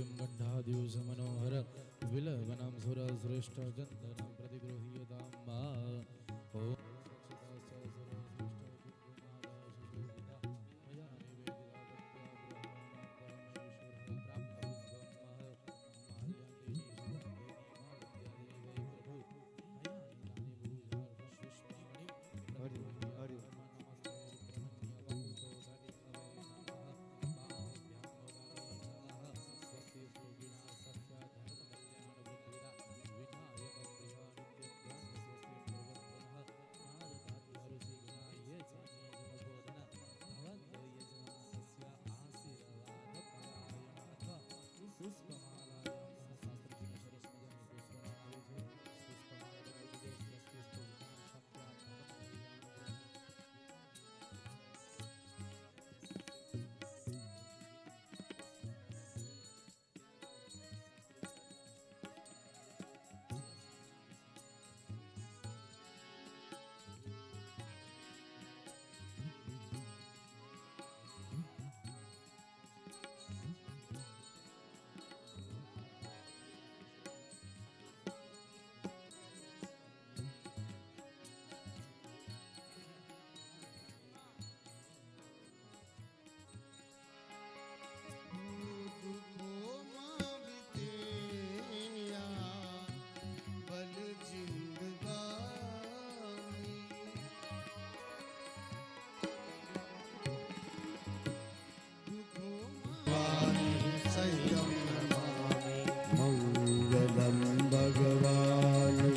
योग्यं गण्डादिव समनोहर विलवनं सुरश्रेष्ठ जन्दनं प्रतिगृह्यतां मा ॐ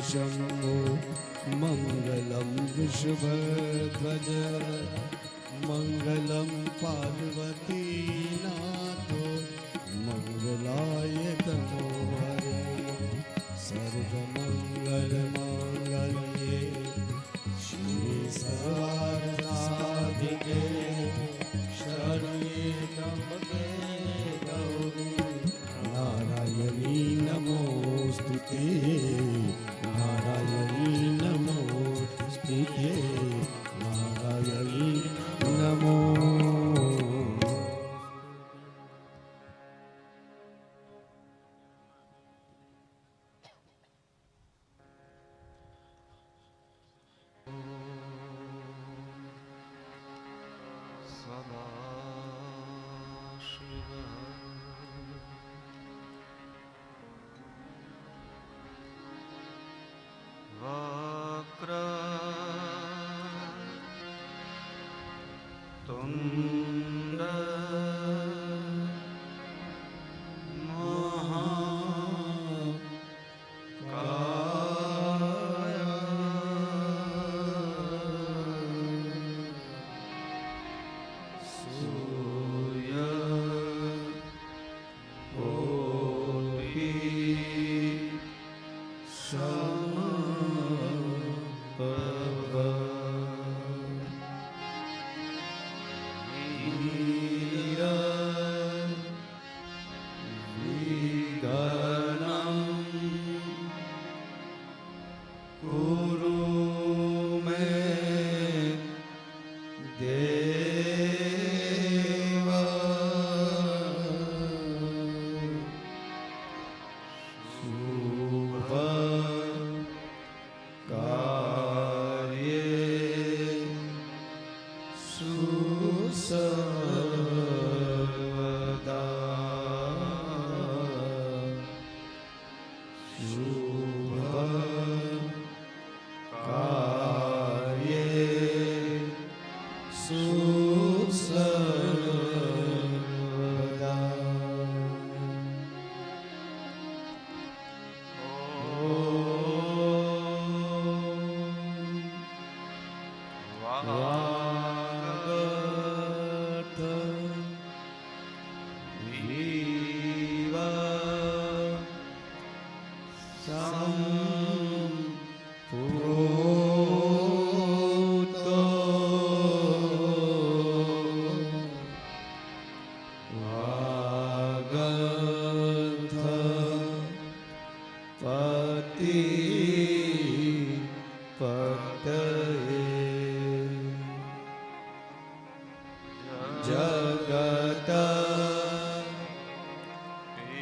शम्भो मङ्गलं वृषभध्वज मङ्गलं पार्वतीनाथो मङ्गलाय तनो हरे सर्वमङ्गलमाङ्गल्ये शिवे सर्वार्थसाधिके शरण्ये त्र्यम्बके गौरी नारायणी नमोस्तुते नारायणी नमोस्तुते नारायणी नमो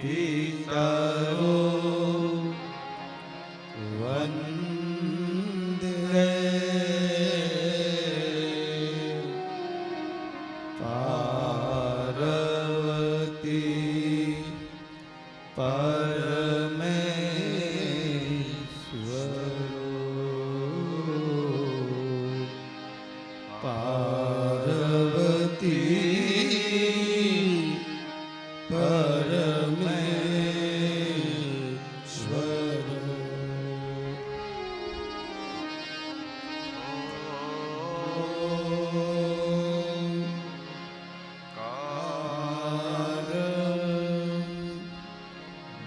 પિતરો વંદે પાર્વતી પરમેશ્વરો પાર્વતી પરમેશ્વર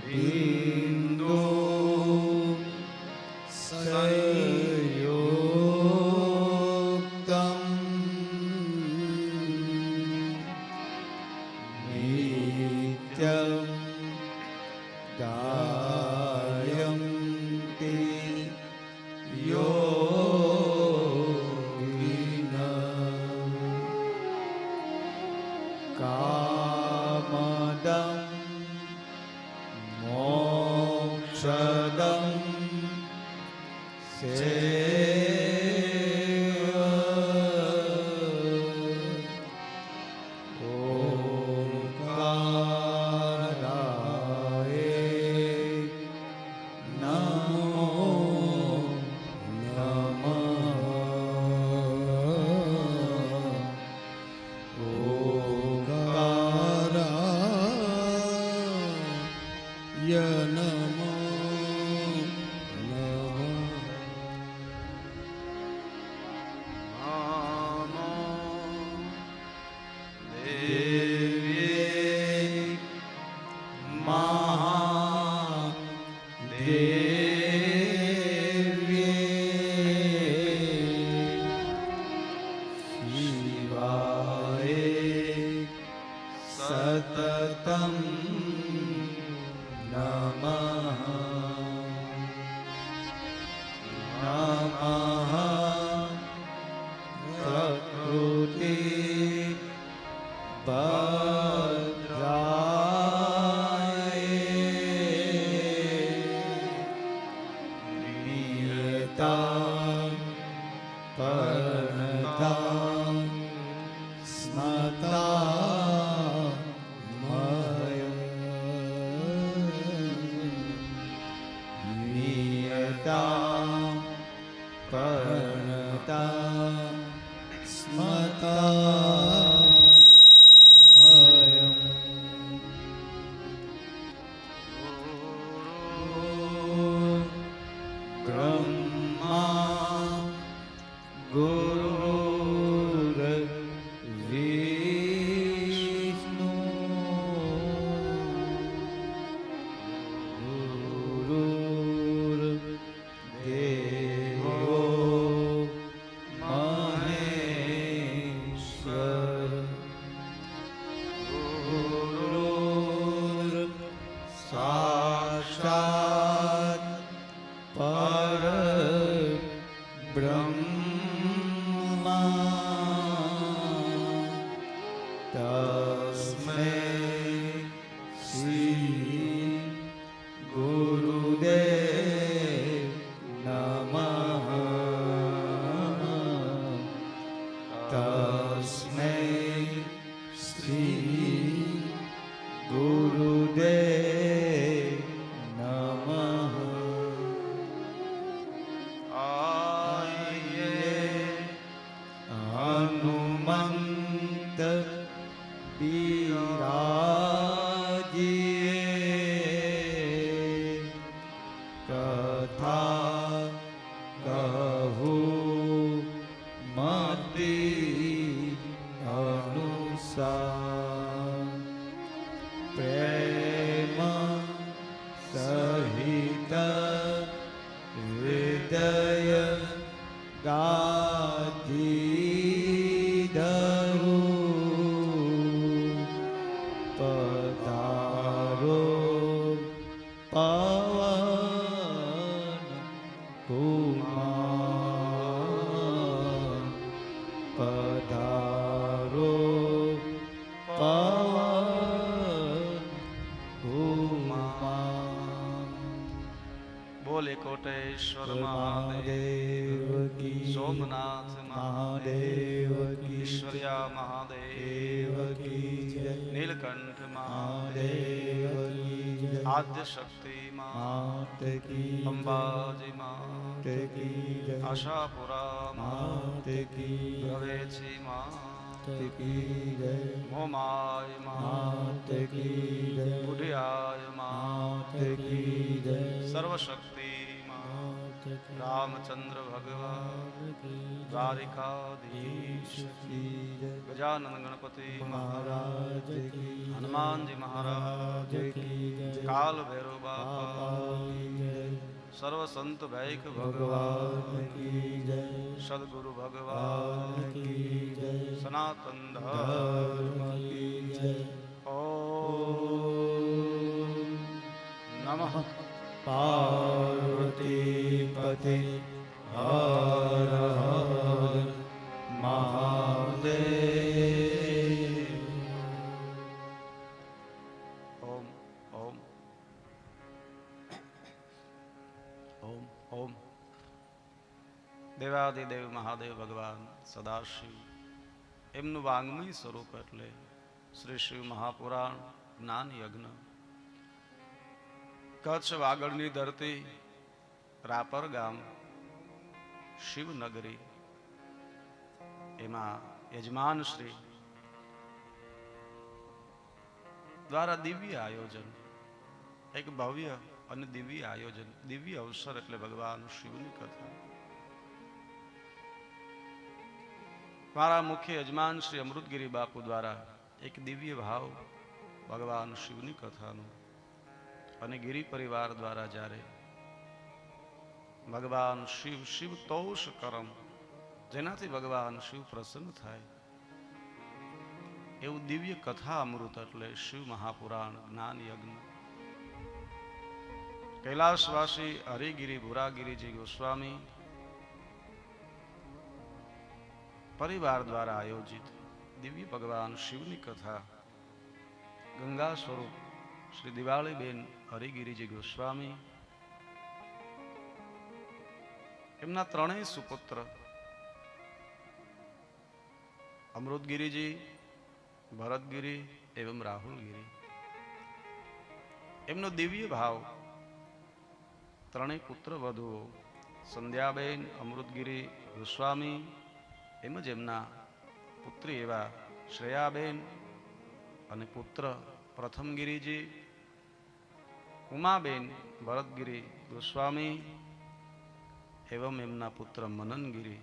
બિંદુ સંયુક્તમ નિત્યમ ગાયંતિ યોગિનઃ કામદં મોક્ષદં સતતમ નમઃ નમઃ પ્રકૃતિ નિયતા પરણતા સ્મતા નિયતા પરણતા સ્મતા બ્રહ્મા ગુરુર વિષ્ણુ ગુરુર દેવો મહેશ્વર ગુરુર સાક્ષાત પર બ્રહ્મા તસ્મૈ શ્રી ગુરુદેવ નમઃ તસ્મૈ શ્રી ગુરુદેવ કોટેશ્વર મહાદેવ મહાદેવ કી સોમનાથ મહાદેવ કી ઈશ્વર્યા મહાદેવ દેવ કી જય નીલકંઠ મહાદેવ મહાદેવ કી જય આદ્ય શક્તિ માત કી અંબાજી માત કી જય આશાપુરા માત કી રવેચી માત કી જય મોમાય માત કી જય બુઢિયાય માત કી જય સર્વશક્તિ રામચંદ્ર ભગવાન દ્વારિકાધીશ કી જય ગજાનન ગણપતિ મહારાજ કી હનુમાનજી મહારાજ કી જય કાલ ભૈરવ બાપા બાપા કી જય સર્વ સંત ભૈક ભગવાન ભગવાન કી જય સદગુરુ ભગવાન કી જય સનાતન ધર્મ કી જય ઓમ નમઃ પાર્વતી પતિ હર હર મહાદેવ ઓમ ઓમ ઓમ ઓમ દેવાદિદેવ મહાદેવ ભગવાન સદાશિવ એમનું વાંગ્મય સ્વરૂપ એટલે શ્રી શિવ મહાપુરાણ જ્ઞાન યજ્ઞ કચ્છ વાગડની ધરતી રાપર ગામ શિવનગરી એમાં યજમાન શ્રી દ્વારા દિવ્ય આયોજન એક ભવ્ય અને દિવ્ય આયોજન દિવ્ય અવસર એટલે ભગવાન શિવની કથા મારા મુખ્ય યજમાન શ્રી અમૃતગીરી બાપુ દ્વારા એક દિવ્ય ભાવ ભગવાન શિવની કથાનો અને ગિરી પરિવાર દ્વારા જ્યારે ભગવાન શિવ શિવ તોષ કરમ જેનાથી ભગવાન શિવ પ્રસન્ન થાય એવું દિવ્ય કથા અમૃત એટલે શિવ મહાપુરાણ જ્ઞાન યજ્ઞ કૈલાસવાસી હરિગીરી ભુરાગીરીજી ગોસ્વામી પરિવાર દ્વારા આયોજિત દિવ્ય ભગવાન શિવની કથા ગંગા સ્વરૂપ શ્રી દિવાળીબેન હરિગીરીજી ગોસ્વામી એમના ત્રણેય સુપુત્ર અમૃતગીરીજી ભરતગીરી એવં રાહુલગીરી એમનો દિવ્ય ભાવ ત્રણેય પુત્ર વધુઓ સંધ્યાબેન અમૃતગીરી ગોસ્વામી એમજ એમના પુત્રી એવા શ્રેયાબેન અને પુત્ર પ્રથમગીરીજી ઉમાબેન ભરતગીરી ગોસ્વામી એવં એમના પુત્ર મનનગીરી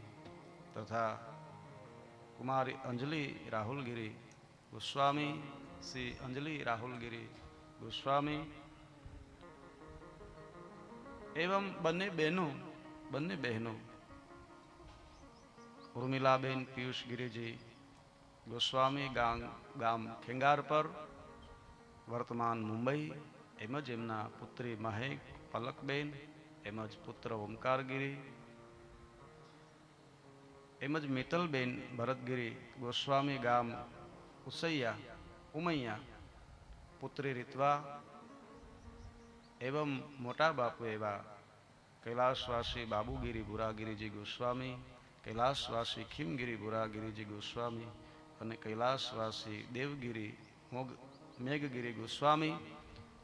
તથા કુમારી અંજલિ રાહુલગીરી ગોસ્વામી શ્રી અંજલિ રાહુલગીરી ગોસ્વામી એવં બંને બહેનો ઉર્મિલાબેન પિયુષ ગિરિજી ગોસ્વામી ગામ ખેંગાર પર વર્તમાન મુંબઈ એમજ એમના પુત્રી મહેક પલકબેન એમજ પુત્ર ઓમકારગીરી એમજ મિત્તલબેન ભરતગીરી ગોસ્વામી ગામ ઉમૈયા પુત્રી રીતવા એવં મોટા બાપુ એવા કૈલાસવાસી બાબુગીરી ભુરાગીરીજી ગોસ્વામી કૈલાસવાસી ખીમગીરી ભુરાગીરીજી ગોસ્વામી અને કૈલાસવાસી દેવગીરી મેઘગીરી ગોસ્વામી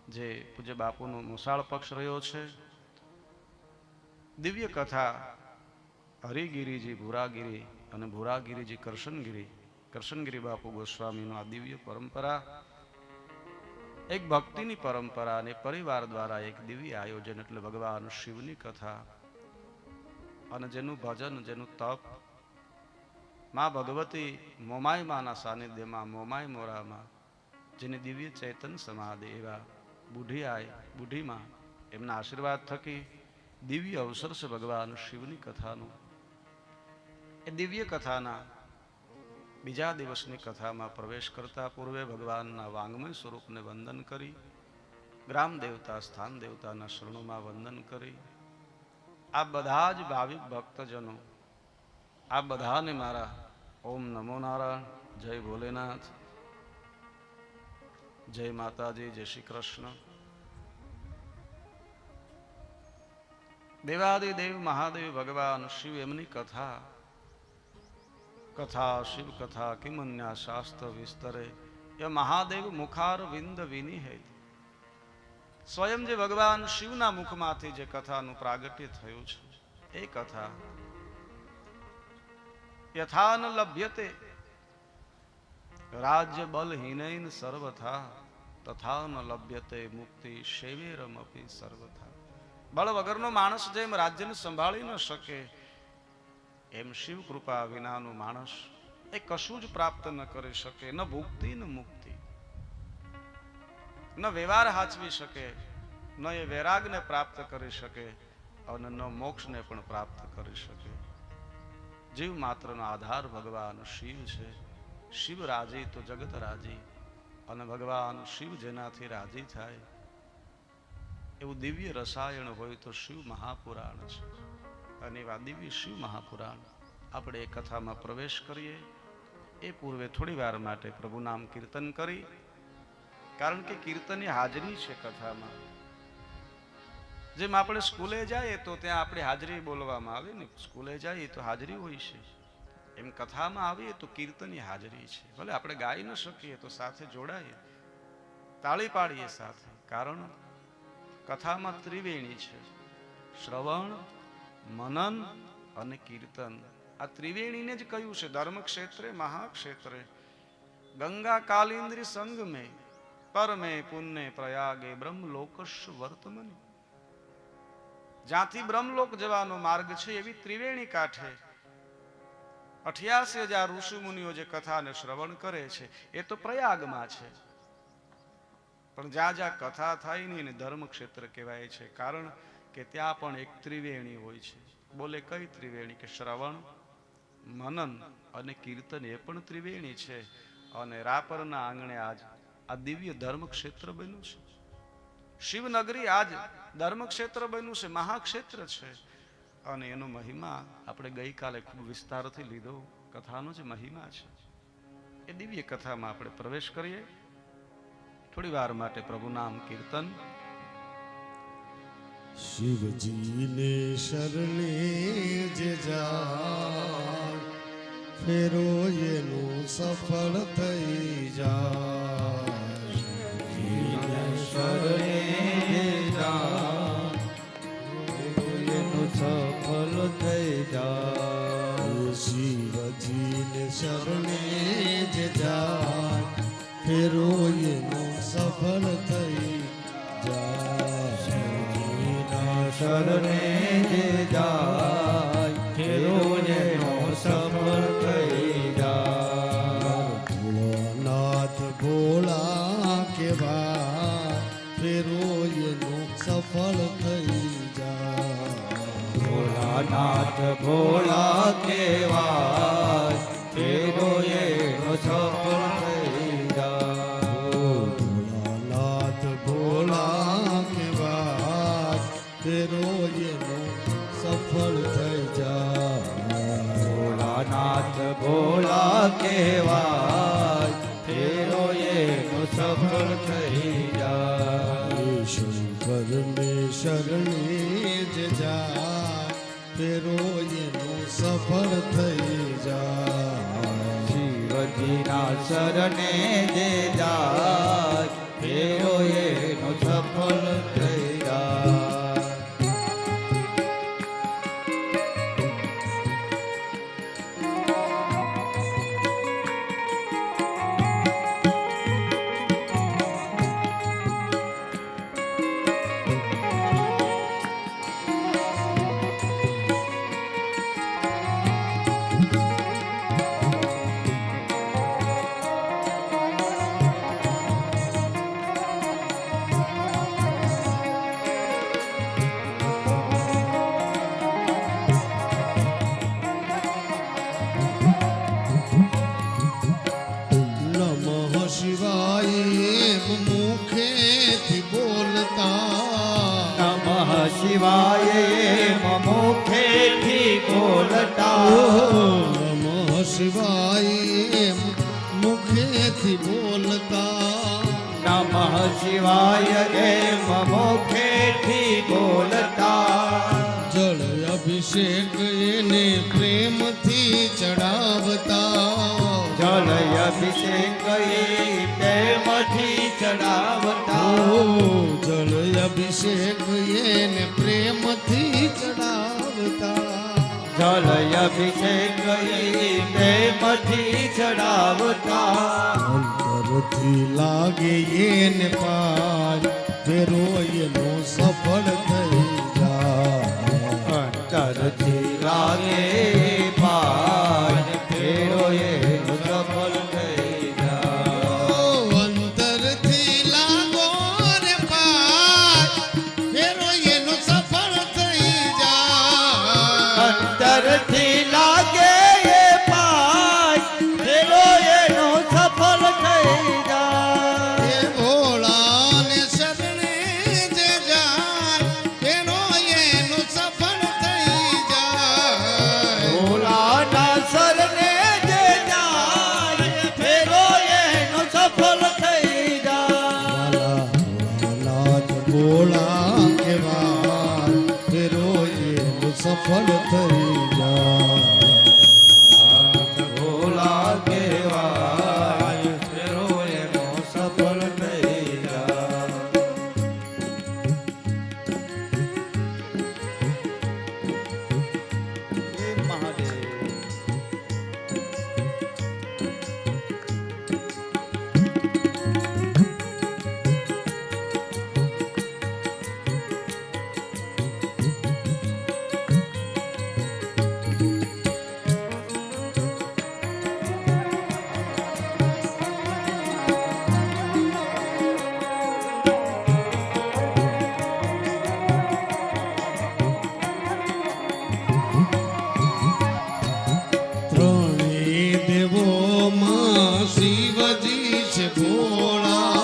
જે પૂજ્ય બાપુનો મુસાળ પક્ષ રહ્યો છે દિવ્ય કથા હરિગીરીજી ભુરાગીરી અને ભુરાગીરીજી કરશનગીરી બાપુ ગોસ્વામીનો આ દિવ્ય પરંપરા એક ભક્તિની પરંપરા અને પરિવાર દ્વારા એક દિવ્ય આયોજન એટલે ભગવાન શિવની કથા અને જેનું ભજન જેનું તપ માં ભગવતી મોમાય માના સાનિધ્યમાં મોમાય મોરામાં જેની દિવ્ય ચેતન સમાધિ એવા બુઢીમાં એમના આશીર્વાદ થકી દિવ્ય અવસર છે ભગવાન શિવની કથાનું એ દિવ્ય કથાના બીજા દિવસની કથામાં પ્રવેશ કરતા પૂર્વે ભગવાનના વાંગમય સ્વરૂપને વંદન કરી ગ્રામ દેવતા સ્થાન દેવતાના શરણોમાં વંદન કરી આ બધા જ ભાવિક ભક્તજનો આ બધાને મારા ઓમ નમો નારાયણ જય ભોલેનાથ જય માતાજી જય શ્રી કૃષ્ણ દેવાદિદેવ મહાદેવ ભગવાન શિવ એમની કથા કથા શિવ કથા કિમન્યા શાસ્ત્ર વિસ્તરે એ મહાદેવ મુખાર વિંદ વિનિહેત. સ્વયં જે ભગવાન શિવના મુખમાંથી જે કથાનું પ્રાગટ્ય થયું છે એ કથા યથા ન લભ્યતે રાજ્ય બલહીનૈન સર્વથા તથા ન લભ્યતે મુક્તિ શૈવેરમપી સર્વથા. બળ વગરનો માણસ જેમ રાજ્યને સંભાળી ન શકે એમ શિવ કૃપા વિનાનો માણસ એ કશું જ પ્રાપ્ત ન કરી શકે. ન ભુક્તિ ન મુક્તિ, ન વ્યવહાર હાચવી શકે, ન એ વૈરાગને પ્રાપ્ત કરી શકે અને ન મોક્ષને પણ પ્રાપ્ત કરી શકે. જીવ માત્રનો આધાર ભગવાન શિવ છે. શિવ રાજી તો જગત રાજી, અને ભગવાન શિવ જેનાથી રાજી થાય એવું દિવ્ય રસાયણ હોય તો શિવ મહાપુરાણ છે. અને એવા દિવ્ય શિવ મહાપુરાણ આપણે એ કથામાં પ્રવેશ કરીએ એ પૂર્વે થોડી વાર માટે પ્રભુ નામ કીર્તન કરી, કારણ કે કીર્તનની હાજરી છે કથામાં. જેમ આપણે સ્કૂલે જઈએ તો ત્યાં આપણી હાજરી બોલવામાં આવે ને, સ્કૂલે જઈએ તો હાજરી હોય છે, એમ કથામાં આવીએ તો કીર્તનની હાજરી છે. ભલે આપણે ગાઈ ન શકીએ તો સાથે જોડાઈએ, તાળી પાડીએ સાથે, કારણ કથામાં ત્રિવેણી છે: શ્રવણ, મનન અને કીર્તન. આ ત્રિવેણીને જ કહ્યું છે ધર્મ ક્ષેત્રે મહાક્ષેત્રે ગંગા કાલિંદ્રી સંગમે પરમે પુણ્ય પ્રયાગે બ્રહ્મલોકસ્ય વર્તમને. જ્યાંથી બ્રહ્મલોક જવાનો માર્ગ છે એવી ત્રિવેણી કાંઠે 88,000 ઋષિ મુનિઓ જે કથાને શ્રવણ કરે છે એ તો પ્રયાગમાં છે, પણ જ્યાં જ્યાં કથા થાય ને એને ધર્મ ક્ષેત્ર કહેવાય છે, કારણ કે ત્યાં પણ એક ત્રિવેણી હોય છે. બોલે કઈ ત્રિવેણી? કે શ્રવણ, મનન અને કીર્તન એ પણ ત્રિવેણી છે. અને રાપરના આંગણે આજ આ દિવ્ય ધર્મ ક્ષેત્ર બન્યું છે. શિવનગરી આજ ધર્મ ક્ષેત્ર બન્યું છે, મહાક્ષેત્ર છે. અને એનો મહિમા આપણે ગઈકાલે ખૂબ વિસ્તારથી લીધો. કથાનો જે મહિમા છે એ દિવ્ય કથામાં આપણે પ્રવેશ કરીએ. થોડી વાર માટે પ્રભુ નામ કીર્તન. શિવજીને શરણે જે જાય ફેરો એનું સફળ થઈ જાય. શિવજીને શરણે જે જાય એનું સફળ થઈ જાય. શિવજીને શરણે જે જાય ફેરો એનું સફળ થઈ જાય. શરણે જે જાય ફેરો એનો સફળ થઈ જાય. ભોળાનાથ ભોળા કેવા ફેરો એનો સફળ થઈ જાય. ભોળાનાથ ભોળા કેવા ફેરો એનો સફળ થઈ જાય. ભોળાનાથ ભોળા કેવા ફેરો એનો સફળ થઈ જાય. ભોળાનાથ ભોળા કહેવાય ફેરો એનો સફળ થઈ જાય. શંકર ને શરણે જ જાય ફેરો એનો સફળ થઈ જાય. શિવજીના શરણે જે જાય ફેરો એનો સફળ થઈ જાય. શિવાય મુખેથી બોલતા. નમઃ શિવાય મુખેથી બોલતા. નમઃ શિવાય મુખેથી બોલતા. જય ચડાવતા જલ અભિષેક પ્રેમથી ચડાવતા જળ અભિષેક એને પ્રેમથી ચડાવતા જલ અભિષેક પ્રેમથી ચડાવતા અંતરથી લાગે એને પાર ફેરો એનો સફળ થઈ જાય અંતરથી લાગે પાર ફેરો એનો સફળ થઈ જાય અંતરથી લાગો રે પાર ફેરો એનો સફળ થઈ જાય અંતરથી લાગે એ પાર ફેરો એનો સફળ થઈ જાય એ ભોળાને શરણે જે જાય ફેરો એનો સફળ થઈ જાય ભોલાના શરણે જે જાય ફેરો એનો સફળ થઈ જાય નાથ ભોળા કેવા ફેરો એનો સફળ થઈ જાય ભોલા કહેવાય ફેરો એનો સફળ થઈ જાય મહાદેવ ત્રણેય દેવોમાં શિવજી છે ભોળા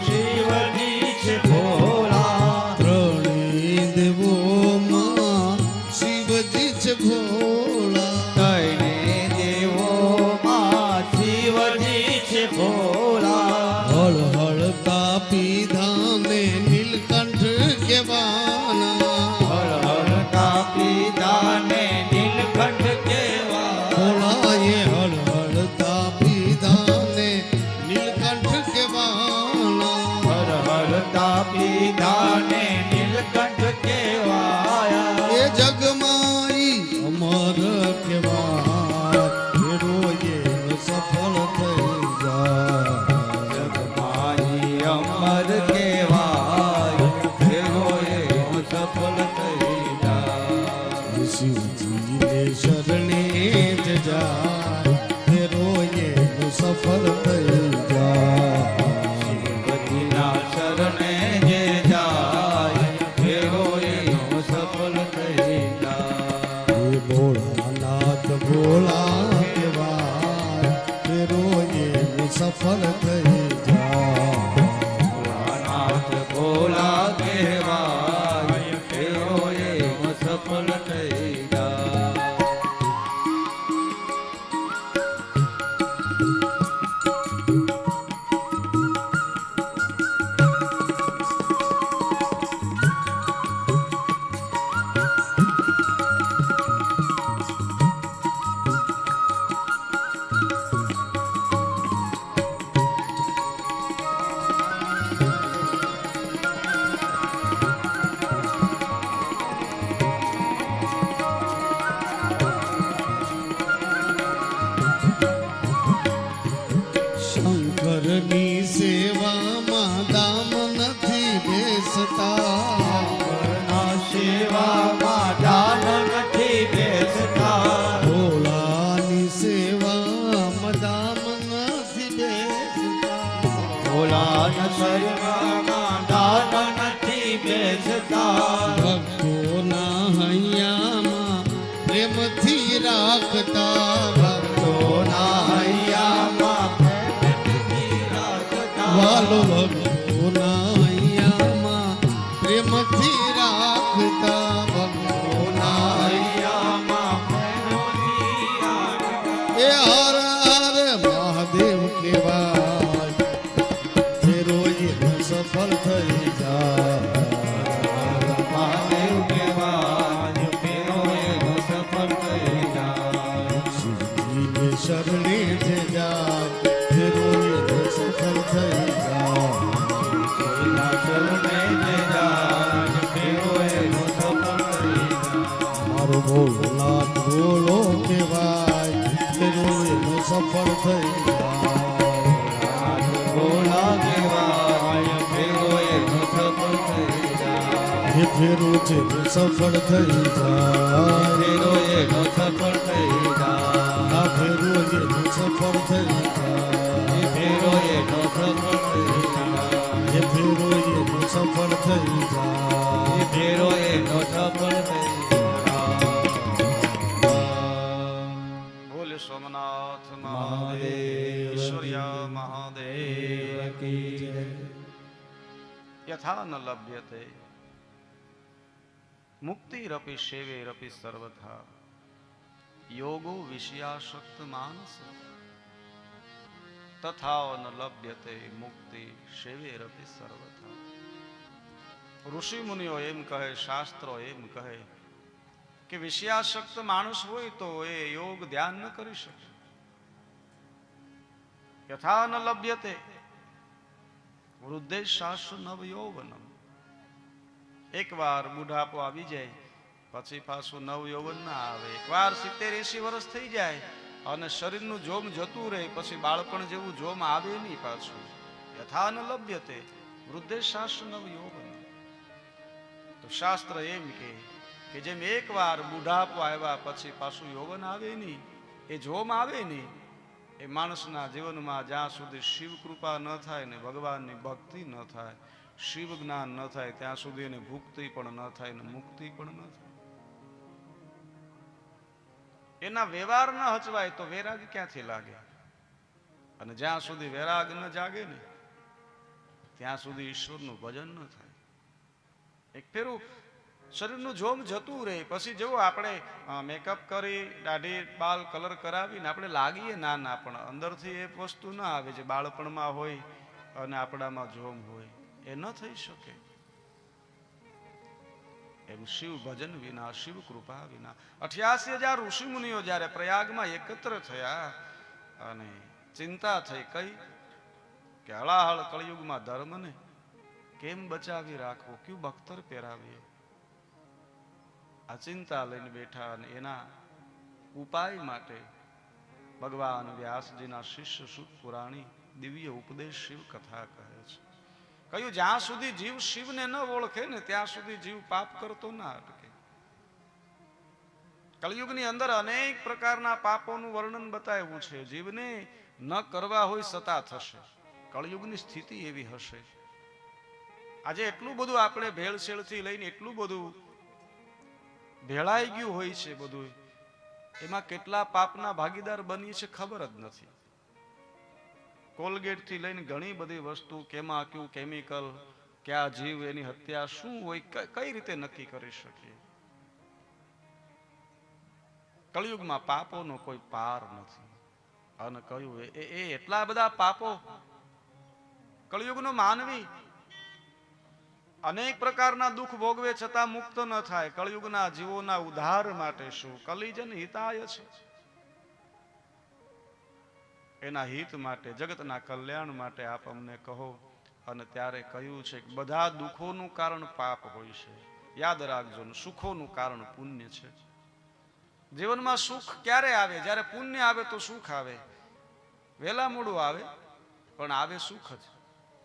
શિવજી છે ભોળા ત્રણેય દેવોમાં શિવજી છે ભોળા તૈને દેવોમાં શિવજી છે ભોળા હળ હળ તાપી ધાને નીલકંઠ કેવાના હર હર તાપી દાને નીલકંઠ કેવા ભોળાએ હળ હળ તાપી ધાને નીલકંઠ કેવાના હર હર તાપી દાને નીલકંઠ કેવાયા એ જગમાઈ અમર કેવા ફેરો એનો સફળ થઈ જાય જગમાઈ અમર કેવાય ફેરો એનો સફળ થઈ જાય શિવજીને શરણે જ જાય ફેરો એનો સફળ થઈ જાય શિવજીના શરણે જે જાય ફેરો એનો સફળ થઈ જાય એ ભોળાનાથ ભોળા કેવા ફેરો એનો સફળ થઈ જાય ભોળાનાથ ભોલા કહેવાય ફેરો એનો સફળ થઈ જાય શંકરની સેવામાં દામ નથી બેસતા ના સેવામાં દાન નથી બેસતા ભોળાની સેવામાં દામ નથી બેસતા ભોલાના શરણમાં દાન નથી બેસતા ભક્તોના હૈયામાં પ્રેમથી રાખતા ભક્તોના હૈયામાં પ્રેમથી રાખતા વાલો ભક્તોના હૈયામાં પ્રેમથી રાખતા ભક્તોના હૈયામાં પ્રેમથી રાખતા એ હર હર મહાદેવ કેવાય ફેરો એનો સફળ થઈ જાય મહાદેવ કહેવાય ફેરો એનો એ ફેરો છે તો સફળ થઈ જાય ફેરો એનો સફળ થઈ જાય આ ફેરો એનો સફળ થઈ જાય ફેરો એનો સફળ થઈ જાય એ ફેરો એનો સફળ થઈ જાય ફેરો એનો સફળ થઈ બોલે સોમનાથ મહાદેવ ઈશ્વર્યા મહાદેવ કી જય. યથા ન લભ્યતે મુક્તિરપી સેવેરપી સર્વથા યોગો વિષયાસક્ત માનસ તથા ન લભ્યતે મુક્તિ સેવેરપી સર્વથા. ઋષિ મુનિઓ એમ કહે, શાસ્ત્રો એમ કહે કે વિષયાસક્ત માણસ હોય તો એ યોગ ધ્યાન ન કરી શકે. યથા ન લભ્યતે વૃદ્ધે શાસ્ત્ર નવ યૌવનમ. એકવાર બુઢાપો આવી જાય પછી પાછું નવ યૌવન ના આવે. એકવાર 70-80 વર્ષ થઈ જાય અને શરીરનું જોમ જતું રહે પછી બાળપણ જેવું જોમ આવે નહીં પાછું. યથા ન લભ્યતે વૃદ્ધે શાસ્ત્ર નવ યૌવન. તો શાસ્ત્ર એમ કે જેમ એકવાર બુઢાપો આવ્યા પછી પાછું યૌવન આવે નહીં, એ જોમ આવે નહીં, એ માણસના જીવનમાં જ્યાં સુધી શિવ કૃપા ન થાય ને ભગવાનની ભક્તિ ન થાય, શિવ જ્ઞાન ન થાય ત્યાં સુધી એને ભુક્તિ પણ ન થાય ને મુક્તિ પણ ન થાય. એના વ્યવહાર ન હચવાય તો વૈરાગ ક્યાંથી લાગે? અને જ્યાં સુધી વૈરાગ ન જાગે ને ત્યાં સુધી ઈશ્વરનું ભજન ન થાય. એક ફેરું શરીરનું જોમ જતું રહે પછી જેવો આપણે મેકઅપ કરી દાઢી બાલ કલર કરાવીને આપણે લાગીએ નાના પણ અંદરથી એ વસ્તુ ના આવે જે બાળપણમાં હોય અને આપણામાં જોમ હોય. એ ન થઈ શકે. એમ શિવ ભજન વિના, શિવ કૃપા વિના. 88,000 ઋષિ મુનિઓ જયારે પ્રયાગમાં એકત્ર થયા અને ચિંતા થઈ કઈ કે હળાહળ કળિયુગમાં ધર્મને કેમ બચાવી રાખવો, ક્યું બખ્તર પહેરાવીએ. આ ચિંતા લઈને બેઠા અને એના ઉપાય માટે ભગવાન વ્યાસજીના શિષ્ય સુત પુરાણી દિવ્ય ઉપદેશ શિવ કથા કહે છે. કહ્યું જ્યાં સુધી જીવ શિવને ન ઓળખે ને ત્યાં સુધી જીવ પાપ કરતો ના અટકે. કળિયુગની અંદર અનેક પ્રકારના પાપોનું વર્ણન બતાવ્યું છે. જીવને ન કરવા હોય છતાં થશે. કળિયુગની સ્થિતિ એવી હશે. આજે એટલું બધું આપણે ભેળસેળથી લઈને એટલું બધું ભેળાઈ ગયું હોય છે બધું, એમાં કેટલા પાપના ભાગીદાર બની છે ખબર જ નથી. કોલગેટ થી લઈને ઘણી બધી વસ્તુ, કેમાં કયું કેમિકલ, ક્યાં જીવ એની હત્યા શું હોય કઈ રીતે નક્કી કરી શકીએ? કળિયુગમાં પાપોનો કોઈ પાર નથી. અને કહ્યું એ એટલા બધા પાપો કળિયુગનો માનવી અનેક પ્રકારના દુઃખ ભોગવે છતાં મુક્ત ન થાય. કળિયુગના જીવોના ઉદ્ધાર માટે શું? કલિજન હિતાય છે. એના હિત માટે, જગતના કલ્યાણ માટે આપ અમને કહો. અને ત્યારે કહ્યું છે કે બધા દુઃખોનું કારણ પાપ હોય છે. યાદ રાખજો, સુખોનું કારણ પુણ્ય છે. જીવનમાં સુખ ક્યારે આવે? જ્યારે પુણ્ય આવે તો સુખ આવે. વહેલા મોડું આવે પણ આવે સુખ જ.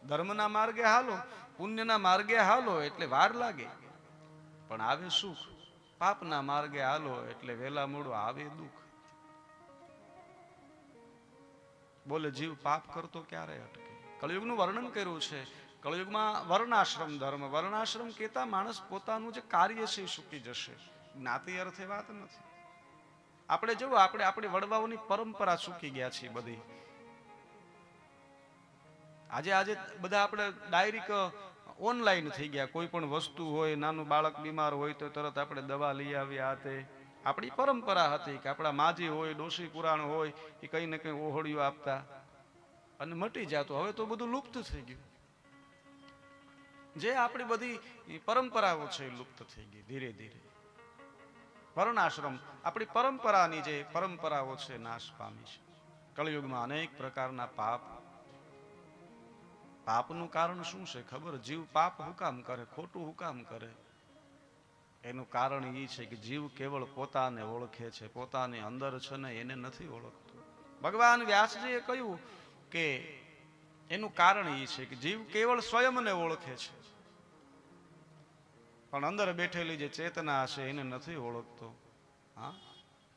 ધર્મના માર્ગે હાલો, પુણ્યના માર્ગે હાલો એટલે વાર લાગે પણ આવે સુખ. પાપના માર્ગે હાલો એટલે વહેલા મોડું આવે દુઃખ. બોલે જીવ પાપ કરતો ક્યારે અટકે? કળિયુગનું વર્ણન કર્યું છે. કળિયુગમાં વર્ણાશ્રમ ધર્મ, વર્ણાશ્રમ કહેતા માણસ પોતાનું જે કાર્ય છે એ ચૂકી જશે. જ્ઞાતિ અર્થે વાત નથી. આપણે જો આપણી વડવાઓની પરંપરા ચૂકી ગયા છીએ બધી. આજે બધા આપણે ડાયરેક્ટ ઓનલાઈન થઈ ગયા. કોઈ પણ વસ્તુ હોય, નાનું બાળક બીમાર હોય તો તરત આપણે દવા લઈ આવી. આ તે આપણી પરંપરા હતી કે આપણા માજી હોય, ડોશી પુરાણ હોય એ કઈ ને કઈ ઓહળિયું આપતા અને મટી જતો. હવે તો બધું લુપ્ત થઈ ગયું. જે આપણી બધી પરંપરાઓ છે એ લુપ્ત થઈ ગઈ ધીરે ધીરે. વર્ણાશ્રમ આપણી પરંપરાની જે પરંપરાઓ છે નાશ પામી છે. કળિયુગમાં અનેક પ્રકારના પાપ. પાપનું કારણ શું છે ખબર? જીવ પાપ હુકામ કરે, ખોટું હુકામ કરે? એનું કારણ એ છે કે જીવ કેવળ પોતાને ઓળખે છે, પોતાની અંદર છે ને એને નથી ઓળખતો. ભગવાન વ્યાસજીએ કહ્યું કે એનું કારણ એ છે કે જીવ કેવળ સ્વયંને ઓળખે છે. પણ અંદર બેઠેલી જે ચેતના હશે એને નથી ઓળખતો. હા,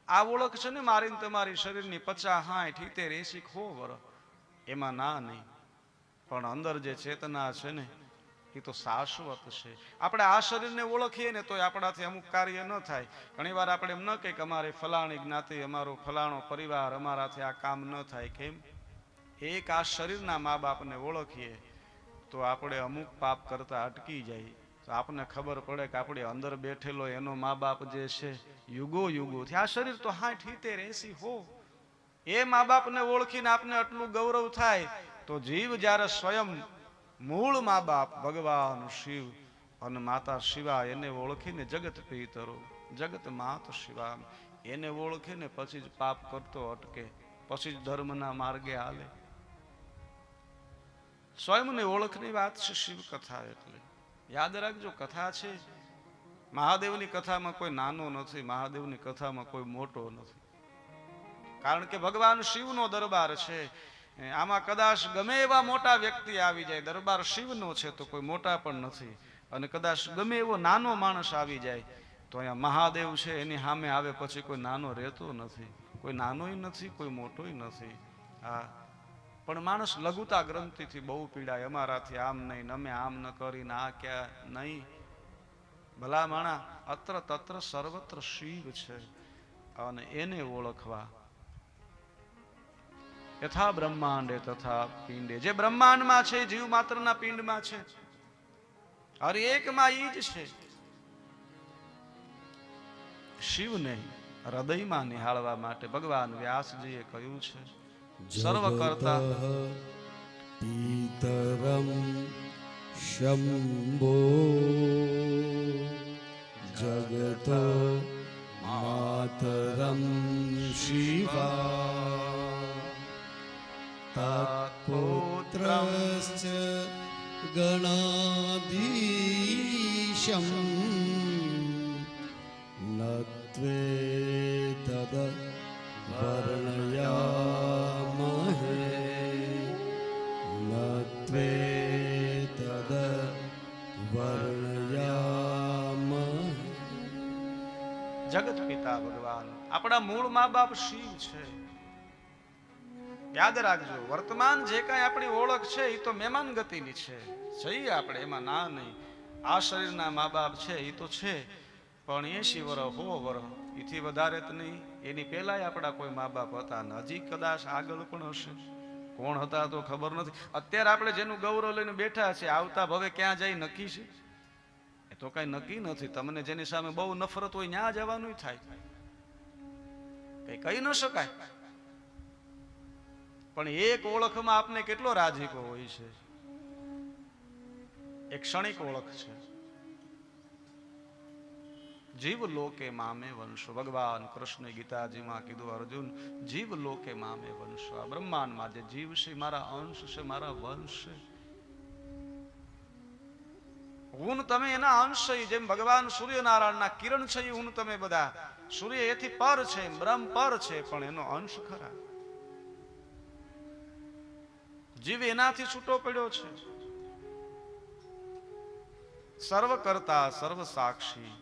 આ ઓળખ છે ને મારી તમારી શરીરની 50, 60, 70, 80, 100 વર્ષ, એમાં ના નહીં. પણ અંદર જે ચેતના છે ને એ તો શાશ્વત છે. આપણે આ શરીરને ઓળખીએ ને તો આપણાથી અમુક કાર્ય ન થાય. ઘણી વાર આપણે એમ ન કહીએ કે અમારે ફલાણી જ્ઞાતિ, અમારો ફલાણો પરિવાર, અમારાથી આ કામ ન થાય. કેમ? એક આ શરીરના મા બાપને ઓળખીએ તો આપણે અમુક પાપ કરતા અટકી જાય. તો આપણને ખબર પડે કે આપણે અંદર બેઠેલો એનો મા બાપ જે છે યુગો યુગોથી, આ શરીર તો 60, 70, 80, 100, એ મા બાપને ઓળખીને આપને આટલું ગૌરવ થાય તો જીવ જ્યારે સ્વયં મૂળ મા બાપ ભગવાન શિવ અને માતા શિવા એને ઓળખીને જગત પિતરો જગત માત શિવા એને ઓળખીને પછી જ પાપ કરતો અટકે, પછી જ ધર્મના માર્ગે હાલે. સ્વયંની ઓળખની વાત છે શિવ કથા. એટલે યાદ રાખજો, કથા છે મહાદેવની કથામાં કોઈ નાનો નથી, મહાદેવની કથામાં કોઈ મોટો નથી. કારણ કે ભગવાન શિવનો દરબાર છે. આમાં કદાચ ગમે એવા મોટા વ્યક્તિ આવી જાય, દરબાર શિવનો છે તો કોઈ મોટા પણ નથી. અને કદાચ ગમે એવો નાનો માણસ આવી જાય તો અહીંયા મહાદેવ છે એની સામે આવે પછી કોઈ નાનો રહેતો નથી. કોઈ નાનોય નથી, કોઈ મોટોય નથી. હા, પણ માણસ લઘુતા ગ્રંથિથી બહુ પીડાય. અમારાથી આમ નહીં, અમે આમ ન કરીને આ ક્યાં નહીં. ભલા માણા અત્ર તત્ર સર્વત્ર શિવ છે અને એને ઓળખવા. યથા બ્રહ્માંડે તથા પિંડે, જે બ્રહ્માંડમાં છે જીવ માત્રના પિંડમાં છે, હર એકમાં ઈ જ છે. શિવને હૃદયમાં નિહાળવા માટે ભગવાન વ્યાસજીએ કહ્યું છે સર્વ કરતા પિતરમ શંભો જગત માતરમ શિવા તત્પુત્રશ્ચ ગણાધીશમ નત્વે તદ વર્ણયામહે નત્વે તદ વર્ણયામહે. જગત પિતા ભગવાન આપણા મૂળ મા બાપ શિવ છે. યાદ રાખજો, વર્તમાન જે કાંઈ આપણી ઓળખ છે એ તો મહેમાન ગતિની છે. જઈએ આપણે એમાં ના નહીં. આ શરીરના મા બાપ છે એ તો છે, પણ 80 વર્ષ 100 વર્ષ એથી વધારે તો નહીં. એની પહેલાય આપણા કોઈ મા બાપ હતા ને હજી કદાચ આગળ પણ હશે. કોણ હતા તો ખબર નથી. અત્યારે આપણે જેનું ગૌરવ લઈને બેઠા છે આવતા ભવે ક્યાં જાય નક્કી છે? એ તો કઈ નક્કી નથી. તમને જેની સામે બહુ નફરત હોય ત્યાં જવાનું થાય, કઈ કહી ન શકાય. પણ એક ઓળખમાં આપને કેટલો રાજીપો હોય છે. એક ક્ષણિક ઓળખ છે. જીવ લોકે મામે વંશો. ભગવાન કૃષ્ણ ગીતાજીમાં કીધું, અર્જુન જીવ લોકે મામે વંશો. આ બ્રહ્માંડમાં જે જીવ છે મારા અંશ છે, મારા વંશ છે. હું તમે એના અંશ છે. જેમ ભગવાન સૂર્યનારાયણના કિરણ છે હું તમે બધા. સૂર્ય એથી પર છે, બ્રહ્મ પર છે, પણ એનો અંશ ખરા. જીવ એનાથી છૂટો પડ્યો છે. સર્વ કરતા સર્વ સાક્ષી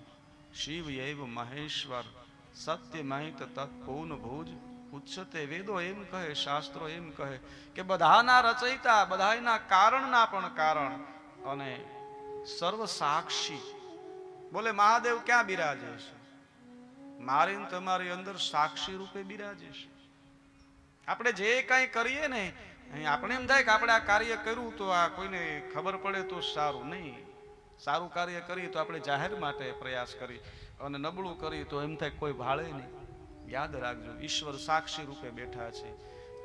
શિવ એવ મહેશ્વર સત્ય મહિત તત્પૂર્ણ ભુજ ઉચ્ચતે. વેદો એમ કહે, શાસ્ત્રો એમ કહે કે બધાના રચયિતા, બધાના કારણના પણ કારણ અને સર્વ સાક્ષી. બોલે મહાદેવ ક્યાં બિરાજે છે? મારી તમારી અંદર સાક્ષી રૂપે બિરાજે છે. આપણે જે કાંઈ કરીએ ને આપણે એમ થાય કે આપણે આ કાર્ય કર્યું તો આ કોઈને ખબર પડે તો સારું. નહીં, સારું કાર્ય કરીએ તો આપણે જાહેર માટે પ્રયાસ કરી અને નબળું કરીએ તો એમ થાય કોઈ ભાળે નહીં. યાદ રાખજો, ઈશ્વર સાક્ષી રૂપે બેઠા છે.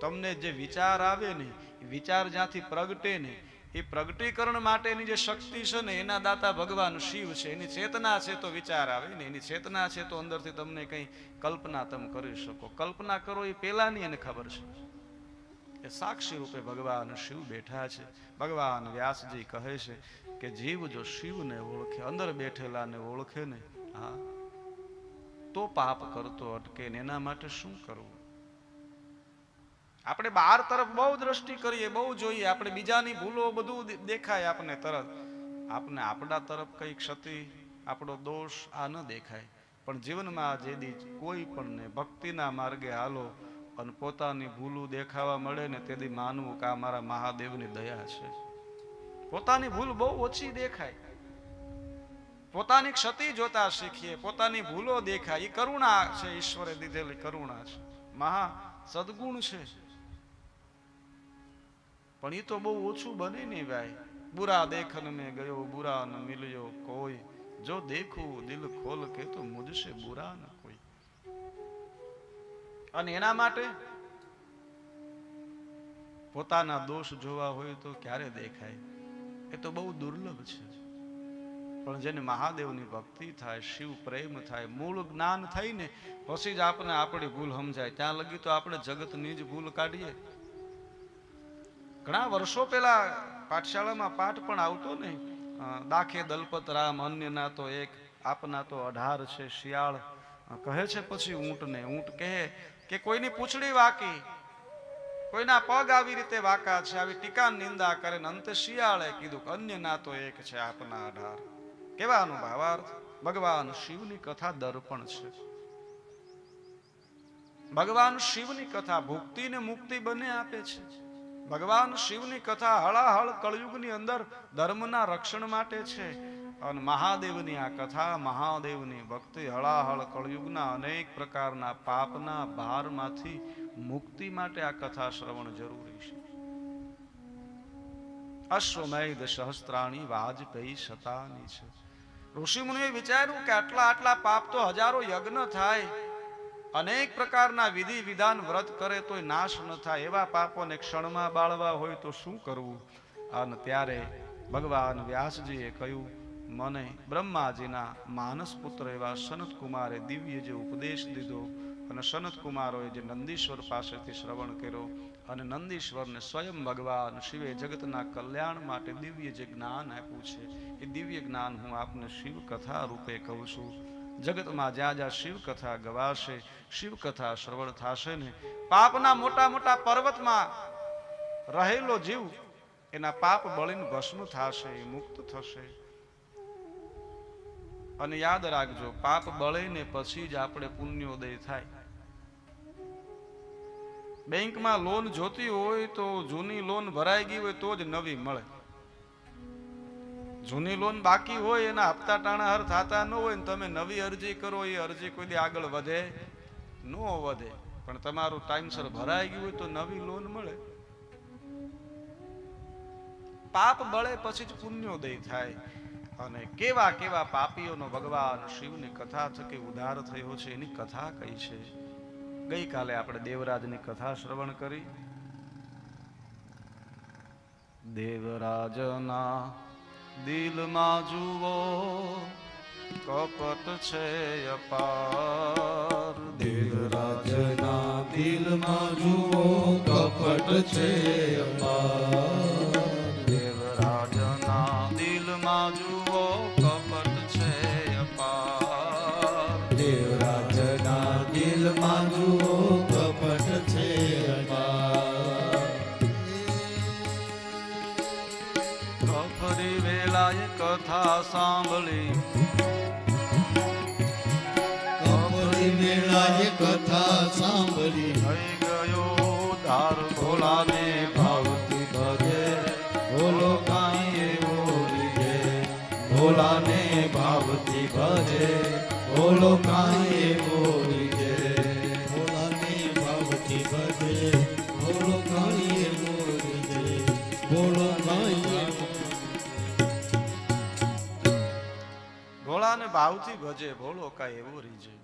તમને જે વિચાર આવે ને એ વિચાર જ્યાંથી પ્રગટે ને એ પ્રગટીકરણ માટેની જે શક્તિ છે ને એના દાતા ભગવાન શિવ છે. એની ચેતના છે તો વિચાર આવે ને, એની ચેતના છે તો અંદરથી તમને કંઈ કલ્પના તમે કરી શકો. કલ્પના કરો એ પેલાની એને ખબર છે. એ સાક્ષી રૂપે ભગવાન શિવ બેઠા છે. ભગવાન વ્યાસજી કહે છે કે જીવ જો શિવને ઓળખે, અંદર બેઠેલાને ઓળખે ને, હા, તો પાપ કરતો અટકે ને. એના માટે શું કરવું? આપણે બહાર તરફ બહુ દ્રષ્ટિ કરીએ, બહુ જોઈએ, આપણે બીજાની ભૂલો બધું દેખાય આપણને તરત. આપણે આપણા તરફ કઈ ક્ષતિ આપણો દોષ આ ન દેખાય. પણ જીવનમાં જેદી કોઈ પણને ભક્તિના માર્ગે હાલો અને પોતાની ભૂલું દેખાવા મળે ને તેથી માનવું કે આ મારા મહાદેવની દયા છે. પોતાની ભૂલ બહુ ઓછી દેખાય, પોતાની ક્ષતિ જોતા શીખીએ, પોતાની ભૂલો દેખાય, એ કરુણા છે, ઈશ્વરે દીધેલી કરુણા છે, મહા સદગુણ છે. પણ એ તો બહુ ઓછું બને નહીં ભાઈ. બુરા દેખન મેં ગયો બુરા ન મિલ્યો કોઈ, જો દેખું દિલ ખોલ કે તો મુझसे બુરા ન કોઈ. અને એના માટે પોતાના દોષ જોવા હોય તો ક્યારે દેખાય? એ તો બહુ દુર્લભ છે. પણ જેને મહાદેવની ભક્તિ થાય, શિવ પ્રેમ થાય, મૂળ જ્ઞાન થાય ને પછી જ આપણે આપણી ભૂલ સમજાય. ત્યાં લગી તો આપણે જગતની જ ભૂલ કાઢીએ. ઘણા વર્ષો પહેલા પાઠશાળામાં પાઠ પણ આવતો ને, દાખે દલપત રામ અન્યના તો એક, આપના તો 18 છે. શિયાળ કહે છે પછી ઊંટને, ઊંટ કહે કે કોઈની પૂંછડી વાકી, કોઈના પગ આવી રીતે વાકા છે, આવી ટીકા નિંદા કરે ને અંતે શિયાળે કીધું કે અન્યના તો એક છે, આપના 18. કેવાનો ભાવાર્થ? ભગવાન શિવની કથા દર્પણ છે. ભગવાન શિવની કથા ભુક્તિ ને મુક્તિ બંને આપે છે. ભગવાન શિવની કથા હળાહળ કળયુગની અંદર ધર્મના રક્ષણ માટે છે. અને મહાદેવની આ કથા, મહાદેવની ભક્તિ હળાહળ કળયુગના અનેક પ્રકારના પાપના ભારમાંથી મુક્તિ માટે આ કથા શ્રવણ જરૂરી છે. અશ્વમેધ સહસ્ત્રાણી વાજપેયી શતાની છે. ઋષિમુનિએ વિચાર્યું કે આટલા પાપ તો હજારો યજ્ઞ થાય, અનેક પ્રકારના વિધિ વિધાન વ્રત કરે તોય નાશ ન થાય, એવા પાપોને ક્ષણમાં બાળવા હોય તો શું કરવું? અને ત્યારે ભગવાન વ્યાસજીએ કહ્યું, મને બ્રહ્માજીના માનસ પુત્ર એવા સનત કુમારે દિવ્ય જે ઉપદેશ દીધો, અને સનત કુમારોએ જે નંદીશ્વર પાસેથી શ્રવણ કર્યો, અને નંદીશ્વરને સ્વયં ભગવાન શિવે જગતના કલ્યાણ માટે દિવ્ય જે જ્ઞાન આપ્યું છે, એ દિવ્ય જ્ઞાન હું આપને શિવ કથા રૂપે કહું છું. જગતમાં જ્યાં જ્યાં શિવ કથા ગવાશે, શિવ કથા શ્રવણ થશે ને, પાપના મોટા મોટા પર્વતમાં રહેલો જીવ એના પાપ બળીને ભસ્મ થશે, મુક્ત થશે. અને યાદ રાખજો, પાપ બળે ને પછી જ આપણે પુણ્યોદય થાય. બેંકમાં લોન જોતી હોય તો જૂની લોન ભરાઈ ગઈ હોય તો જ નવી મળે. જૂની લોન બાકી હોય, એના હપ્તા ટાણા હર થતા ન હોય ને તમે નવી અરજી કરો, એ અરજી કોઈ દી આગળ વધે ન વધે. પણ તમારું ટાઈમસર ભરાઈ ગયું હોય તો નવી લોન મળે. પાપ બળે પછી જ પુણ્યોદય થાય. અને કેવા કેવા પાપીઓનો ભગવાન શિવની કથા થકી ઉદ્ધાર થયો છે, એની કથા કઈ છે. ગઈકાલે આપણે દેવરાજની કથા શ્રવણ કરી. દેવરાજના દિલમાં જુઓ કપટ છે અપાર. દેવરાજના દિલમાં જુઓ કપટ છે અપાર. દેવરાજના દિલમાં જુઓ કપટ છે અપાર. દેવરાજના દિલમાં જુઓ કપટ છે અપાર. કપરી વેલાએ કથા સાંભળી, કપરી વેળાએ કથા સાંભળી, થઈ ગયો ધાર ભોલાને ભાવથી ભજે. બોલો કાંઈ એવો રીજે, ભોલાને ભાવથી ભજે. બોલો કાંઈ એવો રીજે, ભોલાને ભાવથી ભજે. બોલો કાંઈ એવો રીજે, બોલો કાંઈ એવો. ભોળાને ભાવથી ભજે, ભોળો કાંઈ એવો રીજે.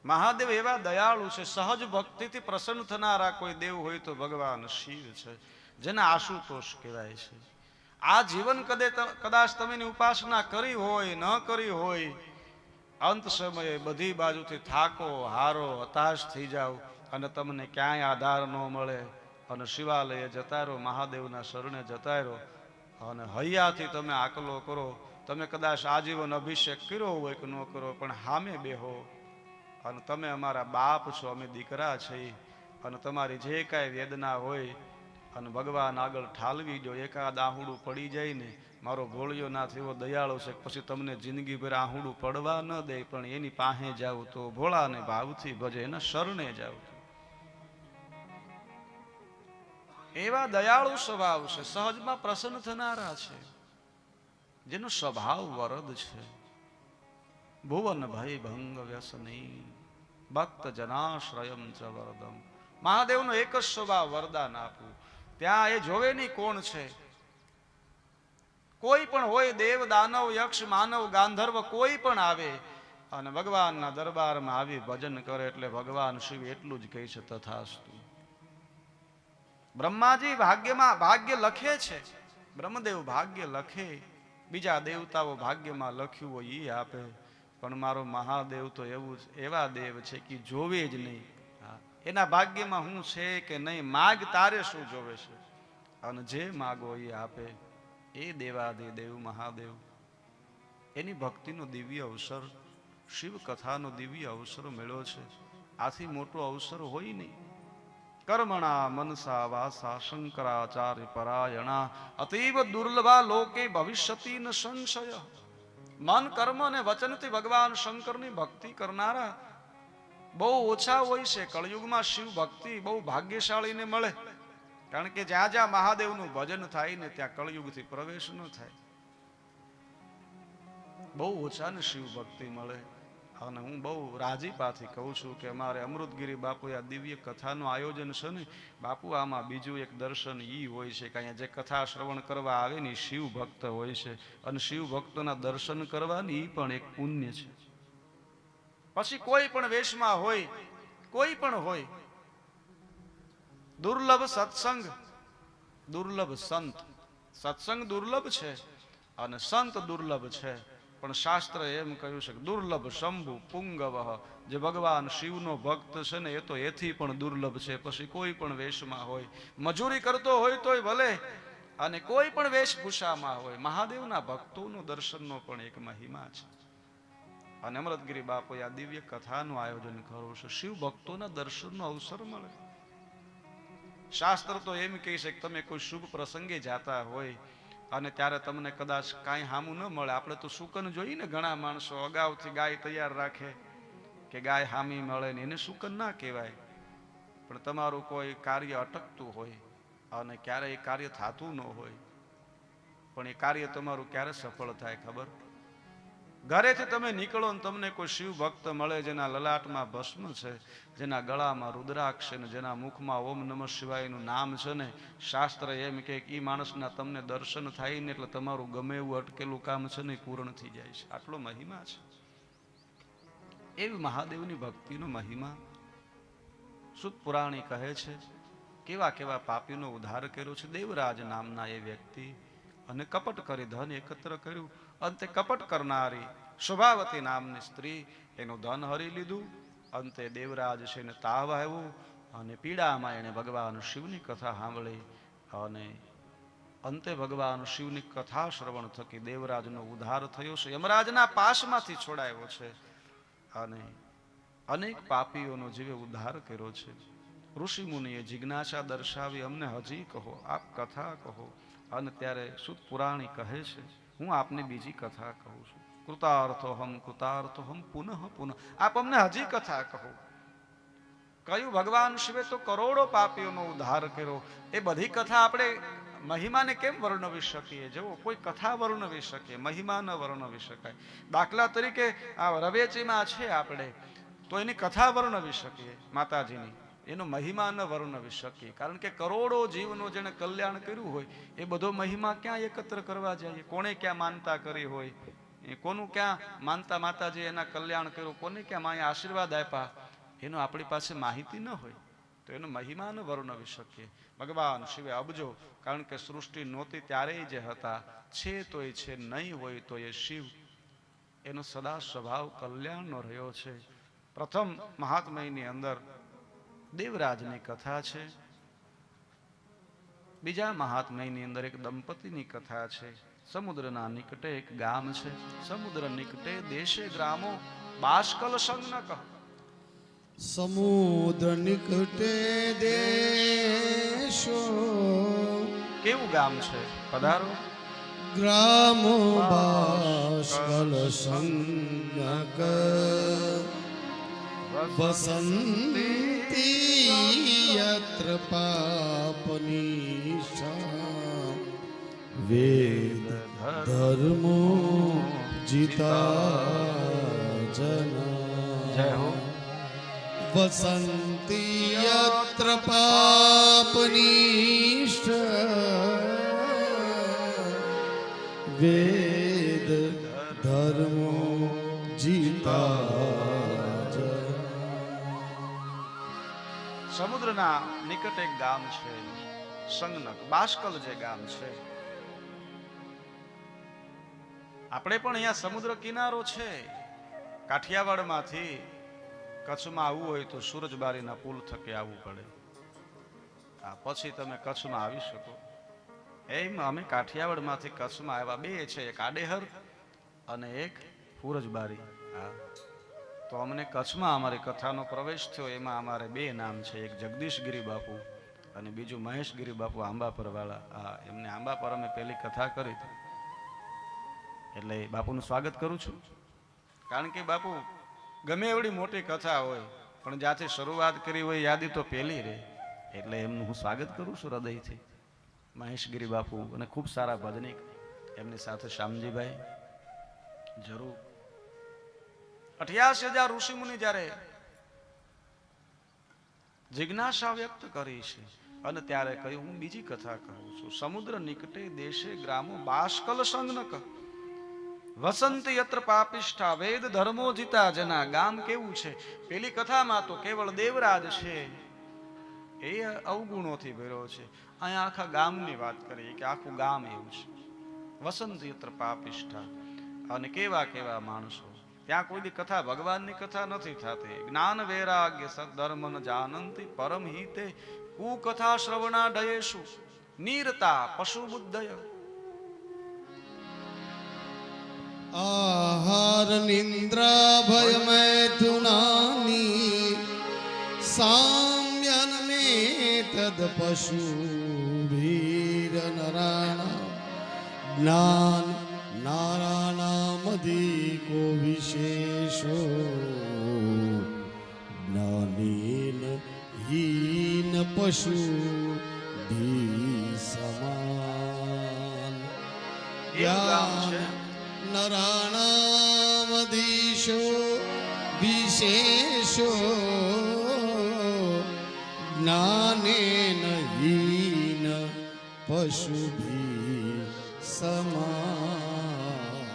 મહાદેવ એવા દયાળુ છે. સહજ ભક્તિથી પ્રસન્ન થનારા કોઈ દેવ હોય તો ભગવાન શિવ છે, જેને આશુતોષ કહેવાય છે. આ જીવન કદાચ તમે એની ઉપાસના કરી હોય, ન કરી હોય, અંત સમયે બધી બાજુથી થાકો હારો હતાશ થઈ જાવ અને તમને ક્યાંય આધાર ન મળે અને શિવાલયે જતા રહો, મહાદેવના શરણે જતા રહો અને હૈયાથી તમે આકલો કરો. તમે કદાચ આજીવન અભિષેક કર્યો હોય કે ન કરો, પણ સામે બેહો અને તમે અમારા બાપ છો, અમે દીકરા છીએ, અને તમારી જે કાંઈ વેદના હોય અને ભગવાન આગળ ઠાલવી જો એકાદ આહુડું પડી જાય ને, મારો ભોળિયો નાથ એવો દયાળો છે પછી તમને જિંદગી ભર આહુડું પડવા ન દે, પણ એની પાસે જાવ તો ભોળાને ભાવથી ભજે, એના શરણે જાવ તો. એવા દયાળુ સ્વભાવ છે, સહજમાં પ્રસન્ન થનારા છે, જેનો સ્વભાવ વરદ છે. ભુવન ભય ભંગ વ્યસની ભક્ત જનાશ્રયમ ચ વરદમ. મહાદેવનો એક જ સ્વભાવ વરદાન આપવું. ત્યાં એ જોવે નહીં કોણ છે, કોઈ પણ હોય, દેવ દાનવ યક્ષ માનવ ગાંધર્વ કોઈ પણ આવે અને ભગવાનના દરબારમાં આવી ભજન કરે એટલે ભગવાન શિવ એટલું જ કહે છે તથાસ્તુ. બ્રહ્માજી ભાગ્યમાં ભાગ્ય લખે છે, બ્રહ્મદેવ ભાગ્ય લખે, બીજા દેવતાઓ ભાગ્યમાં લખ્યું હોય એ આપે, પણ મારો મહાદેવ તો એવું એવા દેવ છે કે જોવે જ નહીં. એના ભાગ્યમાં હું છે કે નહીં, માગ તારે શું જોવે છે, અને જે માગો એ આપે. એ દેવાદિદેવ મહાદેવ, એની ભક્તિનો દિવ્ય અવસર, શિવ કથાનો દિવ્ય અવસર મળ્યો છે. આથી મોટો અવસર હોય નહીં. કર્મણા મનસા વાસા શંકરાચાર્ય પરાયણા અતીવ દુર્લભા લોકે ભવિષ્યતિ ન સંશય. મન કર્મ અને વચનથી ભગવાન શંકરની ભક્તિ કરનારા બહુ ઓછા હોય છે. કળયુગમાં શિવ ભક્તિ બહુ ભાગ્યશાળીને મળે, કારણ કે જ્યાં જ્યાં મહાદેવનું ભજન થાય ને ત્યાં કળયુગથી પ્રવેશ ન થાય. બહુ ઓછાને શિવ ભક્તિ મળે. અને હું બહુ રાજીપાથી કહું છું કે અમારે અમૃતગીરી બાપુ આ દિવ્ય કથાનું આયોજન છે ને બાપુ, આમાં બીજું એક દર્શન ઈ હોય છે કે અહીંયા જે કથા શ્રવણ કરવા આવે ને શિવ ભક્ત હોય છે, અને શિવ ભક્તોના દર્શન કરવાની ઈ પણ એક પુણ્ય છે. પછી કોઈ પણ વેશમાં હોય, કોઈ પણ હોય, દુર્લભ સત્સંગ, દુર્લભ સંત. સત્સંગ દુર્લભ છે અને સંત દુર્લભ છે, પણ શાસ્ત્ર એમ કહ્યું છે કે દુર્લભ શંભુ પુંગવ. જે ભગવાન શિવનો ભક્ત છે ને એ તો એથી પણ દુર્લભ છે. પછી કોઈ પણ વેશમાં હોય, મજૂરી કરતો હોય તોય ભલે, અને કોઈ પણ વેશભૂષામાં હોય, મહાદેવના ભક્તોનો દર્શનનો પણ એક મહિમા છે. અને અમૃતગીરી બાપુએ આ દિવ્ય કથાનું આયોજન કર્યું છે. શિવ ભક્તોના દર્શનનો અવસર મળે. શાસ્ત્ર તો એમ કહે છે કે તમે કોઈ શુભ પ્રસંગે જાતા હોય અને ત્યારે તમને કદાચ કાંઈ હામું ન મળે. આપણે તો શુકન જોઈએ ને, ઘણા માણસો અગાઉથી ગાય તૈયાર રાખે કે ગાય હામી મળે ને, એને શુકન ના કહેવાય. પણ તમારું કોઈ કાર્ય અટકતું હોય અને ક્યારેય કાર્ય થતું ન હોય, પણ એ કાર્ય તમારું ક્યારે સફળ થાય ખબર? ઘરેથી તમે નીકળો ને તમને કોઈ શિવ ભક્ત મળે જેના લલાટમાં ભસ્મ છે, જેના ગળામાં રુદ્રાક્ષ છે ને જેના મુખમાં ઓમ નમઃ શિવાયનું નામ છે ને, શાસ્ત્ર એમ કે એ માણસના તમને દર્શન થાય ને એટલે તમારું ગમે એવું અટકેલું કામ છે ને પૂર્ણ થઈ જાય છે. આટલો મહિમા છે. એવી મહાદેવની ભક્તિનો મહિમા સુત પુરાણી કહે છે. કેવા કેવા પાપીનો ઉદ્ધાર કર્યો છે દેવરાજ નામના એ વ્યક્તિ, અને કપટ કરી ધન એકત્ર કર્યું. અંતે કપટ કરનારી શોભાવતી નામની સ્ત્રી એનું ધન હરી લીધું. અંતે દેવરાજ છે એને તાવ આવ્યો અને પીડામાં એણે ભગવાન શિવની કથા સાંભળી, અને અંતે ભગવાન શિવની કથા શ્રવણ થકી દેવરાજનો ઉદ્ધાર થયો છે, યમરાજના પાશમાંથી છોડાયો છે, અને અનેક પાપીઓનો જીવે ઉદ્ધાર કર્યો છે. ઋષિ મુનિએ જિજ્ઞાસા દર્શાવી, અમને હજી કહો, આપ કથા કહો. અને ત્યારે સુત પુરાણી કહે છે, હું આપને બીજી કથા કહું છું. કૃતાર્થોહમ પુનઃ પુનઃ. આપ અમને હજી કથા કહો. કયું ભગવાન શિવે તો કરોડો પાપીઓનો ઉદ્ધાર કર્યો. એ બધી કથા આપણે મહિમાને કેમ વર્ણવી શકીએ? જેવો કોઈ કથા વર્ણવી શકીએ, મહિમા ન વર્ણવી શકાય. દાખલા તરીકે આ રવેચીમાં છે આપણે, તો એની કથા વર્ણવી શકીએ માતાજીની, એનો મહિમા ન વર્ણવી શકીએ. કારણ કે કરોડો જીવનો જેને કલ્યાણ કર્યું હોય એ બધો મહિમા ક્યાં એકત્ર કરવા જઈએ? કોને ક્યાં માનતા કરી હોય, કોનું ક્યાં માનતા માતાજી એના કલ્યાણ કર્યું, કોને ક્યાં માએ આશીર્વાદ આપ્યા, એનો આપણી પાસે માહિતી ન હોય તો એનો મહિમા ન વર્ણવી શકીએ. ભગવાન શિવે અબજો, કારણ કે સૃષ્ટિ નહોતી ત્યારે જે હતા, છે તો એ છે, નહીં હોય તો એ શિવ. એનો સદા સ્વભાવ કલ્યાણનો રહ્યો છે. પ્રથમ મહાત્મયની અંદર દેવરાજની કથા છે. બીજા મહાત્મયની અંદર એક દંપતીની કથા છે. સમુદ્રના નિકટે એક ગામ છે. સમુદ્ર નિકટે દેશે ગ્રામો બાષ્કલ સંગ ન કહો. સમુદ્ર નિકટે દેશે વિશેષો કેવું ગામ છે? પધારો. ગ્રામો બાષ્કલ સંજ્ઞક વસંતી યત્ર પાપનિષ્ઠા વેદ ધર્મો જીતા જય હો. જના વસંતી યત્ર પાપનિષ્ઠા વેદ ધર્મો જીતા જના. સમુદ્રના નિકટ એક ગામ છે સંગનક, બાષ્કલ જે ગામ છે. આપણે પણ અહીંયા સમુદ્ર કિનારો છે. કાઠિયાવાડમાંથી કચ્છમાં આવવું હોય તો સુરજબારીના પુલ થકી આવવું પડે. પછી તમે કચ્છમાં આવી શકો. એમ અમે કાઠિયાવાડમાંથી કચ્છમાં આવ્યા બે છે, એક આડેહર અને એક સુરજબારી. હા, તો અમને કચ્છમાં અમારી કથાનો પ્રવેશ થયો. એમાં અમારે બે નામ છે, એક જગદીશગીરી બાપુ અને બીજું મહેશગીરી બાપુ આંબાપર વાળા. હા, એમને આંબાપર અમે પહેલી કથા કરી હતી. એટલે બાપુનું સ્વાગત કરું છું. કારણ કે બાપુ ગમે એવડી મોટી કથા હોય પણ જ્યાંથી શરૂઆત કરી હોય યાદી તો પહેલી રહે. એટલે એમનું હું સ્વાગત કરું છું હૃદયથી. મહેશગીરી બાપુ અને ખૂબ સારા ભજનિક, એમની સાથે શ્યામજીભાઈ. જરૂર 88,000 ઋષિમુનિ જ્યારે જિજ્ઞાસા વ્યક્ત કરી છે અને ત્યારે કહ્યું હું બીજી કથા કહું છું. સમુદ્ર નિકટે દેશે ગ્રામો બાષ્કલ સંજ્ઞક વસંતી યત્ર પાપિષ્ઠા વેદ ધર્મો જીતા જના. ગામ કેવું છે? પેલી કથામાં તો કેવળ દેવરાજ છે, એ અવગુણોથી ભર્યો છે. અહીંયા આખા ગામની વાત કરીએ કે આખું ગામ એવું છે. વસંતી યત્ર પાપિષ્ઠા, અને કેવા કેવા માણસો. ત્યાં કોઈ દી કથા ભગવાનની કથા નથી થતી. જ્ઞાન વૈરાગ્ય સદધર્મ ન જાનંતી પરમ હિતે કુકથા શ્રવણા ડયેશુ નીરતા પશુ બુદ્ધય. આહાર નિંદ્રા ભય મૈથુનાની સામ્યન મે તદ પશુ ભીર નરાણા જ્ઞાન નારાણામધિકો વિશેષો જ્ઞાનેન હીન પશુ ધી સમાન. નરાણામધીશો વિશેષો જ્ઞાનેન હીન પશુભી સમાન.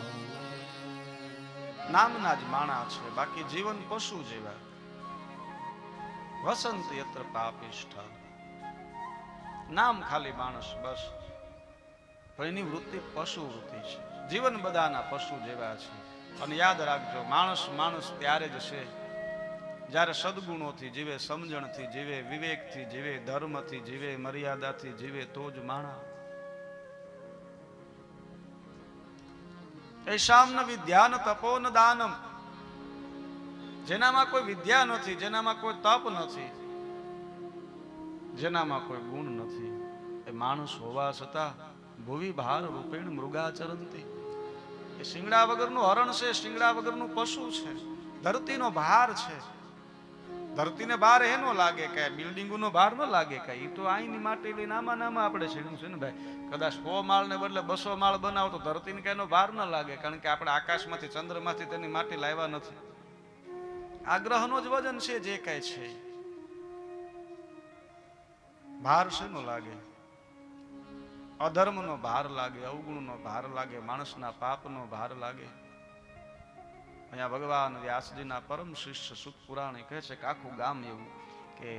નામના જ માણા છે, બાકી જીવન પશુ જેવા. વસંત યત્ર પાપિષ્ઠા, નામ ખાલી માણસ બસ, પણ એની વૃત્તિ પશુ વૃત્તિ છે. જીવન બધાના પશુ જેવા છે. અને યાદ રાખજો, માણસ માણસ ત્યારે જ છે જ્યારે સદગુણોથી જીવે, સમજણથી જીવે, વિવેકથી જીવે, ધર્મથી જીવે, મર્યાદાથી જીવે, તો જ માણા. એશામ ન વિદ્યા ન તપો ન દાનમ. જેનામાં કોઈ વિદ્યા નથી, જેનામાં કોઈ તપ નથી, જેનામાં કોઈ ગુણ નથી, એ માણસ હોવા છતાં ભુવિ ભાર રૂપેણ મૃગાચરંતી. એ શિંગડા વગરનું હરણ છે, શિંગડા વગરનું પશુ છે, ધરતીનો ભાર છે. ધરતીને ભાર એનો લાગે કે બિલ્ડિંગોનો ભાર ન લાગે કે એ તો અહીંની માટી લઈને આમાં આપણે છેડ્યું છે ને ભાઈ. કદાચ 100 માળને બદલે 200 માળ બનાવો તો ધરતીને કઈનો ભાર ન લાગે, કારણ કે આપણે આકાશમાંથી ચંદ્રમાંથી તેની માટી લાવ્યા નથી. આ ગ્રહનો જ વજન છે. જે કઈ છે ભાર શેનો લાગે? અધર્મનો ભાર લાગે, અવગુણનો ભાર લાગે, માણસના પાપનો ભાર લાગે. અહીંયા ભગવાન વ્યાસજીના પરમ શિષ્ય સુત પુરાણી કહે છે કે આખું ગામ એવું કે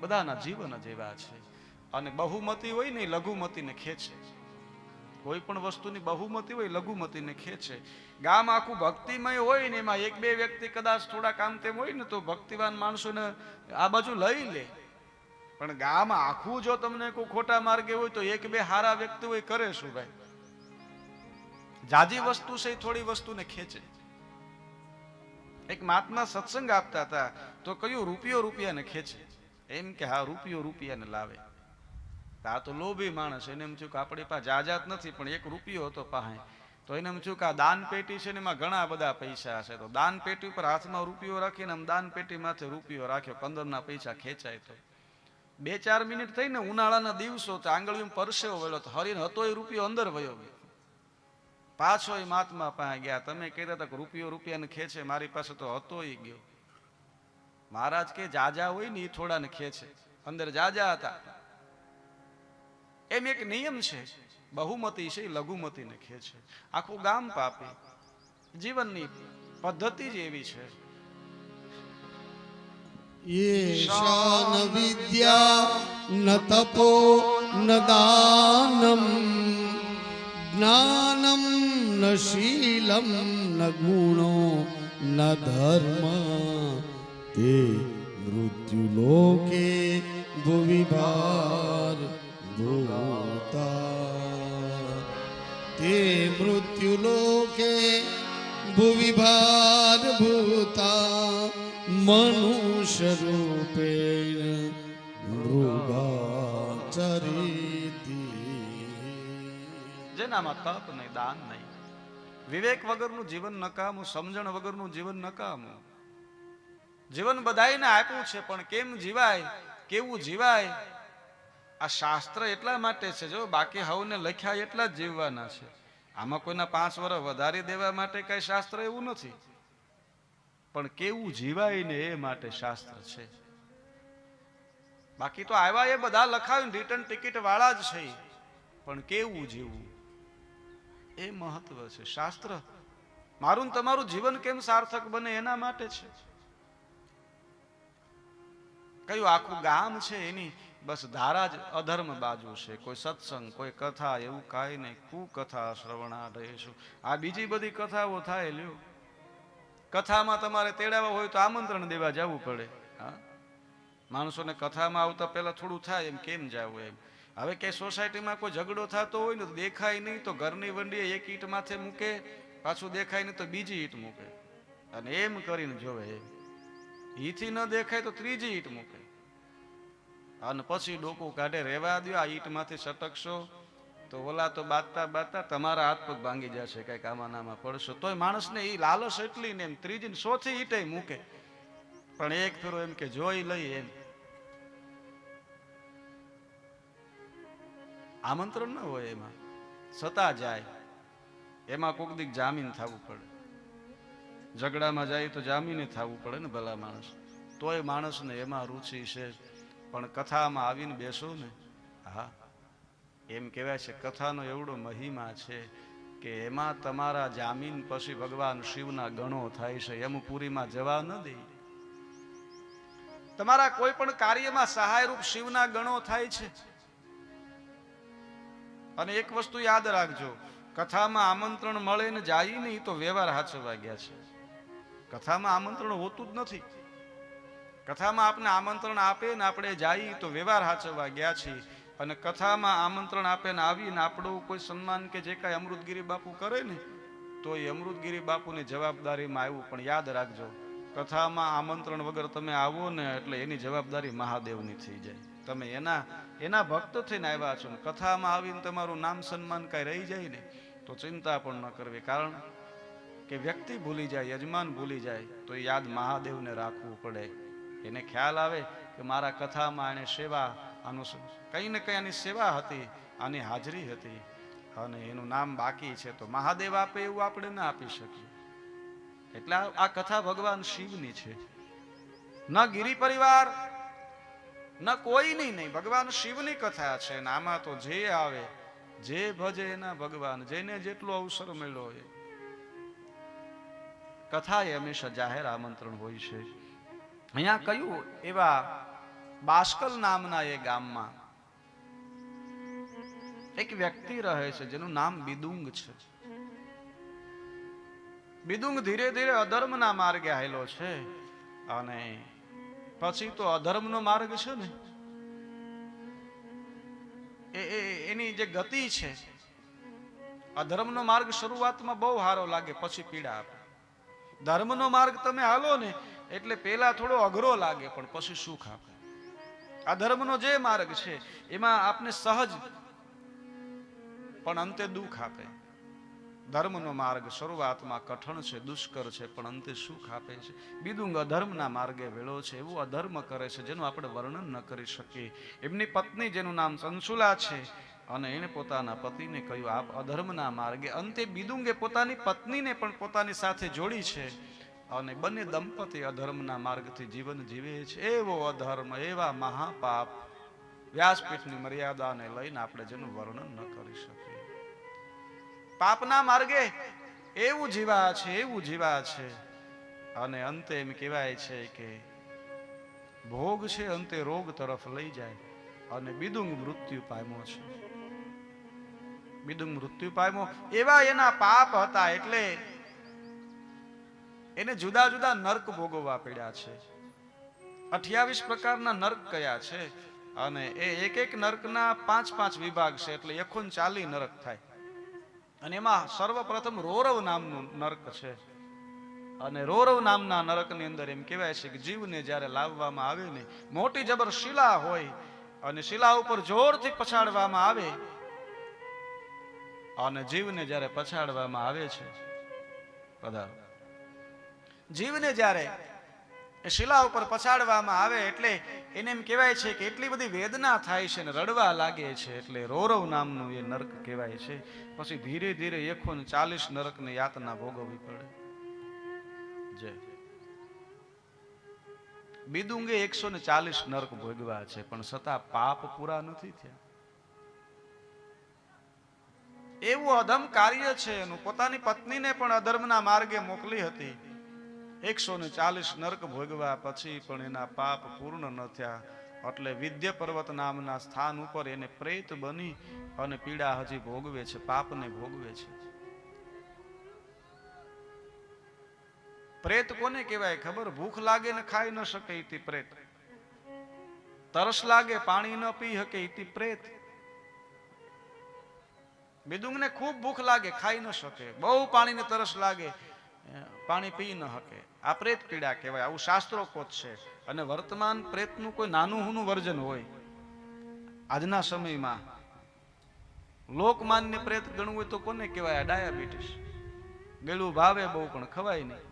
બધાના જીવન જ એવા છે. અને બહુમતી હોય ને લઘુમતીને ખેંચે. કોઈ પણ વસ્તુની બહુમતી હોય લઘુમતીને ખેંચે. ગામ આખું ભક્તિમય હોય ને એમાં એક બે વ્યક્તિ કદાચ થોડા કામ તેમ હોય ને તો ભક્તિવાન માણસોને આ બાજુ લઈ લે. પણ ગામ આખું જો તમને કોઈ ખોટા માર્ગે હોય તો એક બે હારા વ્યક્તિ હોય કરે શું ભાઈ? જાજી વસ્તુ છે થોડી વસ્તુને ખેંચે. એક મહાત્મા સત્સંગ આપતા હતા તો કયું રૂપિયાને ખેંચે? એમ કે હા રૂપિયાને લાવે. આ તો લોભી માણસ, એને એમ થયું કે આપણી પાસે જાજાત નથી પણ 1 રૂપિયો હતો પાસે, તો એને એમ થયું કે આ દાન પેટી છે ને એમાં ઘણા બધા પૈસા હશે, તો દાન પેટી ઉપર હાથમાં રૂપિયો રાખીને આમ દાન પેટી માથે રૂપિયો રાખ્યો, 15ના પૈસા ખેંચાય. તો 2-4 મિનિટ થઈને ઉનાળાના દિવસો, તો આંગળીઓ પરસેવો વળ્યો, તો હરીને હતો એ રૂપિયો અંદર વયો ગયો. પાછો એ મહાત્મા પાસે ગયા. તમે કહેતા હતા કે રૂપિયાને ખેંચે, મારી પાસે તો હતો એ ગયો. મહારાજ કે જાજા હોય ને એ થોડાને ખેંચે, અંદર જાજા હતા. એમ એક નિયમ છે, બહુમતી છે લઘુમતીને ખેંચે. આખું ગામ પાપી, જીવનની પદ્ધતિ જ એવી છે. येषा न विद्या न तपो न दानम ज्ञानम न शीलम न गुणो न धर्म ते मृत्यु लोके भुविभार भूता ते मृत्यु लोके भुविभार भूता मनुष्य रूपेण मृगाचरिति. જેનામાં તપ નહીં, દાન નહીં, વિવેક વગરનું જીવન નકામું, સમજણ વગરનું જીવન નકામું. જીવન બધાયને આપ્યું છે, પણ કેમ જીવાય, કેવું જીવાય, આ શાસ્ત્ર એટલા માટે છે. જો બાકી હવને લખ્યા એટલા જ જીવવાના છે. આમાં કોઈના 5 વર્ષ વધારી દેવા માટે કઈ શાસ્ત્ર એવું નથી, પણ કેવું જીવાય ને એ માટે શાસ્ત્ર છે. બાકી તો આવ્યા એ બધા લખાવીને રિટર્ન ટિકિટ વાળા જ છે, પણ કેવું જીવવું એ મહત્વ છે. શાસ્ત્ર મારું તમારું જીવન કેમ સાર્થક બને એના માટે છે. કયું આખું ગામ છે એની બસ ધારા જ અધર્મ બાજુ છે. કોઈ સત્સંગ, કોઈ કથા, એવું કાંઈ નહીં. કુકથા શ્રવણાદયસુ, આ બીજી બધી કથાઓ થાય લ્યો. કથામાં તમારે તેડાવા હોય તો આમંત્રણ દેવા જવું પડે. હા, માણસોને કથામાં આવતા પહેલા થોડું થાય એમ કેમ જવું એમ. હવે કે સોસાયટીમાં કોઈ ઝઘડો થતો હોય ને તો દેખાય નહીં તો ઘરની વંડીએ 1 ઈંટ માથે મૂકે, પાછું દેખાય નહીં તો બીજી ઈંટ મૂકે, અને એમ કરીને જોવે. એમ ઈથી ન દેખાય તો ત્રીજી ઈંટ મૂકે, અને પછી ડોકું કાઢે. રહેવા દો, આ ઈંટ માંથી સટકશો તો ઓલા તો બાતતા બાતતા તમારા હાથ પગ ભાંગી જશે, કઈક આમાં નામાં પડશો. તોય માણસને એ લાલચ એટલી ને એમ ત્રીજી ને 100થી ઈંટે મૂકે, પણ એક ફેરો એમ કે જોઈ લઈ. એમ આમંત્રણ ન હોય એમાં, છતાં જાય. એમાં કોક દીક જામીન થવું પડે. ઝઘડામાં જાય તો જામીને થવું પડે ને ભલા માણસ. તોય માણસને એમાં રુચિ છે. પણ કથામાં આવીને બેસો ને, હા, એમ કહેવાય છે કથાનો એવડો મહિમા છે કે એમાં તમારા જામીન પછી ભગવાન શિવના ગણો થાય છે. યમપુરીમાં જવા ન દે. તમારા કોઈ પણ કાર્યમાં સહાયરૂપ શિવના ગણો થાય છે. અને એક વસ્તુ યાદ રાખજો, કથામાં આમંત્રણ મળે ને જાય નહીં તો વ્યવહાર હાચવા ગયા છે. કથામાં આમંત્રણ હોતું જ નથી. કથામાં આપણે આમંત્રણ આપે ને આપણે જઈએ તો વ્યવહાર હાચવા ગયા છીએ. અને કથામાં આમંત્રણ આપે ને આવીને આપણું કોઈ સન્માન કે જે કાંઈ અમૃતગીરી બાપુ કરે ને તો એ અમૃતગીરી બાપુની જવાબદારીમાં આવ્યું. પણ યાદ રાખજો, કથામાં આમંત્રણ વગર તમે આવો ને એટલે એની જવાબદારી મહાદેવની થઈ જાય. તમે એના ભક્ત થઈને આવ્યા છો. કથામાં આવીને તમારું નામ સન્માન કાંઈ રહી જાય ને તો ચિંતા પણ ન કરવી. કારણ કે વ્યક્તિ ભૂલી જાય, યજમાન ભૂલી જાય તો એ યાદ મહાદેવને રાખવું પડે. એને ખ્યાલ આવે કે મારા કથામાં એને સેવા, આનું કંઈ ને કંઈ આની સેવા હતી, આની હાજરી હતી, અને એનું નામ બાકી છે, તો મહાદેવ આપે એવું આપણે ના આપી શકીએ. એટલે આ કથા ભગવાન શિવની છે. ન ગિરી પરિવાર ન કોઈની નહીં, ભગવાન શિવની કથા છે. આમાં તો જે આવે, જે ભજે એના ભગવાન, જેને જેટલો અવસર મળ્યો હોય. કથા એ હંમેશા જાહેર આમંત્રણ હોય છે. અહીંયા કયું એવા બાસ્કલ નામના એ ગામમાં એક વ્યક્તિ રહે છે જેનું નામ બિદુંગ છે. બિદુંગ ધીરે ધીરે અધર્મના માર્ગે આવેલો છે. અને પછી તો અધર્મનો માર્ગ છે ને એની જે ગતિ છે, અધર્મનો માર્ગ શરૂઆતમાં બહુ સારો લાગે, પછી પીડા આપે. ધર્મનો માર્ગ તમે હાલો ને એટલે પેલા થોડો અઘરો લાગે પણ પછી સુખ આપે. આ ધર્મનો જે માર્ગ છે એમાં આપને સહજ પણ અંતે દુઃખ આપે. ધર્મનો માર્ગ શરૂઆતમાં કઠણ છે, દુષ્કર છે, પણ અંતે સુખ આપે છે. બિદુંગ અધર્મના માર્ગે વેળો છે, એવું અધર્મ કરે છે જેનું આપણે વર્ણન ન કરી શકીએ. એમની પત્ની જેનું નામ સંશુલા છે અને એને પોતાના પતિને કહ્યું આપ અધર્મના માર્ગે, અંતે બિદુંગે પોતાની પત્નીને પણ પોતાની સાથે જોડી છે અને બંને દંપતી અધર્મના માર્ગથી જીવન જીવે છે. એવો અધર્મ, એવા મહાપાપ, વ્યાસપીઠની મર્યાદાને લઈને આપણે જેનું વર્ણન ન કરી શકીએ. પાપના માર્ગે એવું જીવા છે, એવું જીવા છે અને અંતે એમ કહેવાય છે કે ભોગ છે અંતે રોગ તરફ લઈ જાય અને બિદુંગ મૃત્યુ પામ્યો છે. બિદુંગ મૃત્યુ પામ્યો. એવા એના પાપ હતા એટલે એને જુદા જુદા નર્ક ભોગવવા પડ્યા છે. 28 પ્રકારના નર્ક કયા છે અને એ એક એક નર્કના 5-5 વિભાગ છે, એટલે 39 નરક થાય. અને એમાં સર્વપ્રથમ રોરવ નામનું નર્ક છે અને રોરવ નામના નરકની અંદર એમ કહેવાય છે કે જીવને જ્યારે લાવવામાં આવે ને, મોટી જબર શિલા હોય અને શિલા ઉપર જોરથી પછાડવામાં આવે અને જીવને જ્યારે પછાડવામાં આવે છે, પધારો, જીવને જ્યારે એ શિલા ઉપર પછાડવામાં આવે એટલે એને એમ કહેવાય છે કે એટલી બધી વેદના થાય છે ને રડવા લાગે છે, એટલે રોરવ નામનું એ નરક કહેવાય છે. પછી ધીરે ધીરે 140 નરકની યાતના ભોગવવી પડે. જય બિદુંગે 140 નરક ભોગવ્યા છે, પણ છતાં પાપ પૂરા નથી થયા. એવું અધમ કાર્ય છે એનું. પોતાની પત્નીને પણ અધર્મના માર્ગે મોકલી હતી. 140 નરક ભોગવ્યા પછી પણ એના પાપ પૂર્ણ ન થયા. એટલે વિદ્ય પર્વત નામના સ્થાન ઉપર એને પ્રેત બની અને પીડા હજી ભોગવે છે, પાપને ભોગવે છે. પ્રેત કોને કહેવાય ખબર? ભૂખ લાગે ને ખાઈ ન શકે ઇતિ પ્રેત, તરસ લાગે પાણી ન પી શકે ઇતિ પ્રેત. બિદુંગને ખૂબ ભૂખ લાગે, ખાઈ ન શકે, બહુ પાણીને તરસ લાગે, પાણી પી ન શકે. આ પ્રેત પીડા કહેવાય. આવું શાસ્ત્રોક્ત છે. અને વર્તમાન પ્રેતનું કોઈ નાનું હુનું વર્જન હોય આજના સમયમાં. લોકમાન્ય પ્રેત ગણવું હોય તો કોને કહેવાય? ડાયાબિટીસ. ગળું ભાવે બહુ પણ ખવાય નહીં.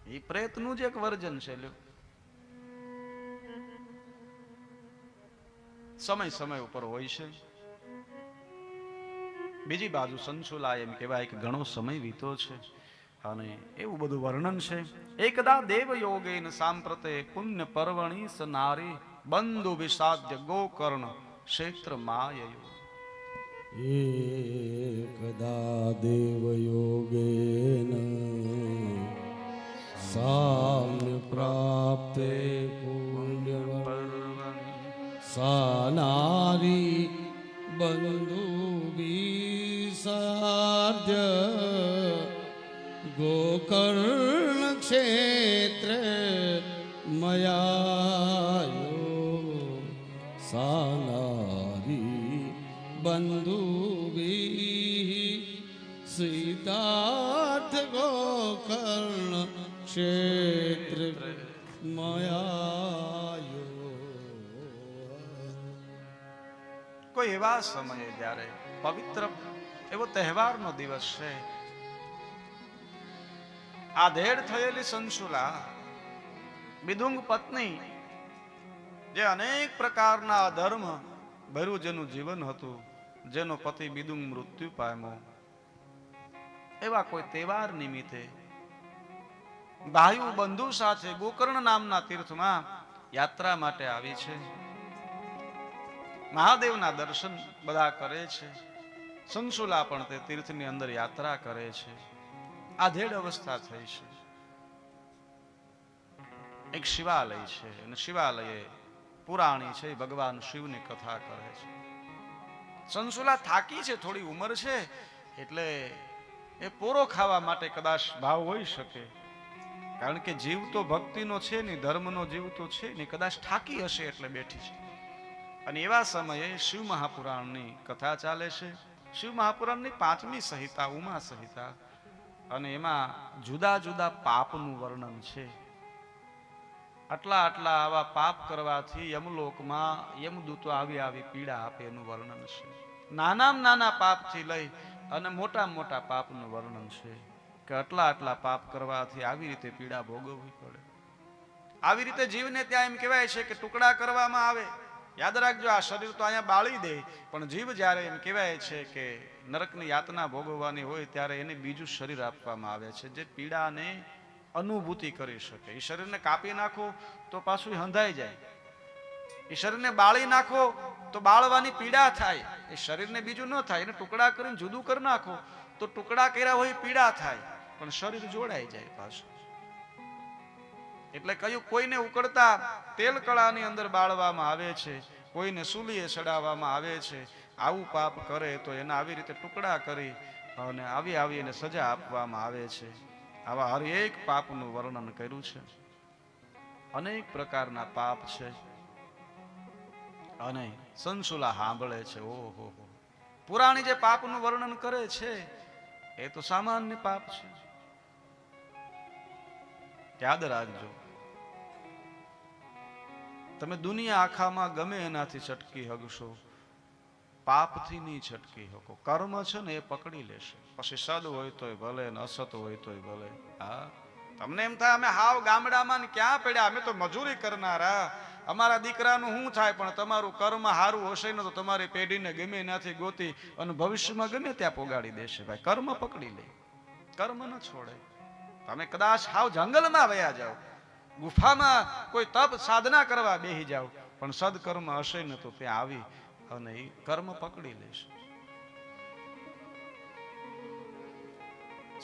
એ પ્રેતનું જ એક વર્જન છે. લ્યો, સમય સમય ઉપર હોય છે. બીજી બાજુ સંશુલા એમ કહેવાય કે ઘણો સમય વીતો છે અને એવું બધું વર્ણન છે. એકદા દેવ યોગેન સાંપ્રતે પુણ્ય પર્વણી સ નારી બંધુ વિષાદ્ય ગોકર્ણ ક્ષેત્ર માયયો. એકદા દેવયોગેન સામ્ય પ્રાપ્તે પુણ્ય પર્વણી સા નારી બંધુ વિષાદ્ય ગોકર્ણ ક્ષેત્ર મયાયો. સા નારી બંધુ સિદ્ધાર્થ ગોકર્ણ ક્ષેત્ર મયાયો. કોઈ એવા સમયે જ્યારે પવિત્ર એવો તહેવારનો દિવસ છે, આધેડ થયેલી સંશુલા બિદુંગ પત્ની, જે અનેક પ્રકારના અધર્મ ભર્યું જેનું જીવન હતું, જેનો પતિ બિદુંગ મૃત્યુ પામ્યો, એવા કોઈ તહેવાર નિમિત્તે ભાઈઓ બંધુ સાથે ગોકર્ણ નામના તીર્થમાં યાત્રા માટે આવી છે. મહાદેવના દર્શન બધા કરે છે. સંશુલા પણ તે તીર્થની અંદર યાત્રા કરે છે. આધેડ અવસ્થા થઈ છે. એક શિવાલય છે અને શિવાલયે પુરાણી છે, ભગવાન શિવની કથા કરે છે. સંશુલા થાકી છે, થોડી ઉંમર છે, એટલે એ પોરો ખાવા માટે કદાચ ભાવ હોઈ શકે, કારણ કે જીવ તો ભક્તિનો છે નહીં, ધર્મનો જીવ તો છે નહીં, કદાચ થાકી હશે એટલે બેઠી છે. અને એવા સમયે શિવ મહાપુરાણની કથા ચાલે છે. શિવ મહાપુરાણની 5મી સંહિતા ઉમા સંહિતા, અને એમાં જુદા જુદા પાપનું વર્ણન છે. આટલા આટલા આવા પાપ કરવાથી યમલોકમાં યમદૂતો આવી આવી પીડા આપે એનું વર્ણન છે. નાનામાં નાના પાપથી લઈ અને મોટા પાપનું વર્ણન છે કે આટલા આટલા પાપ કરવાથી આવી રીતે પીડા ભોગવવી પડે. આવી રીતે જીવને ત્યાં એમ કહેવાય છે કે ટુકડા કરવામાં આવે. યાદ રાખજો, આ શરીર તો અહીંયા બાળી દે, પણ જીવ જ્યારે એમ કહેવાય છે કે નરકની યાતના ભોગવવાની હોય ત્યારે એને બીજું શરીર આપવામાં આવે છે જે પીડાને અનુભૂતિ કરી શકે. એ શરીરને કાપી નાખો તો પાછું હંધાઈ જાય, એ શરીરને બાળી નાખો તો બાળવાની પીડા થાય. એ શરીરને બીજું ન થાય, એને ટુકડા કરીને જુદું કરી નાખો તો ટુકડા કર્યા હોય પીડા થાય, પણ શરીર જોડાઈ જાય પાછું. એટલે કયું, કોઈને ઉકળતા તેલ કળાની અંદર બાળવામાં આવે છે, કોઈને સૂલીએ ચડાવવામાં આવે છે. આવું પાપ કરે તો એના આવી રીતે ટુકડા કરી અને આવી એને સજા આપવામાં આવે છે. આવા હર એક પાપનું વર્ણન કર્યું છે. અનેક પ્રકારના પાપ છે અને સંસુલા સાંભળે છે. ઓહો, પુરાણી જે પાપનું વર્ણન કરે છે એ તો સામાન્ય પાપ છે. યાદ રાખજો, તમે દુનિયા આખામાં ગમે એનાથી છટકી હગશો, પાપથી નહીં છટકી શકો. કર્મ છે ને એ પકડી લેશે. પછી સદ હોય તોય ભલે ને અસત હોય તોય ભલે. હા, તમને એમ થાય અમે હાવ ગામડામાં ને ક્યાં પડ્યા, અમે તો મજૂરી કરનારા, અમારા દીકરાનું શું થાય? પણ તમારું કર્મ સારું હશે ને તો તમારી પેઢીને ગમે એનાથી ગોતી અને ભવિષ્યમાં ગમે ત્યાં પોગાડી દેશે. ભાઈ, કર્મ પકડી લે, કર્મ ન છોડે. તમે કદાચ હાવ જંગલમાં વયા જાઓ, ગુફામાં કોઈ તપ સાધના કરવા બેસી જાઓ, પણ સદકર્મ હશે ને તો ત્યાં આવી અને એ કર્મ પકડી લેશે.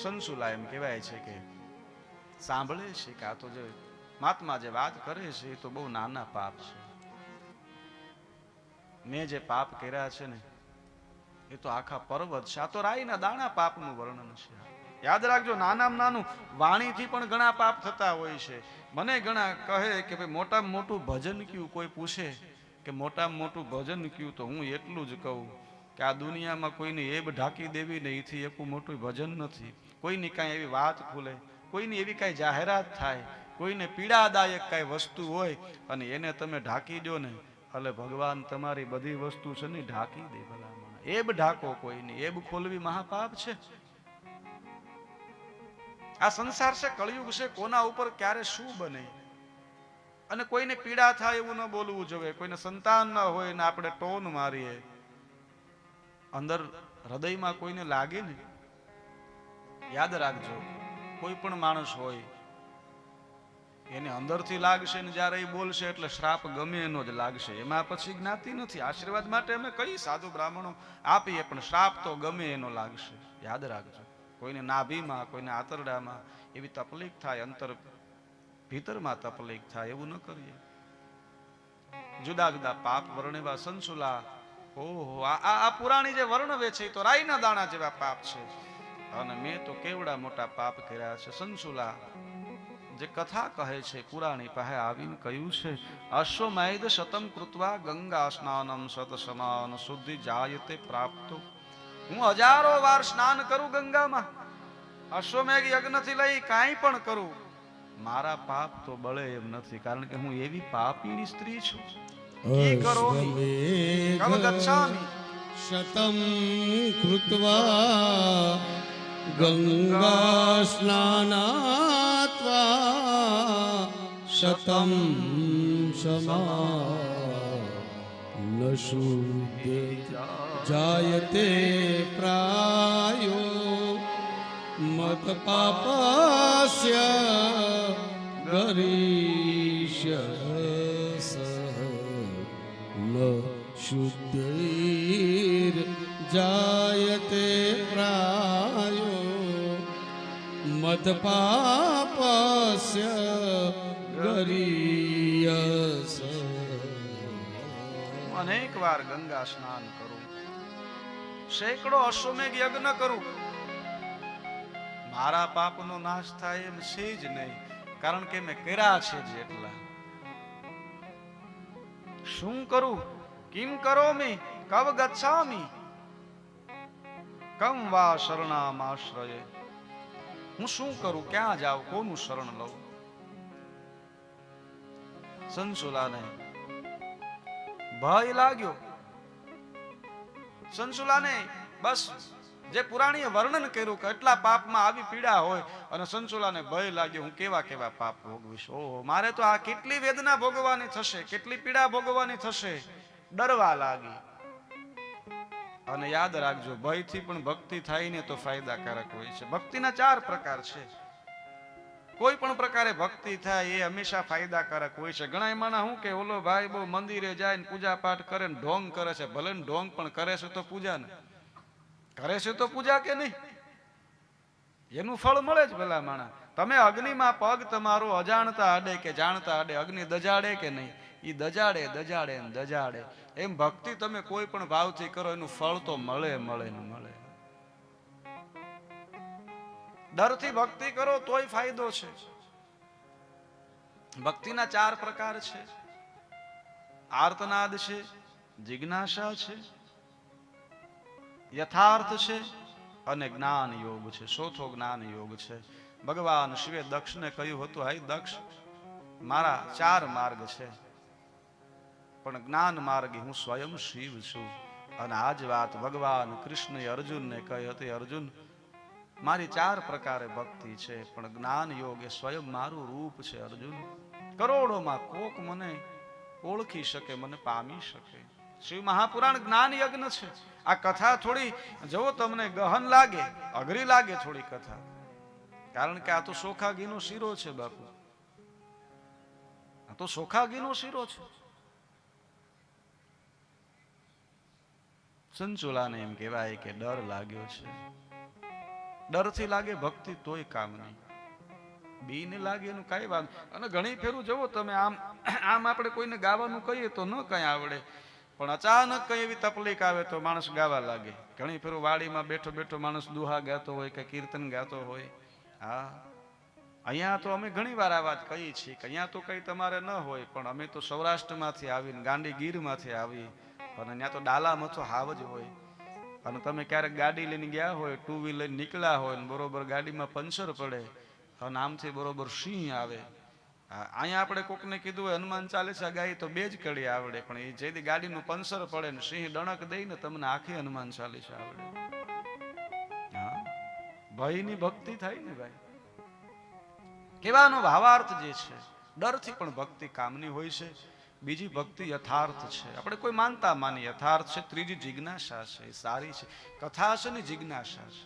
સંસુલા એમ કહેવાય છે કે સાંભળે છે કે આ તો જે મહાત્મા જે વાત કરે છે એ તો બહુ નાના પાપ છે. મેં જે પાપ કર્યા છે ને એ તો આખા પર્વત છે. આ તો રાઈના દાણા પાપનું વર્ણન છે. યાદ રાખજો, નાનામાં નાનું વાણીથી પણ ઘણા પાપ થતા હોય છે. મને ઘણા કહે કે ભાઈ મોટામાં મોટું ભજન કયું, કોઈ પૂછે કે મોટામાં મોટું ભજન કયું, તો હું એટલું જ કહું કે આ દુનિયામાં કોઈની એબ ઢાંકી દેવી ને એથી એકું મોટું ભજન નથી. કોઈની કાંઈ એવી વાત ખુલે, કોઈની એવી કાંઈ જાહેરાત થાય, કોઈને પીડાદાયક કાંઈ વસ્તુ હોય અને એને તમે ઢાંકી દો ને, એટલે ભગવાન તમારી બધી વસ્તુ છે ને ઢાંકી દે. ભલામણ એબ ઢાંકો, કોઈની એબ ખોલવી મહાપાપ છે. આ સંસાર છે, કળિયુગ છે, કોના ઉપર ક્યારે શું બને. અને કોઈને પીડા થાય એવું ન બોલવું જોઈએ. કોઈને સંતાન ન હોય ને આપણે ટોન મારીએ, અંદર હૃદયમાં કોઈને લાગે ને. યાદ રાખજો, કોઈ પણ માણસ હોય એને અંદરથી લાગશે ને જ્યારે એ બોલશે એટલે શ્રાપ ગમે એનો જ લાગશે. એમાં પછી જ્ઞાતિ નથી. આશીર્વાદ માટે અમે કઈ સાધુ બ્રાહ્મણો આપીએ, પણ શ્રાપ તો ગમે એનો લાગશે. યાદ રાખજો, કોઈને નાભીમાં, કોઈને આંતરડામાં એવી તકલીફ થાય, અંતર ભીતરમાં તકલીફ થાય, એવું ન કરીએ. જુદા જુદા પાપ વર્ણેવા સંસુલા. ઓહો, આ પુરાણી જે વર્ણવે છે તો રાઈના દાણા જેવા પાપ છે. અને મેં તો કેવડા મોટા પાપ કર્યા છે. સંસુલા જે કથા કહે છે, પુરાણી પાસે આવીને કહ્યું છે, અશ્વમેધ શતમ કૃત્વા ગંગા સ્નાનમ સત સમાન શુદ્ધિ જાયતે પ્રાપ્તો. હું 1000 વાર સ્નાન કરું ગંગામાં, અશ્વમેઘ યજ્ઞથી લઈ કાંઈ પણ કરું, મારા પાપ તો બળે એમ નથી, કારણ કે હું એવી પાપીની સ્ત્રી છું. શતમ કૃત્વા ગંગા સ્નાનાત્વા શતમ સમાન શુદ્ધિ જાયતે પ્રાયો મત પાપસ્ય ગરીષ્ય ન શુદ્ધિર જાયતે પ્રાયો મત પાપસ્ય ગરીયસ. અનેક વાર ગંગા સ્નાન કરું, સેંકડો અશ્વમેઘ યજ્ઞ કરું, મારા પાપનો નાશ થાય એમ છે જ નહીં, કારણ કે મેં કર્યા છે જેટલા. શું કરું? કિમ કરોમિ કવ ગચ્છામિ કમ વા શરણામાશ્રયે. હું શું કરું, ક્યાં જાઉં, કોનું શરણ લઉં? સંશુલાને ભય લાગ્યો. સંશુલાને બસ જે પુરાણીએ વર્ણન કર્યું કે એટલા પાપમાં આવી પીડા હોય અને સંશુલાને ભય લાગ્યો, હું કેવા કેવા પાપ ભોગવીશ, ઓહો મારે તો આ કેટલી વેદના ભોગવવાની થશે, કેટલી પીડા ભોગવવાની થશે, ડરવા લાગી. અને યાદ રાખજો, ભયથી પણ ભક્તિ થાય ને તો ફાયદાકારક હોય છે. ભક્તિના 4 પ્રકાર છે. કોઈ પણ પ્રકારે ભક્તિ થાય એ હંમેશા ફાયદાકારક હોય છે. ઘણા માણસ શું કે ઓલો ભાઈ બહુ મંદિરે જાય ને પૂજા પાઠ કરે ને ઢોંગ કરે છે. ભલે ને ઢોંગ પણ કરે છે તો પૂજા ને કરે છે તો પૂજા કે નહીં, એનું ફળ મળે જ ભલા માણસ. તમે અગ્નિમાં પગ તમારો અજાણતા અડે કે જાણતા અડે, અગ્નિ દજાડે કે નહીં? ઈ દજાડે દજાડે ને દજાડે. એમ ભક્તિ તમે કોઈ પણ ભાવથી કરો એનું ફળ તો મળે મળે ને મળે. ડરથી ભક્તિ કરો તોય ફાયદો છે. ભક્તિના 4 પ્રકાર છે. આર્તનાદ છે, જિજ્ઞાસા છે, યથાર્થ છે અને જ્ઞાન યોગ છે. ચોથો જ્ઞાન યોગ છે. ભગવાન શિવે દક્ષને કહ્યું હતું, હાય દક્ષ, મારા 4 માર્ગ છે પણ જ્ઞાન માર્ગે હું સ્વયં શિવ છું. અને આ જ વાત ભગવાન કૃષ્ણએ અર્જુનને કહી હતી, અર્જુન મારી 4 પ્રકારે ભક્તિ છે પણ જ્ઞાન યોગ એ સ્વયં મારું રૂપ છે. અર્જુન કરોડોમાં કોક મને ઓળખી શકે, મને પામી શકે. શિવ મહાપુરાણ જ્ઞાન યજ્ઞ છે. આ કથા થોડી જો તમને ગહન લાગે, અઘરી લાગે થોડી કથા, કારણ કે આ તો સોખા ઘીનો શીરો છે બાપુ, આ તો સોખા ઘીનો શીરો છે. સંચુલાને એમ કહેવાય કે ડર લાગ્યો છે. ડરથી લાગે ભક્તિ તોય કામ નહીં, બીને લાગે એનું કઈ વાત. અને ઘણી ફેરું જવો તમે આમ આપણે કોઈને ગાવાનું કહીએ તો ન કઈ આવડે, પણ અચાનક કઈ એવી તકલીફ આવે તો માણસ ગાવા લાગે. ઘણી ફેરું વાડીમાં બેઠો બેઠો માણસ દુહા ગાતો હોય કે કીર્તન ગાતો હોય. હા, અહીંયા તો અમે ઘણી વાર આ વાત કહીએ છીએ કે અહીંયા તો કઈ તમારે ન હોય, પણ અમે તો સૌરાષ્ટ્રમાંથી આવીને ગાંડી ગીરમાંથી આવી અને ત્યાં તો ડાલામાં તો હાવ જ હોય. અને તમે ક્યારેક ગાડી લઈને ગયા હોય, 2 વ્હીલર લઈને નીકળ્યા હોય ને બરોબર ગાડીમાં પંચર પડે અને આમથી બરોબર સિંહ આવે. અહીંયા આપણે કોકને કીધું હોય હનુમાન ચાલીસા ગાઈ તો 2 જ કડી આવડે, પણ એ જેથી ગાડીનું પંચર પડે ને સિંહ ડણક દઈને તમને આખી હનુમાન ચાલીસા આવડે. હા, ભયની ભક્તિ થાય ને ભાઈ. કહેવાનો ભાવાર્થ જે છે, ડરથી પણ ભક્તિ કામની હોય છે. બીજી ભક્તિ યથાર્થ છે, આપણે કોઈ માનતા માની યથાર્થ છે. ત્રીજી જિજ્ઞાસા છે, એ સારી છે. કથા છે ને જિજ્ઞાસા છે.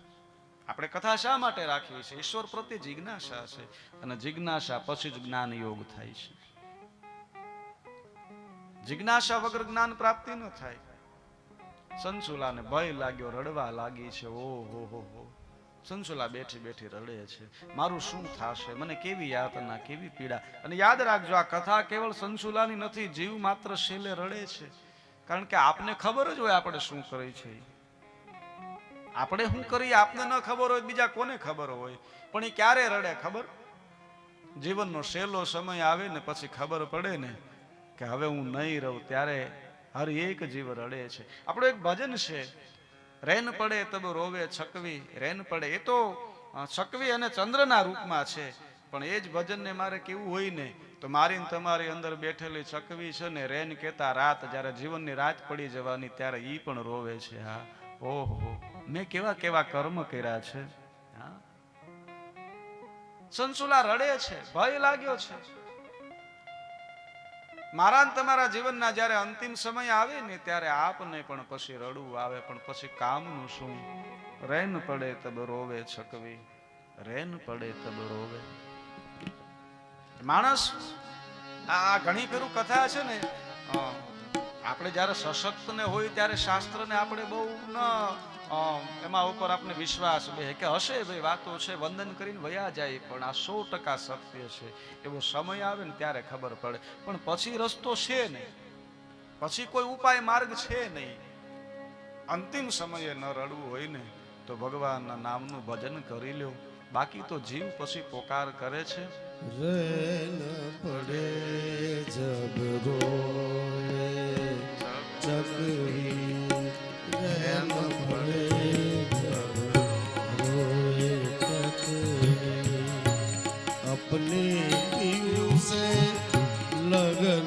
આપણે કથા શા માટે રાખીએ છીએ? ઈશ્વર પ્રત્યે જિજ્ઞાસા છે, અને જિજ્ઞાસા પછી જ જ્ઞાન યોગ થાય છે. જિજ્ઞાસા વગર જ્ઞાન પ્રાપ્તિ ન થાય. સંશુલાને ભય લાગ્યો, રડવા લાગી છે. ઓહો હો હો, સંશુલા બેઠી બેઠી રડે છે, મારું શું થશે, મને કેવી યાતના, કેવી પીડા. અને યાદ રાખજો, આ કથા કેવળ સંશુલાની નથી, જીવ માત્ર શેલે રડે છે. કારણ કે આપને ખબર જ હોય આપણે શું કરી છે. આપણે શું કરીએ આપને ન ખબર હોય, બીજા કોને ખબર હોય? પણ એ ક્યારે રડે ખબર? જીવનનો છેલ્લો સમય આવે ને પછી ખબર પડે ને કે હવે હું નહીં રહું, ત્યારે હર એક જીવ રડે છે. આપણું એક ભજન છે, રેન પડે તબ રોવે છકવી. રેન પડે એ તો છકવી અને ચંદ્રના રૂપમાં છે, પણ એ જ ભજનને મારે કેવું હોય ને તો મારી ને તમારી અંદર બેઠેલી છકવી છે ને, રેન કહેતા રાત, જ્યારે જીવનની રાત પડી જવાની ત્યારે ઈ પણ રોવે છે. હા, ઓહો, મેં કેવા કેવા કર્મ કર્યા છે. હા, સંશુલા રડે છે, ભય લાગ્યો છે. મારા ને તમારા જીવનના જ્યારે અંતિમ સમય આવે ને ત્યારે આપને પણ પછી રડવું આવે, પણ પછી કામનું શું? રેન પડે તબ રોવે છકવી, રેન પડે તબ રોવે. માણસ આ ઘણી ફેરું કથા છે ને, આપણે જયારે સશક્ત ને હોય ત્યારે શાસ્ત્રને આપણે બહુ ન એમાં ઉપર આપણે વિશ્વાસ બે કે હશે ભાઈ વાતો છે, વંદન કરીને વયા જાય, પણ આ 100% સત્ય છે. એવો સમય આવે ને ત્યારે ખબર પડે, પણ પછી રસ્તો છે નહીં, પછી કોઈ ઉપાય માર્ગ છે નહીં. અંતિમ સમયે ન રડવું હોય ને તો ભગવાનના નામનું ભજન કરી લ્યો, બાકી તો જીવ પછી પોકાર કરે છે. રેન પડે જબ રોવે ચકવી, રેન પડે જબ રોવે ચકવી, अपने दिल से लगन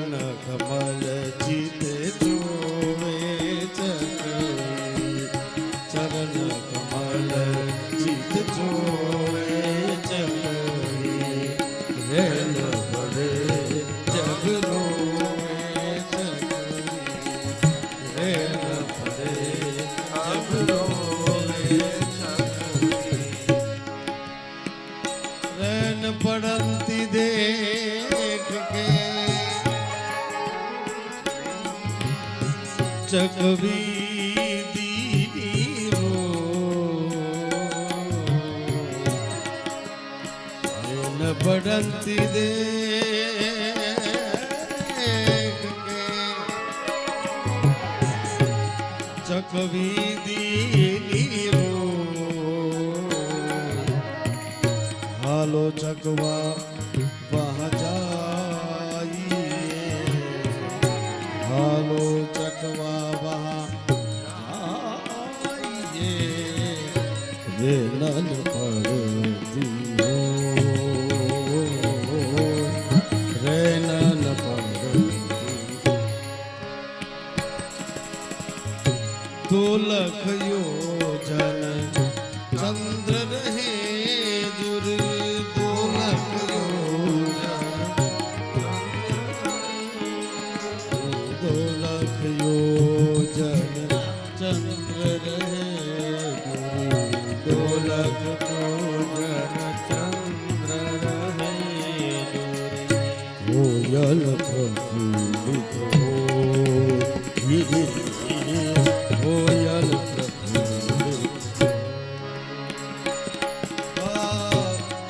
ચરણ કમલ જીતે જોવે ચકરી ચરણ કમલ જીત જોવે ચકરી રેલ પડે જગ રોવે ચકરી રેલ પડે જગ રોવે ચકરી રેન પડંતી દેખ કે ચકવી દીરો રેન પડંતી દેખ કે ચકવી દીરો હાલો ચકવા વહાં જાઈએ હાલો ચકવા વહાં જાઈએ વેલન પડદીઓ રેલન પડદીઓ તોલખ યોજન ચંદ્ર રહે દુર તોલખ યોજન ચંદ્ર રહે દુર તોલખ યોજન ચંદ્ર રહે દુર કોયલ પ્રફુલ્લિત કોયલ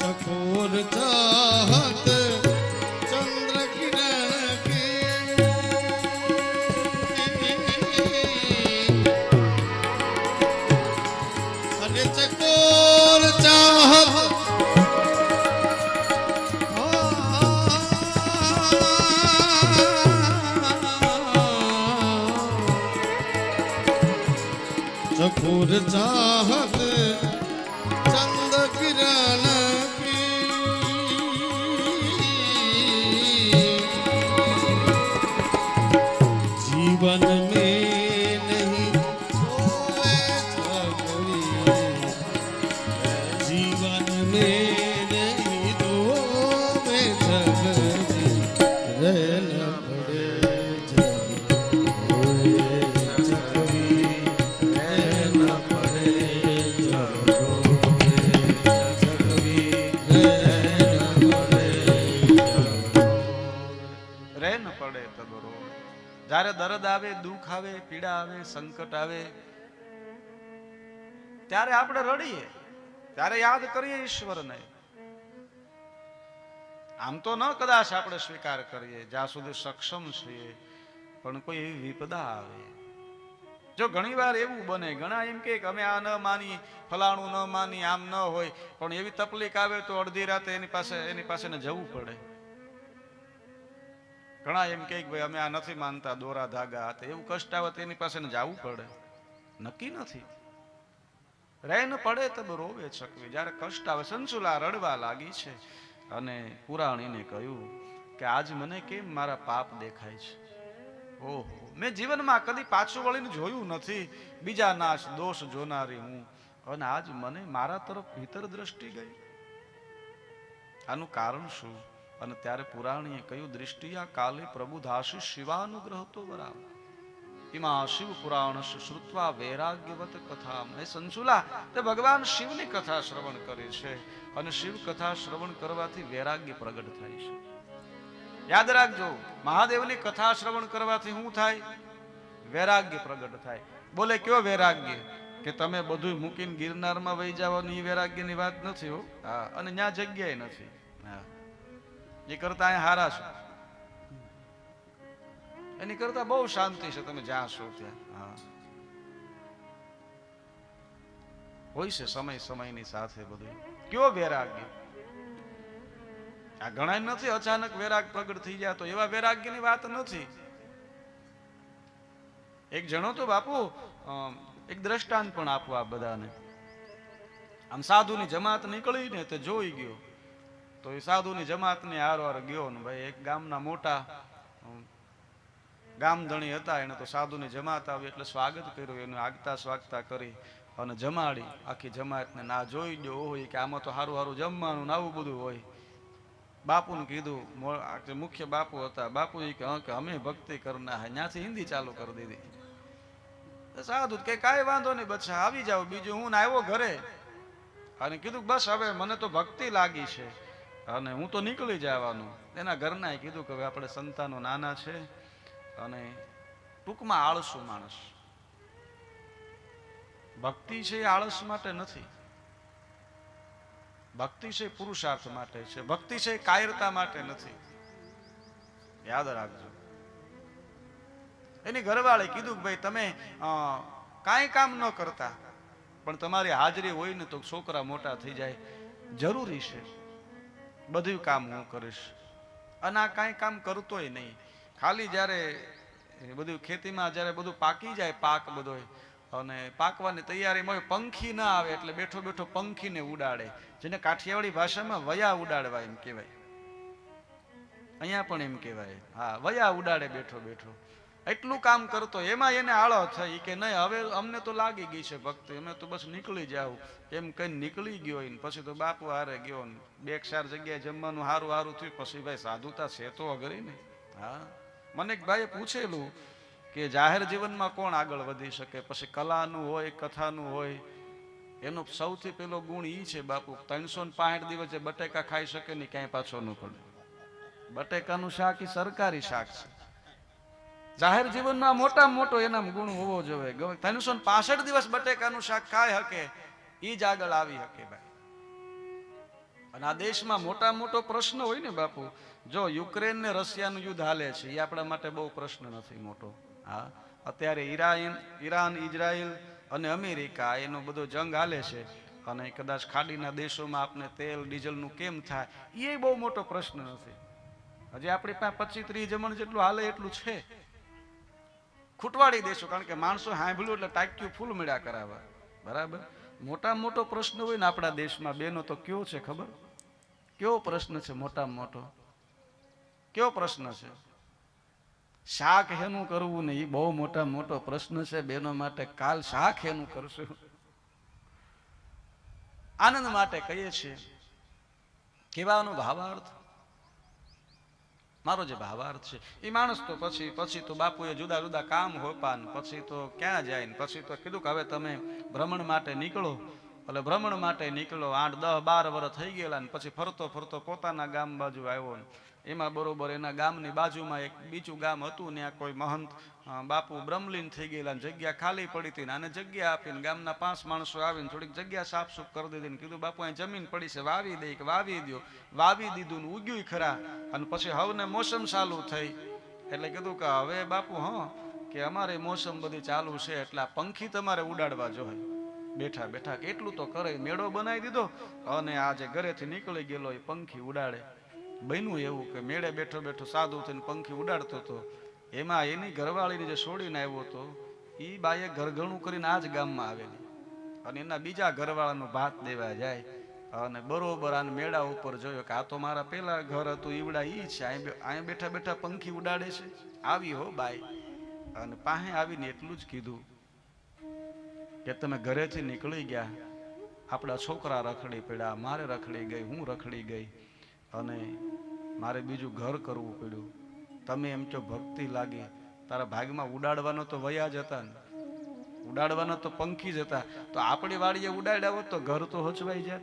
चकोर चाहत चंद्र किरण की अरे चकोर चाहत चकोर चाहत चंद किरण की जीवन में नहीं सोए चकरी जीवन में नहीं सोए चकरी रेल पड़े चकरी रेल पड़े રેન પડે તબ રોવે. જ્યારે દર્દ આવે, દુઃખ આવે, પીડા આવે, સંકટ આવે, ત્યારે આપણે રડીએ, ત્યારે યાદ કરીએ ઈશ્વરને. આમ તો ન કદાચ આપણે સ્વીકાર કરીએ જ્યાં સુધી સક્ષમ છીએ, પણ કોઈ એવી વિપદા આવે. જો ઘણી વાર એવું બને, ઘણા એમ કે અમે આ ન માની, ફલાણું ન માની, આમ ન હોય, પણ એવી તકલીફ આવે તો અડધી રાતે એની પાસે ને જવું પડે. ઘણા એમ કે ભાઈ અમે આ નથી માનતા, દોરા ધાગા હતા, એવું કષ્ટ આવે તો એની પાસે જવું પડે. નક્કી નથી. રેન પડે તબ રોવે ચકવી. જયારે કષ્ટ આવે, સંસુલા રડવા લાગી છે અને પુરાણીને કહ્યું કે આજ મને કેમ મારા પાપ દેખાય છે. ઓહો, મેં જીવનમાં કદી પાછું વળીને જોયું નથી. બીજા નાશ દોષ જોનારી હું, અને આજ મને મારા તરફ ભીતર દ્રષ્ટિ ગઈ. આનું કારણ શું? અને ત્યારે પુરાણીએ કહ્યું, દૃષ્ટિયા કાલે પ્રબુધાશી શિવાનુગ્રહ તો બરાબર. એમાં શિવ પુરાણ શ્રુત્વા વૈરાગ્યવત કથા. એ સંસુલા તે ભગવાન શિવની કથા શ્રવણ કરી છે, અને શિવ કથા શ્રવણ કરવાથી વૈરાગ્ય પ્રગટ થાય છે. યાદ રાખજો, મહાદેવની કથા શ્રવણ કરવાથી શું થાય? વૈરાગ્ય પ્રગટ થાય. બોલે કયો વૈરાગ્ય? કે તમે બધું મૂકીને ગિરનારમાં વહી જવાની એ વૈરાગ્યની વાત નથી હો. હા, અને ત્યાં જગ્યાએ નથી. હા, એ કરતા અહીંયા હારા છો, એની કરતા બહુ શાંતિ છે તમે જ્યાં છો ત્યાં. હા, હોય છે સમય સમયની સાથે બધું. કયો વૈરાગ્ય? આ ઘણા નથી અચાનક વૈરાગ પ્રગટ થઈ જાય તો, એવા વૈરાગ્યની વાત નથી. એક જણો તો બાપુ એક દ્રષ્ટાંત પણ આપવું આ બધાને. આમ સાધુની જમાત નીકળી ને તે જોઈ ગયો, તો એ સાધુની જમાતની હારવાર ગયો ને ભાઈ એક ગામના મોટા ગામધણી હતા, એને તો સાધુની જમાત આવી એટલે સ્વાગત કર્યું, એનું આગતા સ્વાગતા કરી અને જમાડી. આખી જમાતને ના જોઈ ગયો હોય કે આમાં તો સારું સારું જમવાનું ને આવું બધું હોય. બાપુને કીધું, મુખ્ય બાપુ હતા, બાપુ કે અમે ભક્તિ કરના હે, ત્યાંથી હિન્દી ચાલુ કરી દીધી. સાધુ કે કાંઈ વાંધો નહીં બચ્ચા, આવી જાવ. બીજું હું આવ્યો ઘરે અને કીધું બસ હવે મને તો ભક્તિ લાગી છે અને હું તો નીકળી જવાનું. એના ઘરના કીધું કે હવે આપણે સંતાનો નાના છે અને ટૂંકમાં આળસુ માણસ. ભક્તિ છે એ આળસ માટે નથી, ભક્તિ છે પુરુષાર્થ માટે છે, ભક્તિ છે કાયરતા માટે નથી, યાદ રાખજો. એની ઘરવાળે કીધું કે ભાઈ તમે કાંઈ કામ ન કરતા પણ તમારી હાજરી હોય ને તો છોકરા મોટા થઈ જાય, જરૂરી છે, બધું કામ હું કરીશ. અને આ કાંઈ કામ કરતોય નહીં, ખાલી જ્યારે બધું ખેતીમાં જ્યારે બધું પાકી જાય, પાક બધો અને પાકવાની તૈયારીમાં હોય, પંખી ના આવે એટલે બેઠો બેઠો પંખીને ઉડાડે, જેને કાઠિયાવાડી ભાષામાં વયા ઉડાડવા એમ કહેવાય. અહીંયા પણ એમ કહેવાય, હા, વયા ઉડાડે બેઠો બેઠો. એટલું કામ કરતો, એમાં એને આળો થઈ કે નહીં હવે અમને તો લાગી ગઈ છે ભક્તિ, અમે તો બસ નીકળી જાવ એમ કઈ નીકળી ગયો. પછી તો બાપુ હારે ગયો, બે ચાર જગ્યાએ જમવાનું હારું હારું થયું. પછી ભાઈ સાધુતા છે તો અઘરી ને. હા, મને એક ભાઈએ પૂછેલું કે જાહેર જીવનમાં કોણ આગળ વધી શકે? પછી કલાનું હોય, કથાનું હોય, એનો સૌથી પેલો ગુણ ઈ છે બાપુ, 365 દિવસે બટેકા ખાઈ શકે નહીં, ક્યાંય પાછો ન પડે. બટેકાનું શાક એ સરકારી શાક છે. જાહેર જીવનમાં મોટામાં મોટો એના ગુણ હોવો જોઈએ. 365 દિવસ બટેકાનું શાક ખાઈ શકે એ જ આગળ આવી શકે ભાઈ. અને આ દેશમાં મોટા મોટો પ્રશ્ન હોય ને બાપુ, જો યુક્રેન ને રશિયાનું યુદ્ધ હાલે છે, એ આપણા માટે બહુ પ્રશ્ન નથી મોટો. હા, અત્યારે ઈરાન, ઇઝરાયલ અને અમેરિકા એનો બધો જંગ હાલે છે અને કદાચ ખાડીના દેશોમાં આપણે તેલ ડીઝલનું કેમ થાય એ બહુ મોટો પ્રશ્ન નથી. હજી આપણી પાસે 25-30 જમણ જેટલું હાલે એટલું છે. ખૂટવાડી દેશો, કારણ કે માણસો સાંભળ્યું એટલે ટાંક્યું ફૂલ મળ્યા કરાવવા, બરાબર. મોટામાં મોટો પ્રશ્ન હોય ને આપણા દેશમાં બેનો તો કયો છે ખબર? કેવો પ્રશ્ન છે મોટામાં મોટો? કેવો પ્રશ્ન છે? શાક હેનું કરવું ને એ બહુ મોટામાં મોટો પ્રશ્ન છે બેનો માટે. કાલ શાક હેનું કરશું. આનંદ માટે કહીએ છીએ. કહેવાનો ભાવાર્થ, મારો જે ભાવાર્થ છે એ માણસ તો પછી તો બાપુએ જુદા જુદા કામ હોપાન પછી તો ક્યાં જાય ને પછી તો કીધું કે હવે તમે ભ્રમણ માટે નીકળો. એટલે ભ્રમણ માટે નીકળો. 8-10-12 વર્ષ થઈ ગયેલા ને પછી ફરતો ફરતો પોતાના ગામ બાજુ આવ્યો ને એમાં બરોબર એના ગામની બાજુમાં એક બીજું ગામ હતું, ત્યાં કોઈ મહંત બાપુ બ્રહ્મલીન થઈ ગયેલા, જગ્યા ખાલી પડી હતી ને આને જગ્યા આપીને ગામના 5 માણસો આવીને થોડીક જગ્યા સાફસૂફ કરી દીધી ને કીધું બાપુ અહીં જમીન પડી છે વાવી દે કે વાવી દો. વાવી દીધું ને ઉગ્યું ખરા. અને પછી હવને મોસમ ચાલુ થઈ એટલે કીધું કે હવે બાપુ કે અમારે મોસમ બધી ચાલુ છે એટલે પંખી તમારે ઉડાડવા જોઈએ. બેઠા બેઠા કેટલું તો કરે, મેળો બનાવી દીધો અને આજે ઘરેથી નીકળી ગયેલો એ પંખી ઉડાડે. બન્યું એવું કે મેળે બેઠો બેઠો સાધુ થઈને પંખી ઉડાડતો હતો. એમાં એની ઘરવાળીને જે છોડીને આવ્યો હતો એ બાએ ઘરઘણું કરીને આ જ ગામમાં આવેલી અને એના બીજા ઘરવાળાનો ભાત દેવા જાય અને બરોબર આને મેળા ઉપર જોયો કે આ તો મારા પેલા ઘર હતું ઈવડા ઈ છે, અહીંયા બેઠા બેઠા પંખી ઉડાડે છે. આવી હો બાઈ અને પાસે આવીને એટલું જ કીધું કે તમે ઘરેથી નીકળી ગયા, આપણા છોકરા રખડી પડ્યા, મારે રખડી ગઈ, હું રખડી ગઈ અને મારે બીજું ઘર કરવું પડ્યું. તમે એમ છો ભક્તિ લાગી, તારા ભાગમાં ઉડાડવાનો તો વયા જ હતા ને, ઉડાડવાનો તો પંખી જ હતા. તો આપણી વાડીએ ઉડાડ્યા હોત તો ઘર તો હચવાઈ જાય.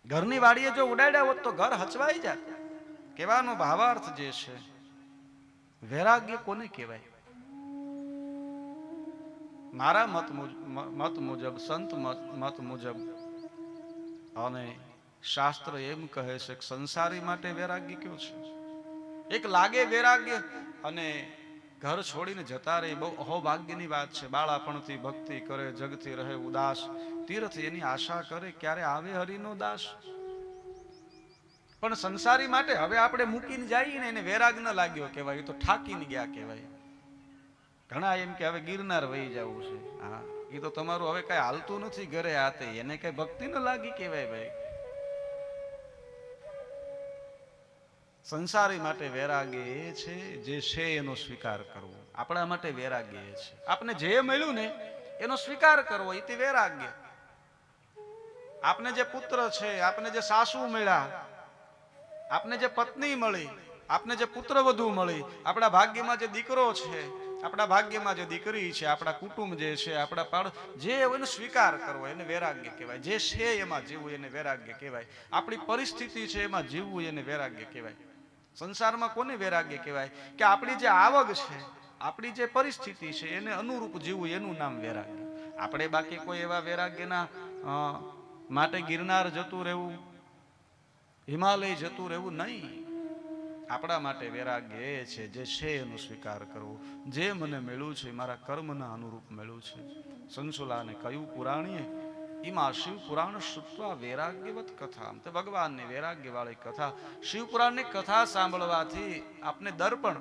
ઘરની વાડીએ જો ઉડાડ્યા હોત તો ઘર હચવાઈ જાય. કહેવાનો ભાવાર્થ જે છે વૈરાગ્ય કોને કહેવાય? મારા મત મુજબ, સંત મત મુજબ અને શાસ્ત્ર એમ કહે છે કે સંસારી માટે વૈરાગ્ય કયો છે? એક લાગે વૈરાગ્ય અને ઘર છોડીને જતા રહે બહુ અહોભાગ્યની વાત છે. બાળાપણથી ભક્તિ કરે, જગથી રહે ઉદાસ, તીર્થ એની આશા કરે ક્યારે આવે હરિનો દાસ. પણ સંસારી માટે હવે આપણે મૂકીને જઈએ ને એને વૈરાગ ન લાગ્યો કહેવાય, તો ઠાકીને ગયા કહેવાય. ઘણા એમ કે હવે ગિરનાર વહી જવું છે. હા, એ તો તમારું હવે કઈ હાલતું નથી ઘરે હાથે, એને કઈ ભક્તિ ન લાગી કહેવાય ભાઈ. સંસારી માટે વૈરાગ્ય એ છે જે છે એનો સ્વીકાર કરવો. આપણા માટે વૈરાગ્ય એ છે આપણે જે મળ્યું ને એનો સ્વીકાર કરવો, એ વૈરાગ્ય. આપને જે પુત્ર છે, આપને જે સાસુ મળ્યા, આપને જે પત્ની મળી, આપને જે પુત્ર વધુ મળી, આપણા ભાગ્યમાં જે દીકરો છે, આપણા ભાગ્યમાં જે દીકરી છે, આપણા કુટુંબ જે છે, આપણા પાડ જે એનો સ્વીકાર કરવો એને વૈરાગ્ય કહેવાય. જે છે એમાં જીવવું એને વૈરાગ્ય કહેવાય. આપણી પરિસ્થિતિ છે એમાં જીવવું એને વૈરાગ્ય કહેવાય. સંસારમાં કોને વૈરાગ્ય કહેવાય? કે આપણી જે આવક છે, આપણી જે પરિસ્થિતિ છે એને અનુરૂપ જીવવું, એનું નામ વૈરાગ્ય. આપણે બાકી કોઈ એવા વૈરાગ્યના માટે ગિરનાર જતું રહેવું, હિમાલય જતું રહેવું નહીં. આપણા માટે વૈરાગ્ય એ છે જે છે એનો સ્વીકાર કરવો. જે મને મળ્યું છે મારા કર્મના અનુરૂપ મળ્યું છે. સંશુલાને કહ્યું પુરાણીએ ઈમાં શિવ પુરાણ શ્રુત્વા વૈરાગ્યવત કથા. તો ભગવાનની વૈરાગ્ય વાળી કથા, શિવ પુરાણની કથા સાંભળવાથી આપને દર્પણ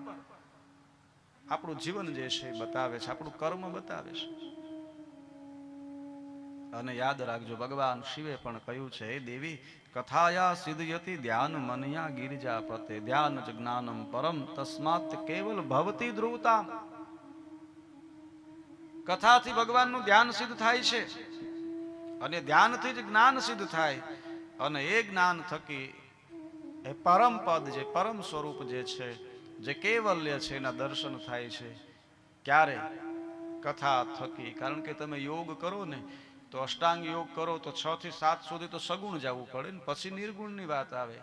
આપણું જીવન જે છે બતાવે છે, આપણું કર્મ બતાવે છે. અને યાદ રાખજો, ભગવાન શિવે પણ કહ્યું છે, હે દેવી કથાયા સિદ્ધયતિ ધ્યાન મનયા ગિરિજા પ્રતે ધ્યાન જ જ્ઞાનમ પરમ તસ્માત કેવલ ભવતી ધ્રુવતા. કથાથી ભગવાનનું ધ્યાન સિદ્ધ થાય છે અને ધ્યાનથી જ જ્ઞાન સિદ્ધ થાય. અને એ જ્ઞાન થકી એ પરમ પદ જે પરમ સ્વરૂપ જે છે, જે કેવલ્ય છે એના દર્શન થાય છે. ક્યારે? કથા થકી. કારણ કે તમે યોગ કરો ને તો અષ્ટાંગ યોગ કરો તો 6 થી 7 સુધી તો સગુણ જવું પડે ને પછી નિર્ગુણની વાત આવે.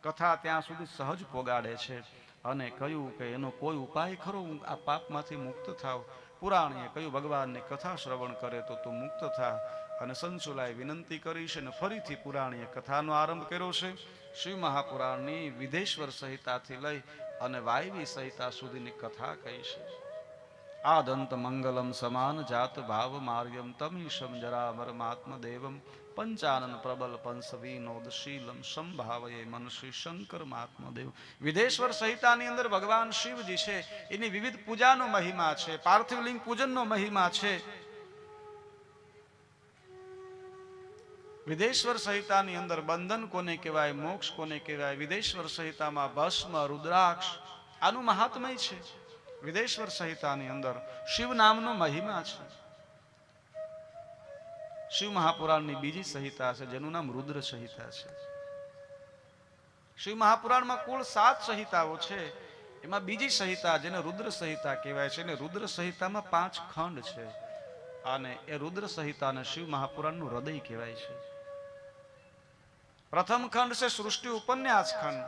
કથા ત્યાં સુધી સહજ પોગાડે છે. અને કહ્યું કે એનો કોઈ ઉપાય ખરો હું આ પાપમાંથી મુક્ત થાવ? પુરાણીએ કહ્યું ભગવાનની કથા શ્રવણ કરે તો તું મુક્ત થા. અને સંશુલાએ વિનંતી કરી છે અને ફરીથી પુરાણીએ કથાનો આરંભ કર્યો છે. શિવ મહાપુરાણની વિધેશ્વર સંહિતાથી લઈ અને વાયવી સંહિતા સુધીની કથા કહી છે. આદંત મંગલમ સમાન જાત ભાવ માર્ગમ તમીશમ જરામરમાત્મ દેવમ પંચાનન પ્રબલ પંસવીનોદ શીલમ સંભાવયે મનશ્રી શંકર મહાત્મદેવ. વિધેશ્વર સંહિતાની અંદર ભગવાન શિવજી છે એની વિવિધ પૂજાનો મહિમા છે, પાર્થિવ લિંગ પૂજનનો મહિમા છે. વિધેશ્વર સંહિતાની અંદર બંધન કોને કહેવાય, મોક્ષ કોને કહેવાય, વિધેશ્વર સંહિતામાં ભસ્મ રુદ્રાક્ષ આનું મહાત્મય છે. વિધેશ્વર સંહિતાની અંદર શિવ નામનો મહિમા છે. શિવ મહાપુરાણની બીજી સંહિતા છે જેનું નામ રુદ્ર સંહિતા છે. શિવ મહાપુરાણમાં કુલ 7 સંહિતાઓ છે. એમાં બીજી સંહિતા જેને રુદ્ર સંહિતા કહેવાય છે, અને રુદ્ર સંહિતામાં 5 ખંડ છે. અને એ રુદ્ર સંહિતાને શિવ મહાપુરાણનું હૃદય કહેવાય છે. પ્રથમ ખંડ છે સૃષ્ટિ ઉપન્યાસ ખંડ,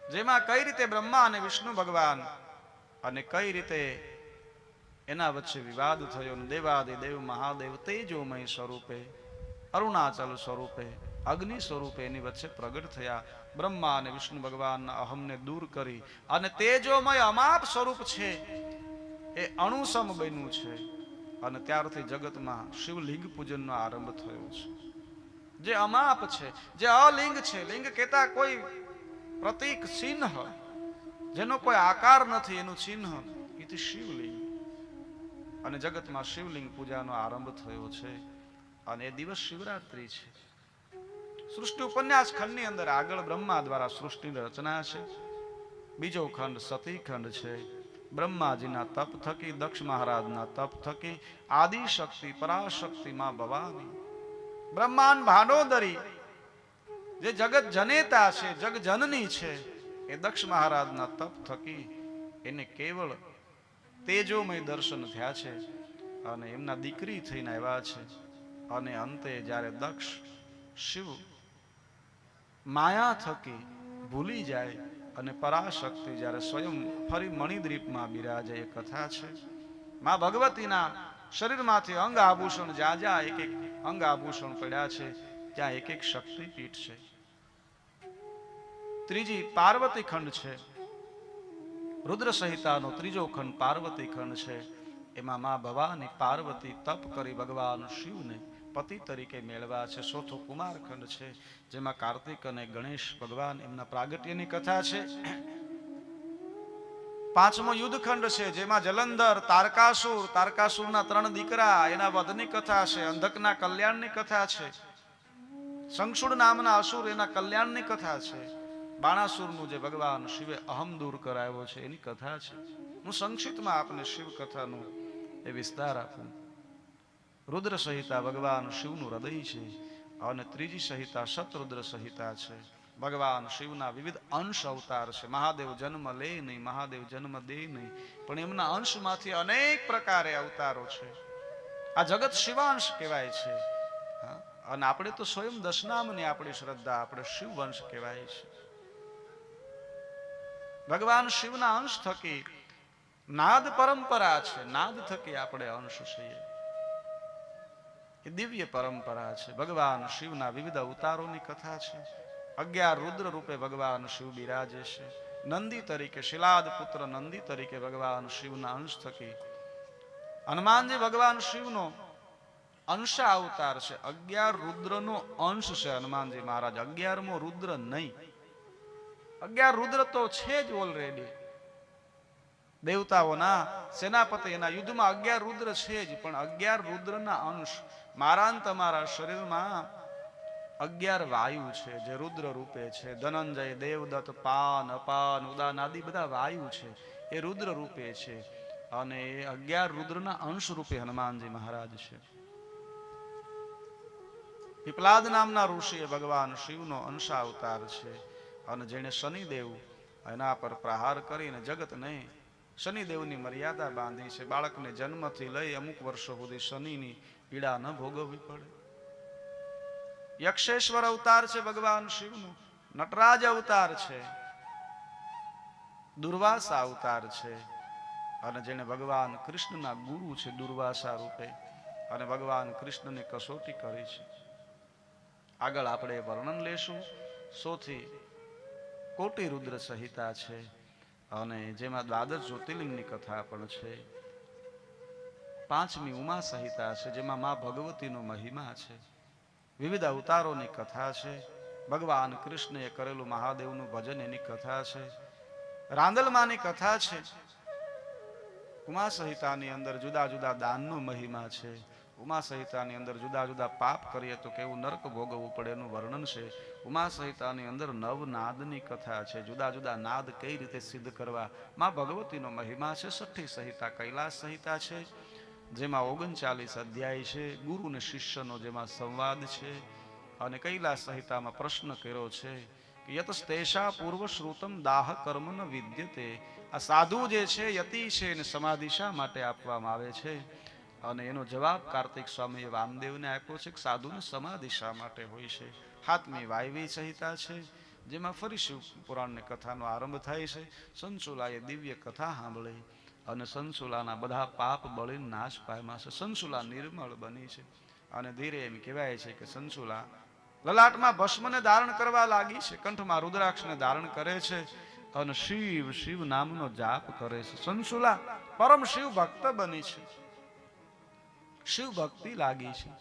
જેમાં કઈ રીતે બ્રહ્મા અને વિષ્ણુ ભગવાન અને કઈ રીતે એના વચ્ચે વિવાદ થયો. દેવાદિદેવ મહાદેવ તેજોમય સ્વરૂપે, અરુણાચલ સ્વરૂપે, અગ્નિ સ્વરૂપે એની વચ્ચે પ્રગટ થયા. બ્રહ્મા અને વિષ્ણુ ભગવાનના અહમને દૂર કરી અને તેજોમય અમાપ સ્વરૂપ છે એ અણુસમ બન્યું છે. અને ત્યારથી જગતમાં શિવલિંગ પૂજનનો આરંભ થયો છે. જે અમાપ છે, જે અલિંગ છે, લિંગ કહેતા કોઈ પ્રતીક ચિહ્ન જેનો કોઈ આકાર નથી એનું ચિહ્ન એ શિવલિંગ. અને જગતમાં શિવલિંગ પૂજાનો આરંભ થયો છે. અને એ દિવસ શિવરાત્રી છે. સૃષ્ટિ ઉપન્યાસ ખંડની અંદર આગળ બ્રહ્મા દ્વારા સૃષ્ટિની રચના છે. બીજો ખંડ સતી ખંડ છે. બ્રહ્માજીના તપ થકી, દક્ષ મહારાજના તપ થકી આદિ શક્તિ પરાશક્તિ માં ભવાની બ્રહ્માંડ ભાંડોદરી જે જગત જનેતા છે, જગજનની છે, એ દક્ષ મહારાજના તપ થકી એને કેવળ તેજોમય દર્શન થયા છે. અને એમના દીકરી થઈને આવ્યા છે. અને અંતે જ્યારે દક્ષ શિવ માયા થકી ભૂલી જાય અને પરાશક્તિ જ્યારે સ્વયં ફરી મણિદ્વીપમાં બિરાજે એ કથા છે. માં ભગવતીના શરીરમાંથી અંગ આભૂષણ જ્યાં જ્યાં એક એક અંગ આભૂષણ પડ્યા છે ત્યાં એક એક શક્તિપીઠ છે. ત્રીજી પાર્વતી ખંડ છે. રુદ્ર સંહિતાનો ત્રીજો ખંડ પાર્વતી ખંડ છે. એમાં માં ભવાની પાર્વતી તપ કરી ભગવાન શિવને પતિ તરીકે મેળવ્યા છે. ચોથો કુમાર ખંડ છે જેમાં કાર્તિક અને ગણેશ ભગવાન એમના પ્રાગટ્યની કથા છે. પાંચમો યુદ્ધ ખંડ છે જેમાં જલંધર, તારકાસુરના 3 દીકરા એના વધની કથા છે. અંધકના કલ્યાણની કથા છે. શંખચૂડ નામના અસુર એના કલ્યાણની કથા છે. બાણાસુરનું જે ભગવાન શિવે અહમ દૂર કરાવ્યો છે એની કથા છે. હું સંક્ષિપ્તમાં આપને શિવ કથાનો એ વિસ્તાર આપું. રુદ્ર સંહિતા ભગવાન શિવનું હૃદય છે અને ત્રીજી સંહિતા શતરુદ્ર સંહિતા છે. ભગવાન શિવના વિવિધ અંશ અવતાર છે. મહાદેવ જન્મ લે નહીં, મહાદેવ જન્મ દે નહીં, પણ એમના અંશમાંથી અનેક પ્રકારે અવતારો છે. આ જગત શિવાંશ કહેવાય છે. અને આપણે તો સ્વયં દશનામની આપણી શ્રદ્ધા, આપણે શિવ વંશ કહેવાય છે. ભગવાન શિવના અંશ થકી નાદ પરંપરા છે. નાદ થકી આપણે અંશ છીએ. એ દિવ્ય પરંપરા છે. ભગવાન શિવના વિવિધ અવતારોની કથા છે. 11 રુદ્ર રૂપે ભગવાન શિવ બિરાજે છે. નંદી તરીકે, શિલાદ પુત્ર નંદી તરીકે ભગવાન શિવના અંશ થકી હનુમાનજી ભગવાન શિવનો અંશા અવતાર છે. 11 રુદ્રનો અંશ છે હનુમાનજી મહારાજ. 11મો રુદ્ર નહીં, 11 રુદ્ર તો છે જ ઓલરેડી. દેવતાઓના સેનાપતિ એના યુદ્ધમાં 11 રુદ્ર છે જ, પણ 11 રુદ્રના અંશ મારા ને તમારા શરીરમાં 11 વાયુ છે જે રુદ્ર રૂપે છે. ધનંજય, દેવદત્ત, પાન, અપાન, ઉદાન આદિ બધા વાયુ છે, એ રુદ્ર રૂપે છે. અને એ 11 રુદ્રના અંશ રૂપે હનુમાનજી મહારાજ છે. પીપલાદ નામના ઋષિ એ ભગવાન શિવનો અંશા અવતાર છે. અને જેણે શનિદેવ એના પર પ્રહાર કરીને જગતને શનિદેવની મર્યાદા બાંધી છે. બાળકને જન્મથી લઈ અમુક વર્ષો સુધી શનિની પીડા ન ભોગવવી પડે. યક્ષેશ્વર અવતાર છે ભગવાન શિવનું. નટરાજ અવતાર છે. દુર્વાસા અવતાર છે. અને જેને ભગવાન કૃષ્ણના ગુરુ છે દુર્વાસા રૂપે, અને ભગવાન કૃષ્ણની કસોટી કરી છે. આગળ આપણે વર્ણન લેશું. 100 થી કોટી રુદ્ર સંહિતા છે, અને જેમાં 12 જ્યોતિર્લિંગની કથા પણ છે. 5મી ઉમા સંહિતા છે, જેમાં મા ભગવતીનો મહિમા છે. વિવિધ અવતારોની કથા છે. ભગવાન કૃષ્ણએ કરેલું મહાદેવનું ભજન એની કથા છે. રાંદલમાની કથા છે. ઉમા સંહિતાની અંદર જુદા જુદા દાનનો મહિમા છે. ઉમા સંહિતાની અંદર જુદા જુદા પાપ કરીએ તો કેવું નરક ભોગવવું પડે એનું વર્ણન છે. ઉમા સંહિતાની અંદર નવનાદની કથા છે. જુદા જુદા નાદ કઈ રીતે સિદ્ધ કરવા, માં ભગવતીનો મહિમા છે. 6ઠી સંહિતા કૈલાસ સંહિતા છે, જેમાં 39 અધ્યાય છે. ગુરુ અને શિષ્યનો જેમાં સંવાદ છે. અને કૈલાસ સંહિતામાં પ્રશ્ન કર્યો છે કે યતસ્તેષા પૂર્વશ્રુતમ દાહ કર્મ ન વિદ્યતે. આ સાધુ જે છે યતિ છે એને સમાધિ શા માટે આપવામાં આવે છે? અને એનો જવાબ કાર્તિક સ્વામીએ વામદેવને આપ્યો છે કે સાધુને સમાધિ શા માટે હોય છે. 7મી વાયવી સંહિતા છે, જેમાં ફરી શિવ પુરાણની કથાનો આરંભ થાય છે. સંશુલાએ દિવ્ય કથા સાંભળી અને સંશુલાના બધા પાપ બળીને નાશ પામ્યા છે. સંશુલા નિર્મળ બની છે. અને ધીરે એમ કહેવાય છે કે સંશુલા લલાટમાં ભસ્મને ધારણ કરવા લાગી છે, કંઠમાં રુદ્રાક્ષને ધારણ કરે છે, અને શિવ શિવ નામનો જાપ કરે છે. સંશુલા પરમ શિવ ભક્ત બની છે. શિવ ભક્તિ લાગી છે.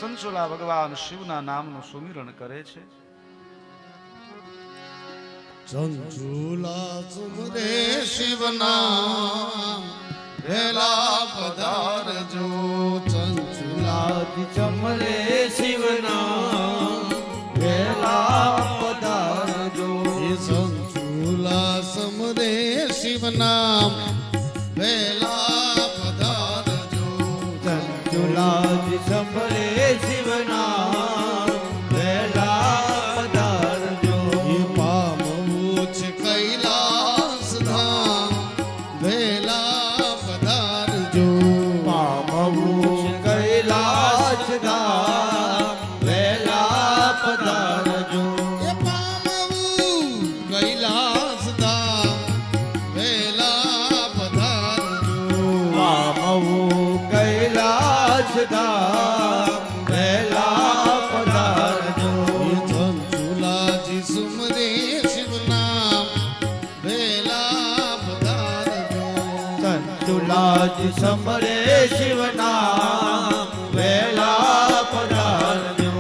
સંશુલા ભગવાન શિવના નામનું સુમિરણ કરે છે. ચંચુલા સુમરે શિવનામ વેલા પધારજો. ચંચુલા ચમરે શિવનામ વેલા પધારજો. ચંચુલા સમરે શિવનામ વેલા પધારજો. ચંચુલાજ સમરે શિવનામ વેલા પધારજો. પામવું છે કૈલાસ ધામ વેલા પધારજો. પામવું કૈલાસ ધામ વેલા પધારજો. પામવું કૈલાસ ધામ વેલા પધારજો. પામવું કૈલાસ ધામ વેલા પધારજો. ચંચુલાજી સુમરે શિવનામ વેલા પધારજો. ચંચુલાજ સમરે શિવનામ વેલા પધારજો.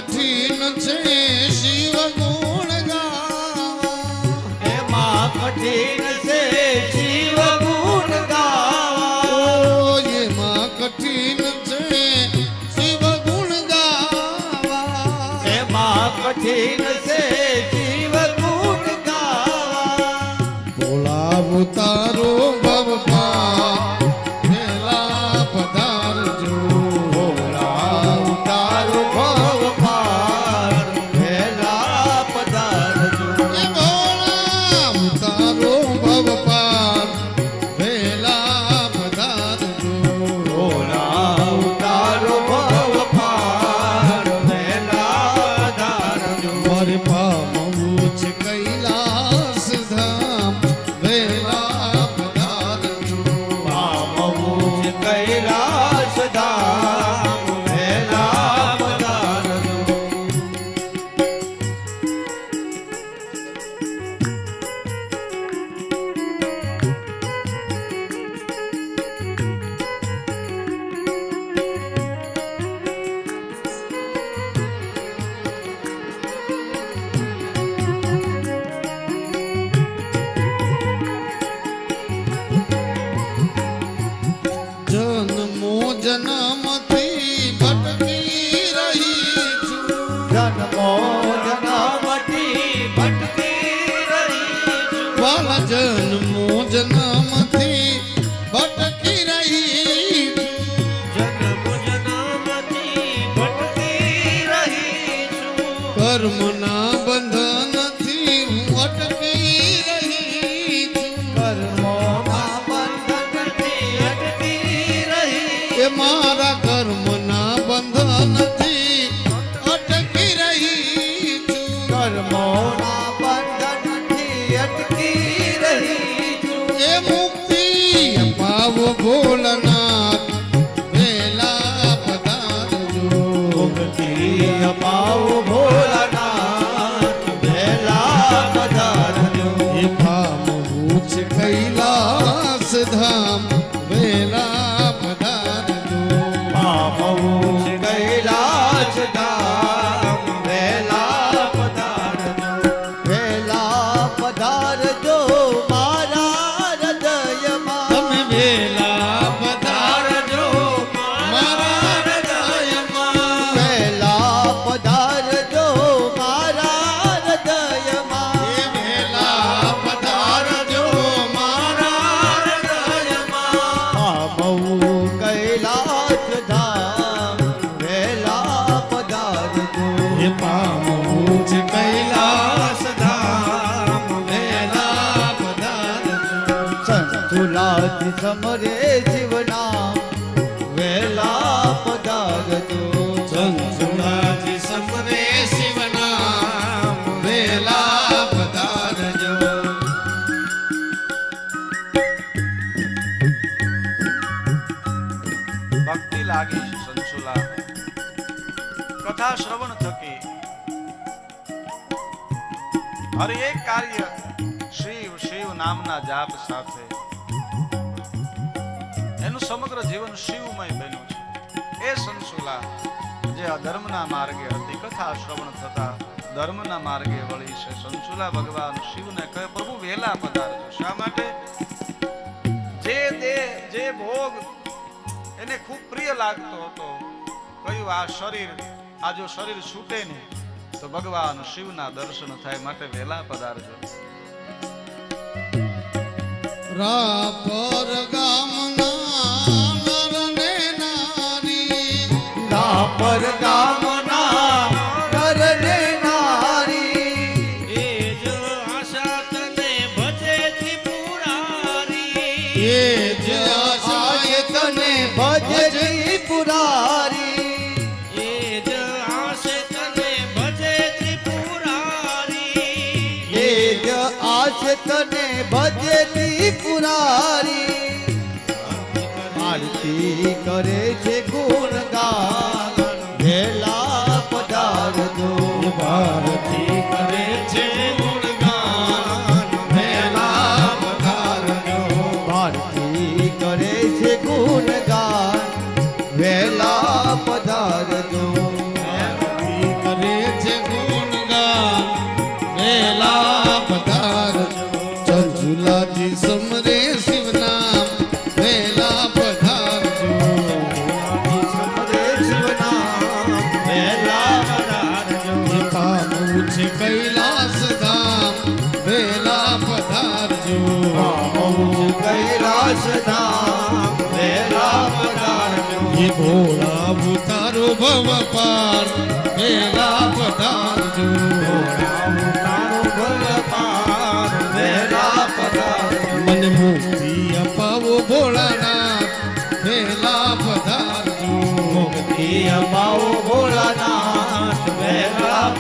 કઠિન છે શિવ ગુણ ગાવા એમાં કઠિન છે શિવ ગુણ ગાવા ઓ એમાં કઠિન છે શિવ ગુણ ગાવા એમાં કઠિન છે શિવ ગુણ ગાવા બોલાવો તારો ભવપા વેલા પધારજો બોલાવું તારું ભવ પાર વહેલા પધારજો એ બોલાવો તારો ભવપા વેલા પધારજો બોલાવું તારું ભવ પાર વહેલા પધારજો મારે પામવું છે કૈલાસ ધામ વેલા પધારજો પામવું છે કૈલાસ ધામ વહેલા પધારજો જન્મો જન્મથી ભટકી રહી છું જન્મો જન્મથી ભટકી રહી છું વાલા જન્મો જન્મથી ભટકી રહી છું જન્મો જન્મથી ભટકી રહી છું કર્મના બંધનથી હું અટકી રહી છું કર્મોના બંધનથી અટકી રહી એ મારા કર્મના બંધનથી અટકી રહી છું કર્મોના બંધનથી અટકી રહી છું એ મુક્તિ અપાવો ભોળનાથ વેલા પધારજો મુક્તિ અપાવો ભોળાનાથ વહેલા પધારજો એ પામવું છે કૈલાસ ધામ વેલા પધારજો પામવું છે કૈલાસ ધામ વહેલા પધારજો વહેલા પધારજો મારા હૃદયમાં તમે વેલા પધારજો મારા હૃદયમાં વહેલા પધારજો મારા હૃદયમાં એ વેલા પધારજો મારા હૃદયમાં પામવું કૈલાસ ધામ વહેલા પધારજો એ પામવું છે કૈલાસ ધામ વેલા પધારજો સંતુલાથી સમરે જીવના વહેલા પધારજો સંસુરાજી સમરે શિવનામ વેલા પધારજો ભક્તિ લાગી છે સંશુલા કથા શ્રવણ થકી હર એક કાર્ય શિવ શિવ નામના જાપ સાથે એનું સમગ્ર જીવન શિવમય બન્યું છે એ સંશુલા જે અધર્મના માર્ગે હતી કથા શ્રવણ થતા ધર્મના માર્ગે વળી છે સંશુલા ભગવાન શિવને કહે પ્રભુ વહેલા પધારજો શા માટે જે દેહ જે ભોગ એને ખૂબ પ્રિય લાગતો હતો કયું આ શરીર આ જો શરીર છૂટે ને તો ભગવાન શિવના દર્શન થાય માટે વહેલા પધારજો રાપર ગામના નર ને નારી રાપર ગામના નર ને નારી એ જ આશા તને ભજે ત્રિપુરારી એ જ આશાએ તને ભજે ત્રિપુરારી એ જ આશે તને ભજે ત્રિપુરારી એ જ આશ તને ભજે ત્રિપુરારી આરતી કરે છે ગુણગાન વહેલા પધારજો ભારતી કરે છે ગુણગાન વેલા પધારજો ભારતી કરે છે ગુણગાન વહેલા પધારજો ભારતી કરે એ ભોળા ઉતારો ભવ પાર વેલા પધારજો મને મુક્તિ અપાવો ભોળાનાથ વેલા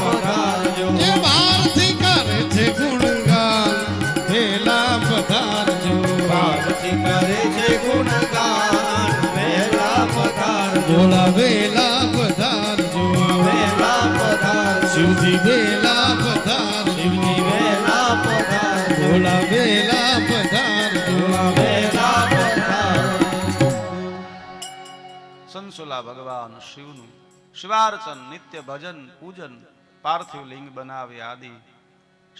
પધારજો એ બહારથી કરે છે ગુણગાન વેલા પધારજો ભોળા વેલા પધારજો શિવજી વેલા પધારજો ભોળા વેલા પધારજો સંસુલા ભગવાન શિવનું શિવાર્ચન નિત્ય ભજન પૂજન પાર્થિવ લિંગ બનાવી આદિ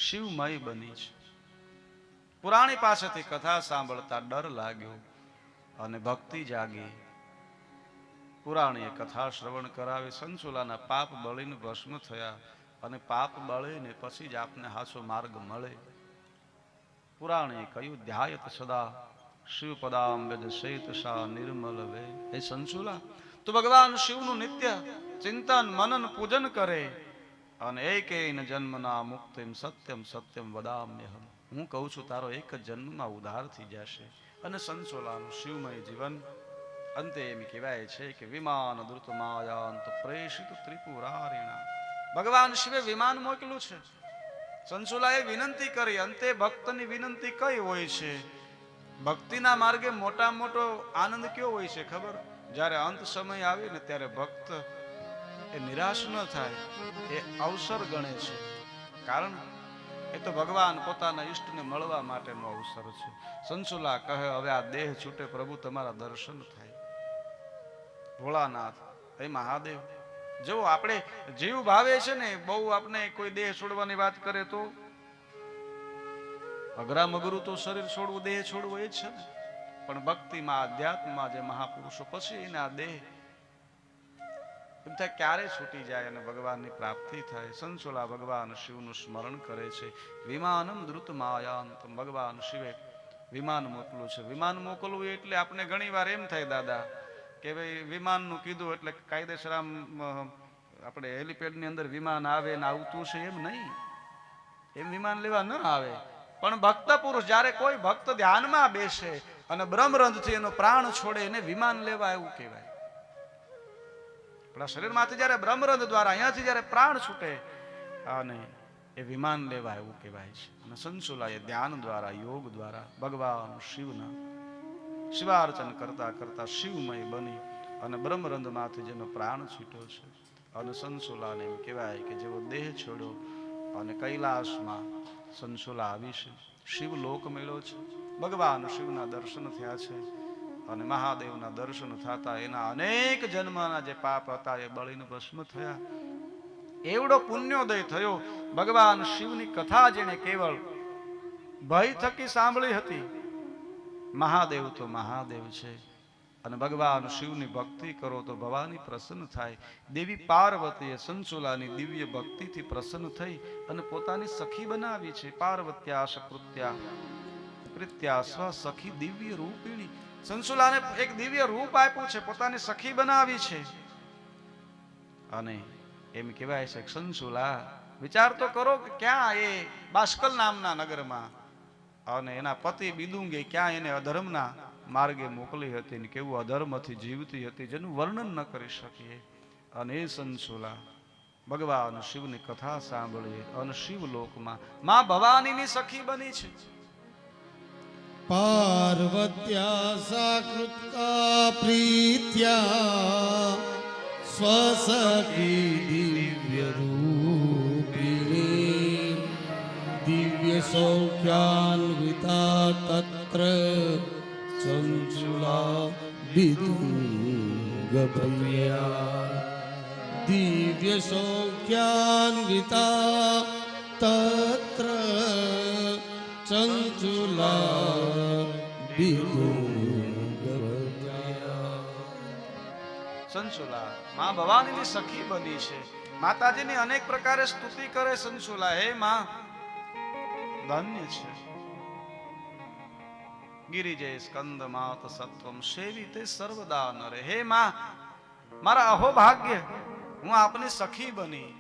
શિવમય બની છે. પુરાણી પાસેથી કથા સાંભળતા ડર લાગ્યો અને ભક્તિ જાગી. પુરાણીએ કથા શ્રવણ કરાવી સંસુલાના પાપ બળીને ભસ્મ થયા અને પાપ બળીને પછી જ આપને હાસો માર્ગ મળે. પુરાણીએ કહ્યું ધ્યાયત સદા શિવ પદામ્બજ શૈતશા નિર્મલ વે. હે સંસુલા, તું ભગવાન શિવનું નિત્ય ચિંતન મનન પૂજન કરે અને એકેન જન્મના મુક્તિમ સત્યમ સત્યમ વદામ્યહમ. હું કહું છું તારો એક જ જન્મમાં ઉદ્ધાર થઈ જશે. અને સંસોલાનું શિવમય જીવન અંતે એમ કહેવાય છે કે વિમાન દ્રુત માયાંત પ્રેષિત ત્રિપુરારિણા. ભગવાન શિવે વિમાન મોકલ્યું છે. સંસુલાએ વિનંતી કરી. અંતે ભક્તની વિનંતી કઈ હોય છે? ભક્તિના માર્ગે મોટા મોટો આનંદ કયો હોય છે ખબર? જ્યારે અંત સમય આવે ને ત્યારે ભક્ત એ નિરાશ ન થાય, એ અવસર ગણે છે. કારણ એ તો ભગવાન પોતાના ઈષ્ટને મળવા માટેનો અવસર છે. સંસુલા કહે હવે આ દેહ છૂટે પ્રભુ તમારા દર્શન થાય. ભોળાનાથ હે મહાદેવ, જો આપણે જીવ ભાવે છે ને બહુ આપણે કોઈ દેહ છોડવાની વાત કરે તો અઘરામ અઘરું તો શરીર છોડવું દેહ છોડવું એ જ છે ને. પણ ભક્તિમાં આધ્યાત્મમાં જે મહાપુરુષો પછી એના દેહ એમ થાય ક્યારે છૂટી જાય અને ભગવાનની પ્રાપ્તિ થાય. સંસોલા ભગવાન શિવનું સ્મરણ કરે છે. વિમાનમ દ્રુત માયાંતમ. ભગવાન શિવે વિમાન મોકલું છે. વિમાન મોકલવું એટલે આપણે ઘણી વાર એમ થાય દાદા કે ભાઈ વિમાનનું કીધું એટલે કાયદેસર આમ આપણે હેલિપેડની અંદર વિમાન આવે ને આવતું છે એમ નહીં. એમ વિમાન લેવા ન આવે. પણ ભક્ત પુરુષ જ્યારે કોઈ ભક્ત ધ્યાનમાં બેસે અને બ્રહ્મરંધથી એનો પ્રાણ છોડે એને વિમાન લેવા એવું કહેવાય. આપણા શરીરમાંથી જ્યારે બ્રહ્મરંધ દ્વારા અહીંયાથી જ્યારે પ્રાણ છૂટે અને એ વિમાન લેવા એવું કહેવાય છે. અને સંસુલાએ ધ્યાન દ્વારા યોગ દ્વારા ભગવાન શિવના શિવાર્ચન કરતા કરતા શિવમય બની અને બ્રહ્મરંધમાંથી જેનો પ્રાણ છૂટ્યો છે. અને સંસુલાને એમ કહેવાય કે જેવો દેહ છોડ્યો અને કૈલાસમાં સંસુલા આવી છે. શિવલોક મળ્યો છે. ભગવાન શિવના દર્શન થયા છે અને મહાદેવના દર્શન થતા એના અનેક જન્મના જે પાપ હતા એ બળીને ભસ્મ થયા. એવડો પુણ્યોદય થયો. ભગવાન શિવની કથા જેને કેવળ ભય થકી સાંભળી હતી. મહાદેવ તો મહાદેવ છે અને ભગવાન શિવની ભક્તિ કરો તો ભવાની પ્રસન્ન થાય. દેવી પાર્વતીએ સંસુલાની દિવ્ય ભક્તિથી પ્રસન્ન થઈ અને પોતાની સખી બનાવી છે. પાર્વત્યા સકૃત્યા પ્રીત્યા સ્વ સખી દિવ્ય રૂપિણી. સંસુલાને એક દિવ્ય રૂપ આપ્યું છે, પોતાની સખી બનાવી છે. અને એમ કહેવાય છે સંસુલા વિચાર તો કરો કે ક્યાં એ બાસ્કલ નામના નગરમાં અને એના પતિ બિદુંગે ક્યાં એને અધર્મના માર્ગે મોકલી હતી ને કેવું અધર્મથી જીવતી હતી જેનું વર્ણન ન કરી શકીએ. અને એ સંસુલા ભગવાન શિવની કથા સાંભળીએ અને શિવલોકમાં માં ભવાનીની સખી બની છે. પાર્વત્યા સાકૃતા પ્રીત્યા સ્વસખી દિવ્ય રૂપિણી દિવ્ય સૌખ્યાન્વિતા તત્ર સંસુલા વિદુંગ પ્રિયા દિવ્ય સૌખ્યાન્વિતા તત્ર સંસુલા વિદુંગ પ્રિયા. સંસુલા માં ભવાનીની સખી બની છે. માતાજીની અનેક પ્રકારે સ્તુતિ કરે સંસુલા. હે માં ધન્ય છે. ગિરિજે સ્કંદ માત સત્વમ સેવિતે સર્વદા નરે. હે માં, મારા અહોભાગ્ય, હું આપની સખી બની.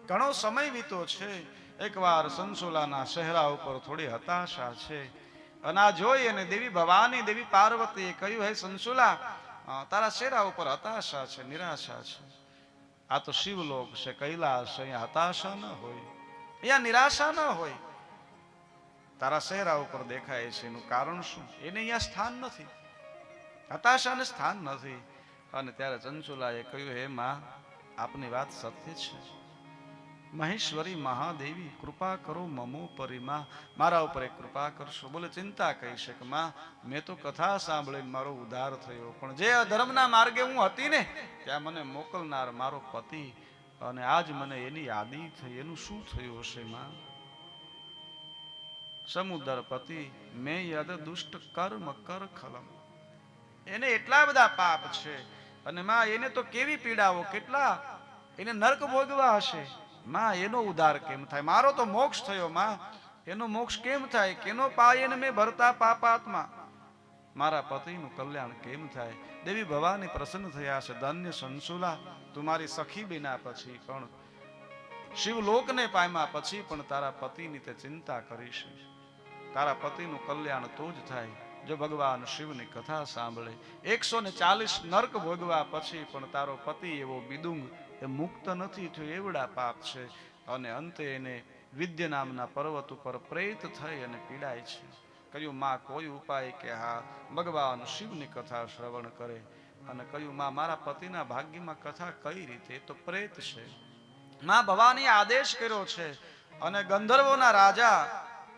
ઘણો સમય વીતો છે. એકવાર સંસુલાના ચહેરા ઉપર થોડી હતાશા છે. અને આ જોઈ અને દેવી ભવાની, દેવી પાર્વતીએ કહ્યું, હે સંસુલા, તારા ચહેરા ઉપર હતાશા છે, નિરાશા છે. આ તો શિવલોક છે, કૈલાસ, અહીંયા હતાશા ન હોય, અહીંયા નિરાશા ન હોય. તારા ચહેરા ઉપર દેખાય છે, એનું કારણ શું? એને અહીંયા સ્થાન નથી, હતાશાને સ્થાન નથી. અને ત્યારે ચંચુલાએ કહ્યું, હે માં, આપની વાત સત્ય છે. મહેશ્વરી મહાદેવી, કૃપા કરો મમો પરી. માં, મારા ઉપર એક કૃપા કરશો. બોલે, ચિંતા કહી છે કે માં, મેં તો કથા સાંભળીને મારો ઉદ્ધાર થયો, પણ જે અધર્મના માર્ગે હું હતી ને, ત્યાં મને મોકલનાર મારો પતિ, અને આજ મને એની યાદી થઈ. એનું શું થયું હશે માં? સમુદ્ર પતિ મેં યદ દુષ્ટ કર્મ કર ખલમ. એને એટલા બધા પાપ છે, અને માં એને તો કેવી પીડાઓ, કેટલા એને નરક ભોગવા હશે. માં, એનો ઉદ્ધાર કેમ થાય? મારો તો મોક્ષ થયો માં, એનો મોક્ષ કેમ થાય? કેનો પાયન મેં ભરતા પાપાત્મા. મારા પતિનું કલ્યાણ કેમ થાય? દેવી ભવાની પ્રસન્ન થયા છે. ધન્ય સંસુલા, તું મારી સખી બન્યા પછી પણ, શિવલોકને પામ્યા પછી પણ તારા પતિની તે ચિંતા કરીશ. તારા પતિનું કલ્યાણ તો જ થાય જો ભગવાન શિવની કથા સાંભળે. 140 નરક ભોગવા પછી પણ તારો પતિ એવો બિદુંગ એ મુક્ત નથી થયો, એવડા પાપ છે. અને અંતે એને વિદ્ય નામના પર્વત ઉપર પ્રેત થઈ અને પીડાય છે. કહ્યું, માં, કોઈ ઉપાય કે? હા, ભગવાન શિવની કથા શ્રવણ કરે. અને કહ્યું, માં, મારા પતિના ભાગ્યમાં કથા કઈ રીતે? એ તો પ્રેત છે. માં ભવાની આદેશ કર્યો છે, અને ગંધર્વોના રાજા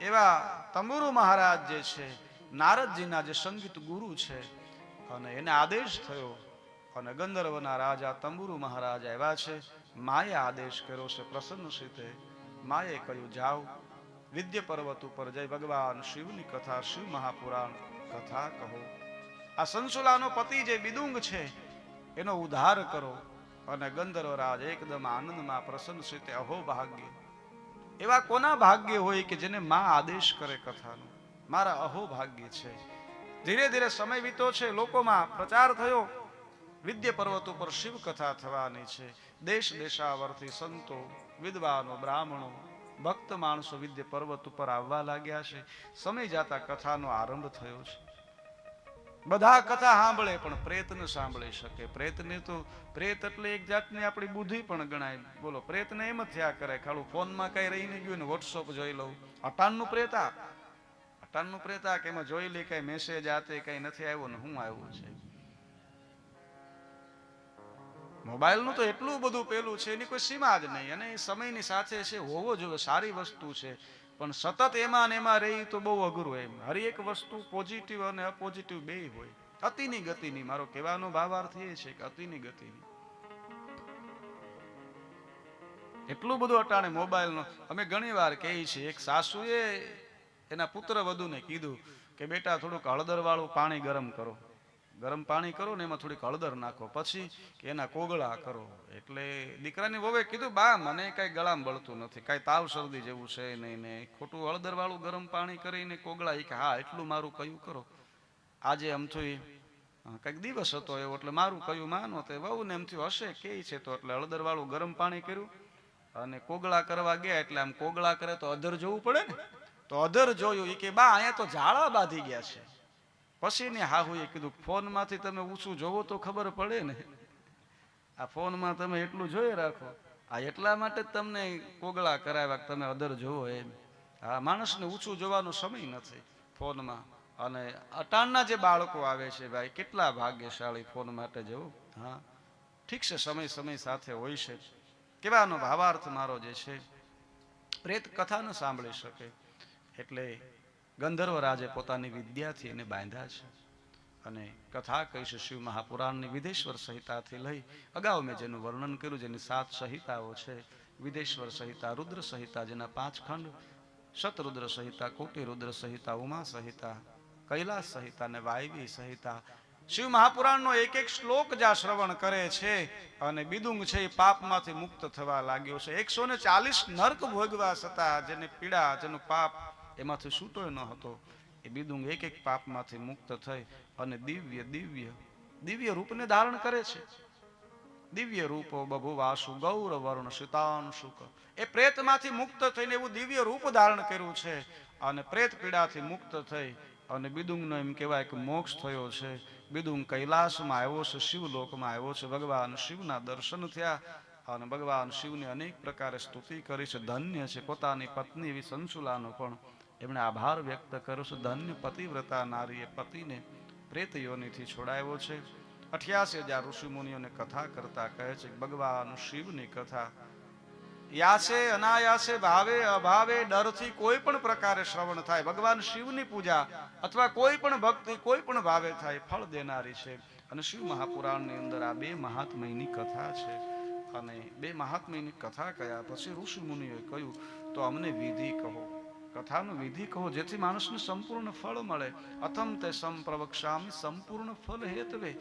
એવા તંબુરુ મહારાજ જે છે, નારદજીના જે સંગીત ગુરુ છે, અને એને આદેશ થયો. અને ગંધર્વના રાજા તંબુરુ મહારાજ આવ્યા છે. માએ આદેશ કર્યો છે પ્રસન્ન સીતે. માએ કહ્યું, જાઓ વિદ્ય પર્વત ઉપર જઈ ભગવાન શિવની કથા, શિવ મહાપુરાણ કથા કહો. આ સંસુલાનો પતિ જે બિદુંગ છે એનો ઉદ્ધાર કરો. અને ગંધર્વરાજ એકદમ આનંદમાં પ્રસન્ન સીતે. અહો ભાગ્ય, એવા કોના ભાગ્ય હોય કે જેને માં આદેશ કરે કથાનો? મારા અહો ભાગ્ય છે. ધીરે ધીરે સમય વીતો છે, લોકોમાં પ્રચાર થયો, વિદ્ય પર્વત ઉપર શિવ કથા થવાની છે. દેશ દેશાવરથી સંતો, વિદ્વાનો, બ્રાહ્મણો, ભક્ત માણસો વિદ્ય પર્વત ઉપર આવવા લાગ્યા છે. સમય જાતા કથાનો આરંભ થયો છે. બધા કથા સાંભળે પણ પ્રેત ન સાંભળી શકે. પ્રેતને તો, પ્રેત એટલે એક જાતની આપણી બુદ્ધિ પણ ગણાય. બોલો, પ્રેતને એમ જ થયા કરે, ખાલું ફોનમાં કઈ રહીને ગયું ને વોટ્સઅપ જોઈ લઉં. અટાણનું પ્રેતા, અટાણનું પ્રેતા કે એમાં જોઈ લે કઈ મેસેજ આતે કઈ નથી આવ્યો ને શું આવ્યું છે. મોબાઈલનું તો એટલું બધું પેલું છે, એની કોઈ સીમા જ નહીં. અને એ સમયની સાથે છે, હોવો જોઈએ, સારી વસ્તુ છે, પણ સતત એમાં ને એમાં રહી તો બહુ અઘરું. એમ હર એક વસ્તુ પોઝિટિવ અને અપોઝિટિવ બે હોય. અતિની ગતિની, મારો કહેવાનો ભાવાર્થ એ છે કે અતિની ગતિની. એટલું બધું અટાણે મોબાઈલનો. અમે ઘણી વાર કહીએ છીએ, એક સાસુએ એના પુત્ર વધુને કીધું કે બેટા થોડુંક હળદર વાળું પાણી ગરમ કરો. ગરમ પાણી કરો ને એમાં થોડીક હળદર નાખો, પછી કે એના કોગળા કરો. એટલે દીકરાની વહુએ કીધું, બા, મને કઈ ગળામાં બળતું નથી, કઈ તાવ શરદી જેવું છે નહીં ને, ખોટું હળદર વાળું ગરમ પાણી કરીને કોગળા. કે હા, એટલું મારું કયું કરો. આજે અમથું કઈક દિવસ હતો એવો, એટલે મારું કયું માનો. તે વહુ ને એમ થયું હશે કે છે, તો એટલે હળદર વાળું ગરમ પાણી કર્યું અને કોગળા કરવા ગયા. એટલે આમ કોગળા કરે તો અધર જોવું પડે ને, તો અધર જોયું. એ કે બા, અહીંયા તો ઝાડા બાંધી ગયા છે. પછી ને હાહુએ કીધું, ફોનમાંથી તમે ઊંચું જોવો તો ખબર પડે ને, આ ફોનમાં તમે એટલું જોઈ રાખો, આ એટલા માટે જ તમને કોગળા કરાવ્યા તમે અધર જોવો એમ. આ માણસને ઊંચું જોવાનો સમય નથી ફોનમાં. અને અટાણના જે બાળકો આવે છે ભાઈ, કેટલા ભાગ્યશાળી ફોન માટે જવું. હા, ઠીક છે, સમય સમય સાથે હોય છે. કહેવાનો ભાવાર્થ મારો જે છે, પ્રેત કથા ન સાંભળી શકે એટલે ગંધર્વ રાજે પોતાની વિદ્યાથી એને બાંધ્યા છે. અને કથા કહી છે શિવ મહાપુરાણની વિદેશ્વર સંહિતાથી લઈ, અગાઉ મેં જેનું વર્ણન કર્યું, જેની 7 સંહિતાઓ છે. વિદેશ્વર સંહિતા, રુદ્ર સંહિતા જેના 5 ખંડ, શતરુદ્ર સંહિતા, કોટી રુદ્ર સંહિતા, ઉમા સંહિતા, કૈલાસ સંહિતા અને વાયવી સંહિતા. શિવ મહાપુરાણનો એક એક શ્લોક જ્યાં શ્રવણ કરે છે અને બિદુંગ છે એ પાપમાંથી મુક્ત થવા લાગ્યો છે. 140 નર્ક ભોગવા છતાં જેને પીડા, જેનું પાપ એમાંથી છૂટો ન હતો, એ બિદુંગ એક એક પાપમાંથી મુક્ત થઈ અને દિવ્ય દિવ્ય દિવ્ય રૂપને ધારણ કરે છે. દિવ્ય રૂપો બભુવાસુ ગૌર વર્ણ શીતાંશુક. એ પ્રેતમાંથી મુક્ત થઈને એવું દિવ્ય રૂપ ધારણ કર્યું છે અને પ્રેત પીડાથી મુક્ત થઈ અને બિદુંગનો એમ કહેવાય કે મોક્ષ થયો છે. બિદુંગ કૈલાસમાં આવ્યો છે, શિવલોકમાં આવ્યો છે. ભગવાન શિવના દર્શન થયા અને ભગવાન શિવની અનેક પ્રકારે સ્તુતિ કરી છે. ધન્ય છે પોતાની પત્ની એવી સંશુલાનો પણ એમણે આભાર વ્યક્ત કર્યો છે. ધન્ય પતિવ્રતા નારીએ પતિને પ્રેત યોનિથી છોડાવ્યો છે. 88,000 ઋષિ મુનિઓને કથા કરતા કહે છે ભગવાન શિવની કથા યાસે અનાયાસે ભાવે અભાવે ડરથી કોઈ પણ પ્રકારે શ્રવણ થાય. ભગવાન શિવની પૂજા અથવા કોઈ પણ ભક્તિ કોઈ પણ ભાવે થાય, ફળ દેનારી છે. અને શિવ મહાપુરાણની અંદર આ 2 મહાત્મયની કથા છે. અને 2 મહાત્મયની કથા કયા પછી ઋષિ મુનિઓએ કહ્યું તો અમને વિધિ કહો, કથાનો વિધિ કહો, જેથી માણસને સંપૂર્ણ ફળ મળે. અથમ તે સંપ્રવક્ષ્યામિ સંપૂર્ણ ફલ હેતવે.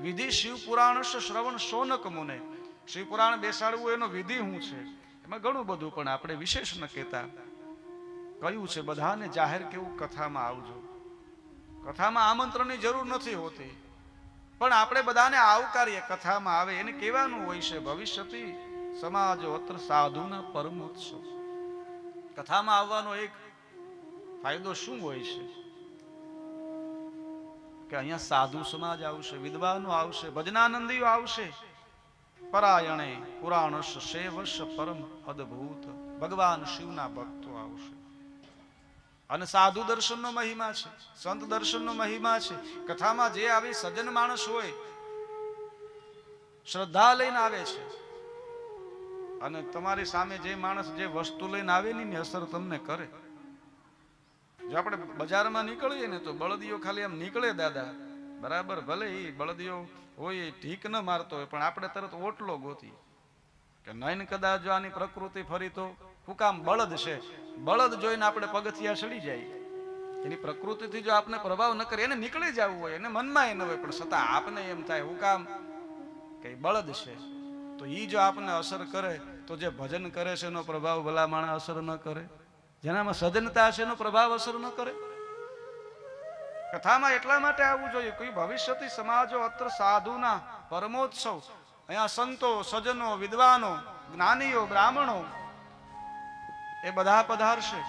વિધિ શિવ પુરાણ શ્રવણ શૌનક મુને. શિવ પુરાણ બેસાડવું એનો વિધિ શું છે? એમાં ઘણું બધું, પણ આપણે વિશેષ ન કહેતા. કહ્યું છે બધાને જાહેર કેવું કથામાં આવજો. કથામાં આમંત્રણની જરૂર નથી હોતી, પણ આપણે બધાને આવકારીએ. કથામાં આવે એને કહેવાનું હોય છે ભવિષ્યથી સમાજો અત્ર સાધુના પરમોત્સવ. કથામાં આવવાનો એક ફાયદો શું હોય છે કે અહીંયા સાધુ સમાજ આવશે, વિદ્વાનો આવશે, ભજનાનંદીઓ આવશે. પરાયણે પુરાણશ સેવશ પરમ અદ્ભુત. ભગવાન શિવના ભક્તો આવશે. અને સાધુ દર્શનનો મહિમા છે, સંત દર્શનનો મહિમા છે. કથામાં જે આવી સજ્જન માણસ હોય, શ્રદ્ધા લઈને આવે છે. અને તમારી સામે જે માણસ જે વસ્તુ લઈને આવે ની અસર તમને કરે. જો આપણે બજારમાં નીકળીએ ને તો બળદિયો ખાલી આમ નીકળે દાદા, બરાબર, ભલે એ બળદિયો હોય એ ઢીક ન મારતો હોય, પણ આપણે તરત ઓટલો ગોતી કે નયન કદાચ જો આની પ્રકૃતિ ફરી તો હુકામ બળદ છે. બળદ જોઈને આપણે પગથિયા ચડી જાય. એની પ્રકૃતિથી જો આપણે પ્રભાવ ન કરે, એને નીકળી જવું હોય, એને મનમાં એ ન હોય, પણ છતાં આપને એમ થાય હુકામ કે બળદ છે. તો એ જો આપને અસર કરે તો જે ભજન કરે છે એનો પ્રભાવ ભલા માણસ અસર ન કરે? જેનામાં સજ્જનતા છે એનો પ્રભાવ અસર ન કરે? કથામાં એટલા માટે આવવું જોઈએ કોઈ ભવિષ્યથી સમાજો અત્ર સાધુના પરમોત્સવ. અહીંયા સંતો, સજ્જનો, વિદ્વાનો, જ્ઞાનીઓ, બ્રાહ્મણો એ બધા પધારશે.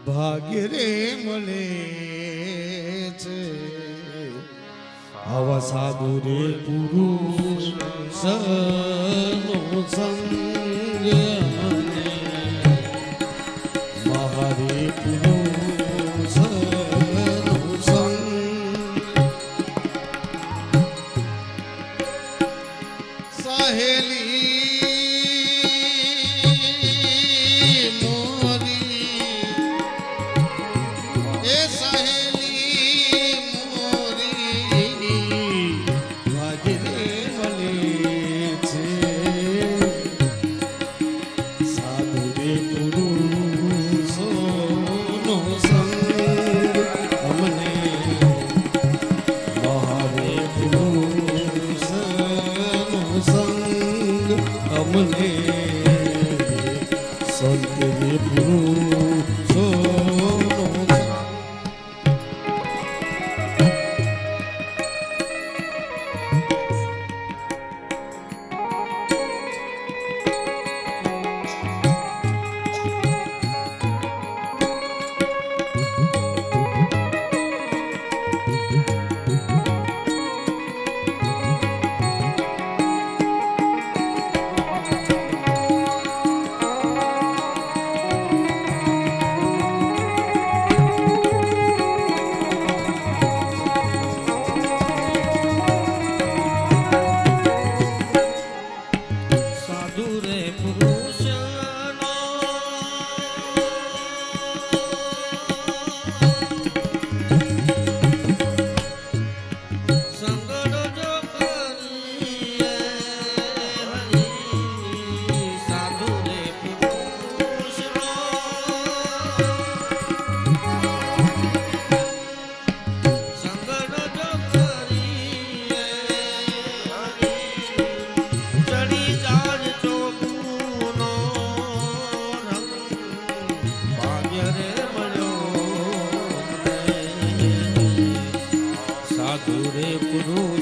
ભાગ્ય રે મળે છે આવા સાધુ રે પુરુષ સનો સંગ મહારે પુરુષ જોડે પૂરું